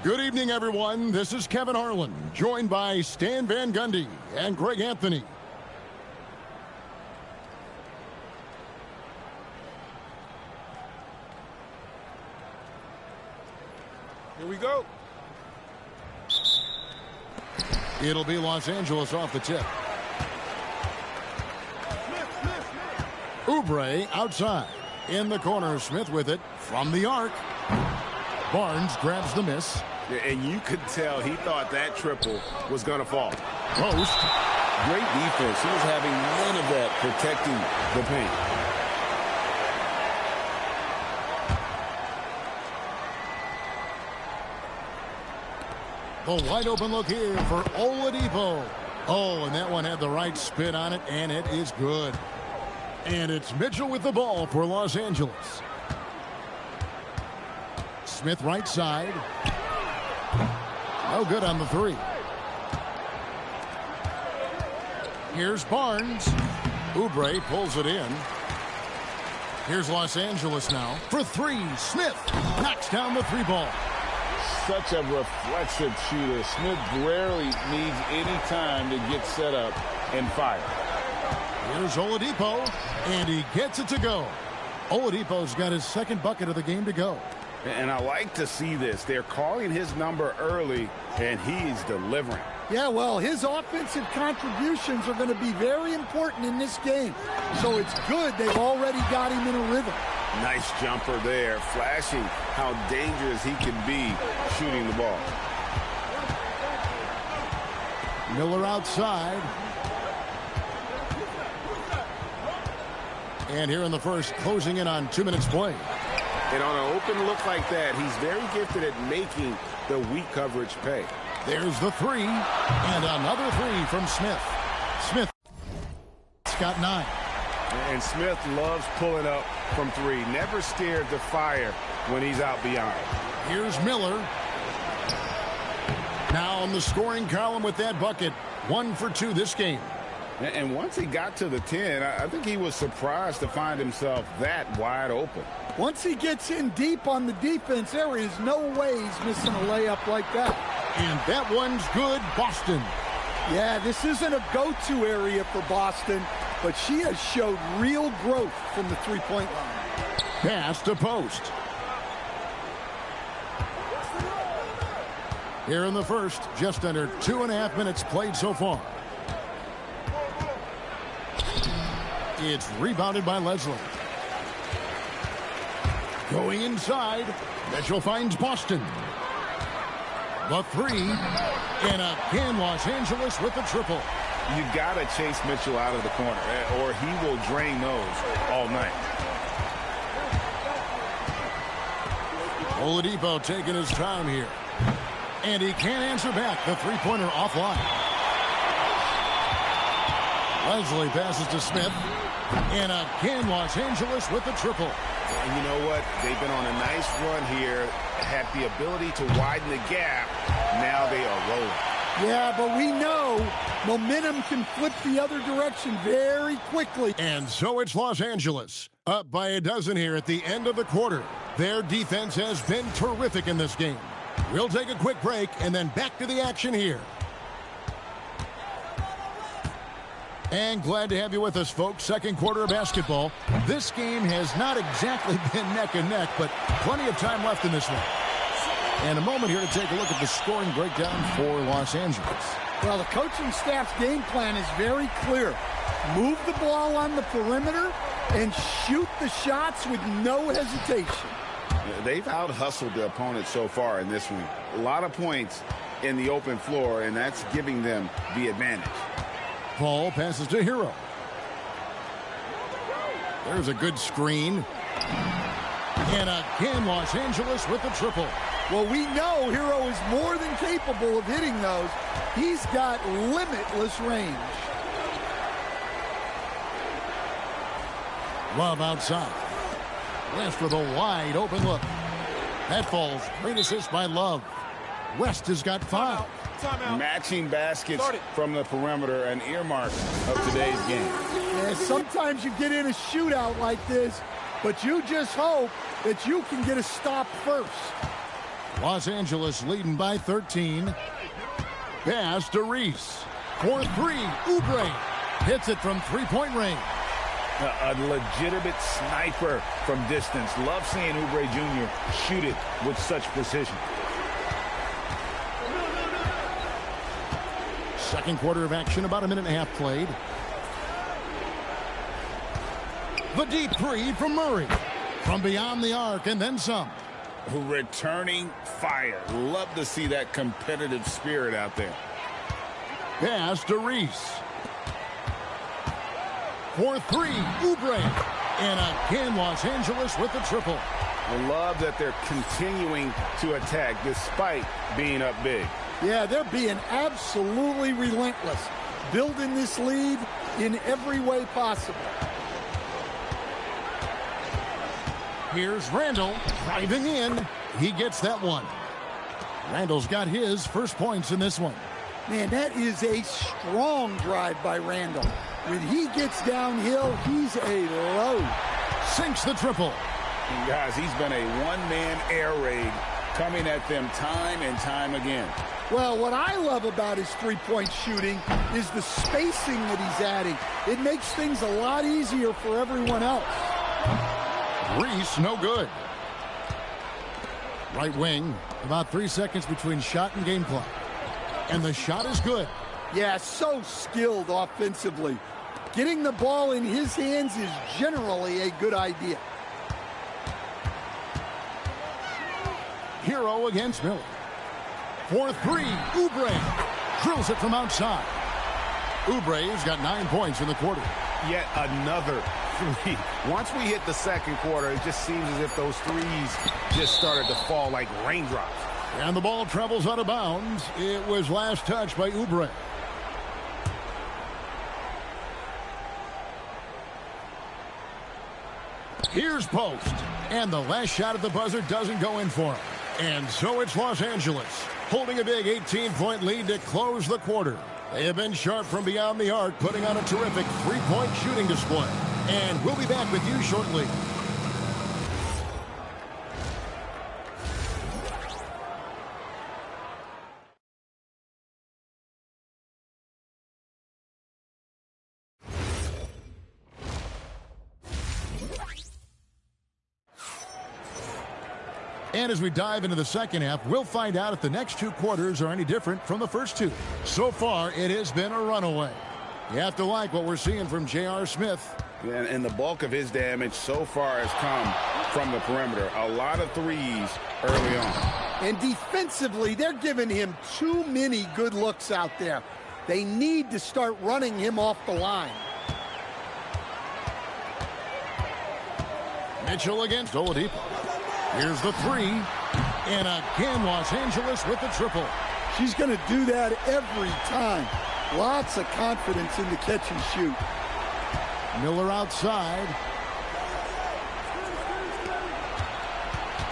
Good evening, everyone. This is Kevin Harlan, joined by Stan Van Gundy and Greg Anthony. Here we go. It'll be Los Angeles off the tip. Oubre outside. In the corner, Smith with it from the arc. Barnes grabs the miss. Yeah, and you could tell he thought that triple was going to fall. Post. Great defense. He was having none of that protecting the paint. The wide open look here for Oladipo. Oh, and that one had the right spin on it, and it is good. And it's Mitchell with the ball for Los Angeles. Smith right side. No good on the three. Here's Barnes. Oubre pulls it in. Here's Los Angeles now for three. Smith knocks down the three ball. Such a reflexive shooter. Smith rarely needs any time to get set up and fire. Here's Oladipo, and he gets it to go. Oladipo's got his second bucket of the game to go. And I like to see this. They're calling his number early, and he's delivering. Yeah, well, his offensive contributions are going to be very important in this game. So it's good they've already got him in a rhythm. Nice jumper there, flashing how dangerous he can be shooting the ball. Miller outside. And here in the first, closing in on 2 minutes play. And on an open look like that, he's very gifted at making the weak coverage pay. There's the three, and another three from Smith. Smith's got 9. And Smith loves pulling up from 3. Never scared to fire when he's out beyond. Here's Miller. Now in the scoring column with that bucket. 1 for 2 this game. And once he got to the 10, I think he was surprised to find himself that wide open. Once he gets in deep on the defense, there is no way he's missing a layup like that. And that one's good, Boston. Yeah, this isn't a go-to area for Boston, but she has showed real growth from the three-point line. Pass to post. Here in the first, just under 2.5 minutes played so far. It's rebounded by Leslie. Going inside, Mitchell finds Boston. The three, and again Los Angeles with the triple. You got to chase Mitchell out of the corner, or he will drain those all night. Oladipo taking his time here. And he can't answer back. The three-pointer offline. Leslie passes to Smith. And again, Los Angeles with the triple. And you know what? They've been on a nice run here. Had the ability to widen the gap. Now they are rolling. Yeah, but we know momentum can flip the other direction very quickly. And so it's Los Angeles. Up by a dozen here at the end of the quarter. Their defense has been terrific in this game. We'll take a quick break and then back to the action here. And glad to have you with us, folks. Second quarter of basketball. This game has not exactly been neck and neck, but plenty of time left in this one. And a moment here to take a look at the scoring breakdown for Los Angeles. Well, the coaching staff's game plan is very clear. Move the ball on the perimeter and shoot the shots with no hesitation. They've out-hustled the opponent so far in this one. A lot of points in the open floor, and that's giving them the advantage. Paul passes to Hero. There's a good screen. And again, Los Angeles with the triple. Well, we know Hero is more than capable of hitting those. He's got limitless range. Love outside. West with a wide open look. That falls. Great assist by Love. West has got 5. Matching baskets from the perimeter, an earmark of today's game. Yeah, sometimes you get in a shootout like this, but you just hope that you can get a stop first. Los Angeles leading by 13. Pass to Reese. For 3, Oubre hits it from three-point range. A legitimate sniper from distance. Love seeing Oubre Jr. shoot it with such precision. Second quarter of action, about 1.5 minutes played. The deep three from Murray. From beyond the arc and then some. Returning fire. Love to see that competitive spirit out there. Pass to Reese. For 3, Oubre. And again, Los Angeles with the triple. I love that they're continuing to attack despite being up big. Yeah, they're being absolutely relentless, building this lead in every way possible. Here's Randall driving in. He gets that one. Randall's got his first points in this one. Man, that is a strong drive by Randall. When he gets downhill, he's a load. Sinks the triple. And guys, he's been a one-man air raid coming at them time and time again. Well, what I love about his three-point shooting is the spacing that he's adding. It makes things a lot easier for everyone else. Reese, no good. Right wing, about 3 seconds between shot and game clock. And the shot is good. Yeah, so skilled offensively. Getting the ball in his hands is generally a good idea. Hero against Miller. For 3, Oubre. Drills it from outside. Oubre's got 9 points in the quarter. Yet another three. Once we hit the second quarter, it just seems as if those threes just started to fall like raindrops. And the ball travels out of bounds. It was last touched by Oubre. Here's Post. And the last shot at the buzzer doesn't go in for him. And so it's Los Angeles, holding a big 18-point lead to close the quarter. They have been sharp from beyond the arc, putting on a terrific three-point shooting display. And we'll be back with you shortly. And as we dive into the second half, we'll find out if the next two quarters are any different from the first two. So far, it has been a runaway. You have to like what we're seeing from J.R. Smith. And the bulk of his damage so far has come from the perimeter. A lot of threes early on. And defensively, they're giving him too many good looks out there. They need to start running him off the line. Mitchell against Oladipo. Here's the three. And again, Los Angeles with the triple. She's going to do that every time. Lots of confidence in the catch and shoot. Miller outside.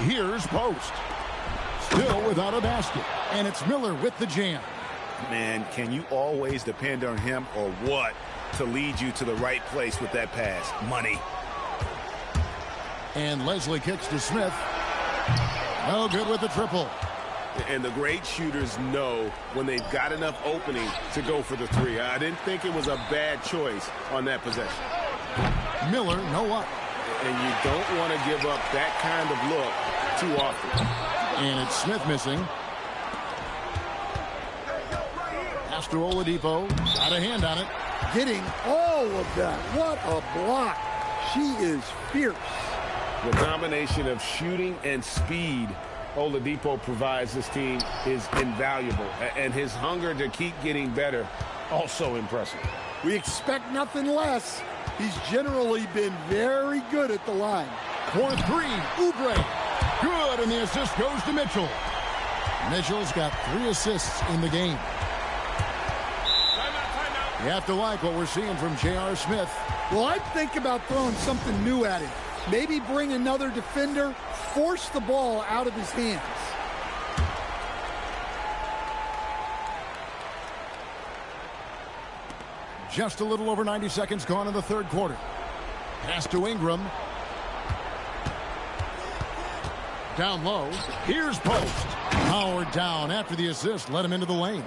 Here's Post. Still without a basket. And it's Miller with the jam. Man, can you always depend on him or what to lead you to the right place with that pass? Money. And Leslie kicks to Smith. No good with the triple. And the great shooters know when they've got enough opening to go for the three. I didn't think it was a bad choice on that possession. Miller, no up. And you don't want to give up that kind of look too often. And it's Smith missing. Pass to Oladipo. Got a hand on it. Getting all of that. What a block. She is fierce. The combination of shooting and speed Oladipo provides this team is invaluable. And his hunger to keep getting better, also impressive. We expect nothing less. He's generally been very good at the line. For three, Oubre. Good, and the assist goes to Mitchell. Mitchell's got 3 assists in the game. You have to like what we're seeing from J.R. Smith. Well, I'd think about throwing something new at him. Maybe bring another defender, force the ball out of his hands. Just a little over 90 seconds gone in the third quarter. Pass to Ingram. Down low. Here's Post. Howard down after the assist. Let him into the lane.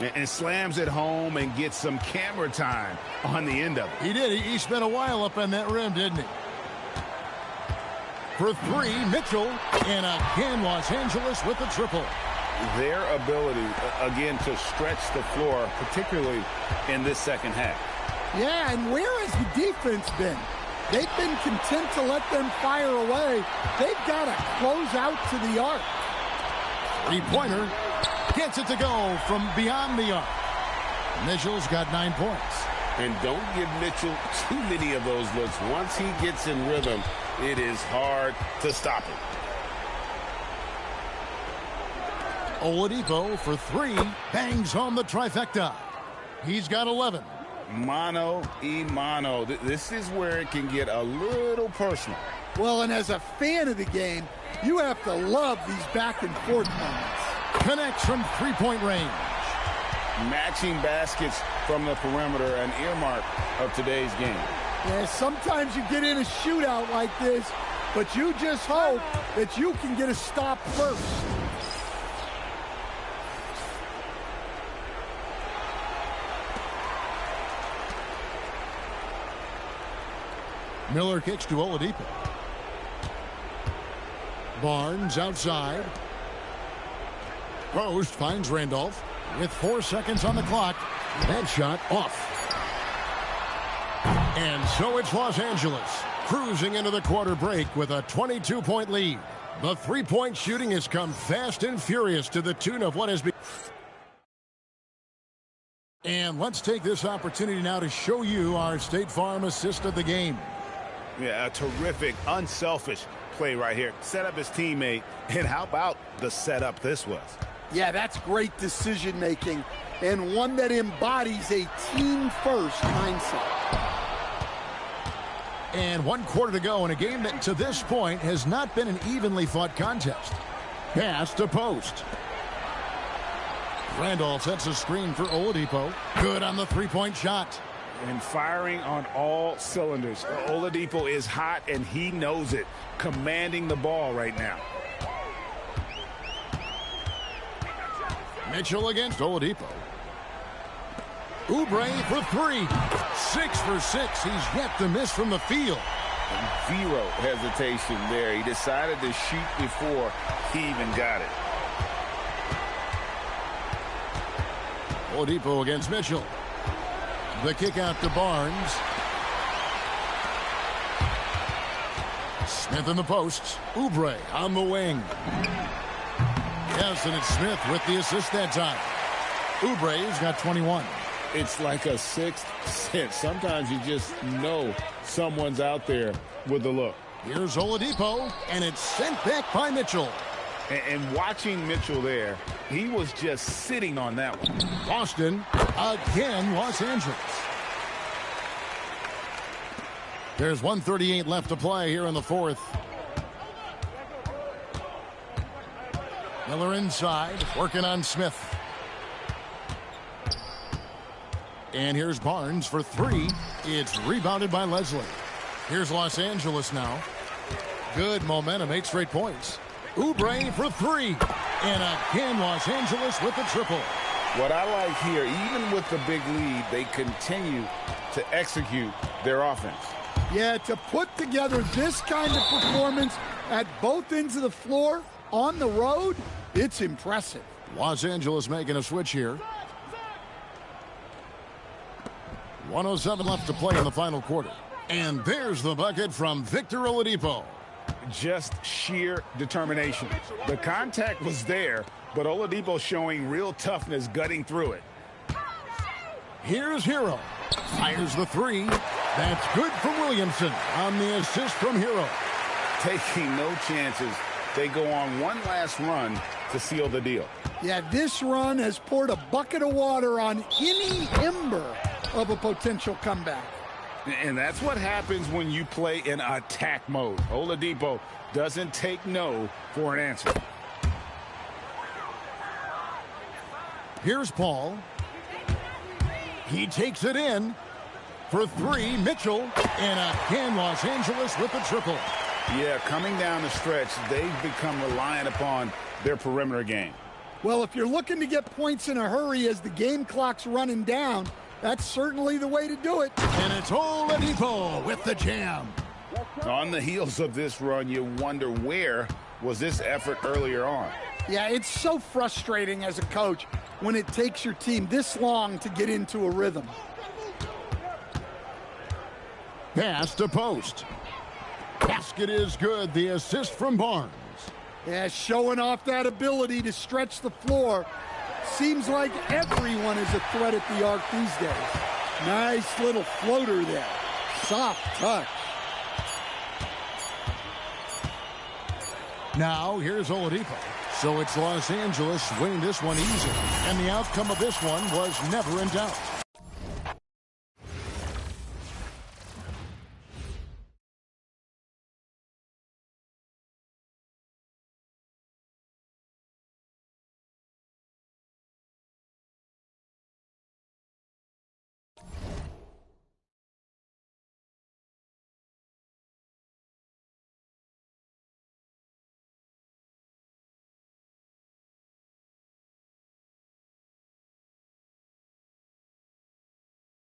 And slams it home and gets some camera time on the end of it. He did. He spent a while up on that rim, didn't he? For three, Mitchell. And again, Los Angeles with the triple. Their ability, again, to stretch the floor, particularly in this second half. Yeah, and where has the defense been? They've been content to let them fire away. They've got to close out to the arc. Three-pointer. Gets it to go from beyond the arc. Mitchell's got 9 points. And don't give Mitchell too many of those looks. Once he gets in rhythm, it is hard to stop him. Oladipo for three. Bangs home the trifecta. He's got 11. Mano y mano. This is where it can get a little personal. Well, and as a fan of the game, you have to love these back and forth moments. Connects from three-point range. Matching baskets from the perimeter, an earmark of today's game. Yeah, sometimes you get in a shootout like this, but you just hope that you can get a stop first. Miller kicks to Oladipo. Barnes outside. Post finds Randolph with 4 seconds on the clock. That shot off. And so it's Los Angeles cruising into the quarter break with a 22-point lead. The three-point shooting has come fast and furious to the tune of what has been And let's take this opportunity now to show you our State Farm assist of the game. Yeah, a terrific, unselfish play right here. Set up his teammate, and how about the setup this was? Yeah, that's great decision-making, and one that embodies a team-first mindset. And 1 quarter to go in a game that to this point has not been an evenly fought contest. Pass to post. Randolph sets a screen for Oladipo. Good on the three-point shot. And firing on all cylinders. Oladipo is hot, and he knows it. Commanding the ball right now. Mitchell against Oladipo. Oubre for 3. 6 for 6. He's yet to miss from the field. And zero hesitation there. He decided to shoot before he even got it. Oladipo against Mitchell. The kick out to Barnes. Smith in the post. Oubre on the wing. Yes, and it's Smith with the assist that time. Oubre's got 21. It's like a sixth sense. Sometimes you just know someone's out there with the look. Here's Oladipo, and it's sent back by Mitchell. And watching Mitchell there, he was just sitting on that one. Boston, again, Los Angeles. There's 1:38 left to play here in the fourth. Miller inside, working on Smith. And here's Barnes for 3. It's rebounded by Leslie. Here's Los Angeles now. Good momentum, 8 straight points. Oubre for 3. And again, Los Angeles with the triple. What I like here, even with the big lead, they continue to execute their offense. Yeah, to put together this kind of performance at both ends of the floor on the road, it's impressive. Los Angeles making a switch here. 1:07 left to play in the final quarter. And there's the bucket from Victor Oladipo. Just sheer determination. The contact was there, but Oladipo showing real toughness gutting through it. Here's Hero. Fires the 3. That's good from Williamson on the assist from Hero. Taking no chances. They go on one last run to seal the deal. Yeah, this run has poured a bucket of water on any ember of a potential comeback. And that's what happens when you play in attack mode. Oladipo doesn't take no for an answer. Here's Paul. He takes it in for 3. Mitchell. And again, Los Angeles with the triple. Yeah, coming down the stretch, they've become reliant upon their perimeter game. Well, if you're looking to get points in a hurry as the game clock's running down, that's certainly the way to do it. And it's Oladipo with the jam. On the heels of this run, you wonder where was this effort earlier on. Yeah, it's so frustrating as a coach when it takes your team this long to get into a rhythm. Pass to post. Basket is good. The assist from Barnes. Yeah, showing off that ability to stretch the floor. Seems like everyone is a threat at the arc these days. Nice little floater there. Soft touch. Now, here's Oladipo. So it's Los Angeles winning this one easy. And the outcome of this one was never in doubt.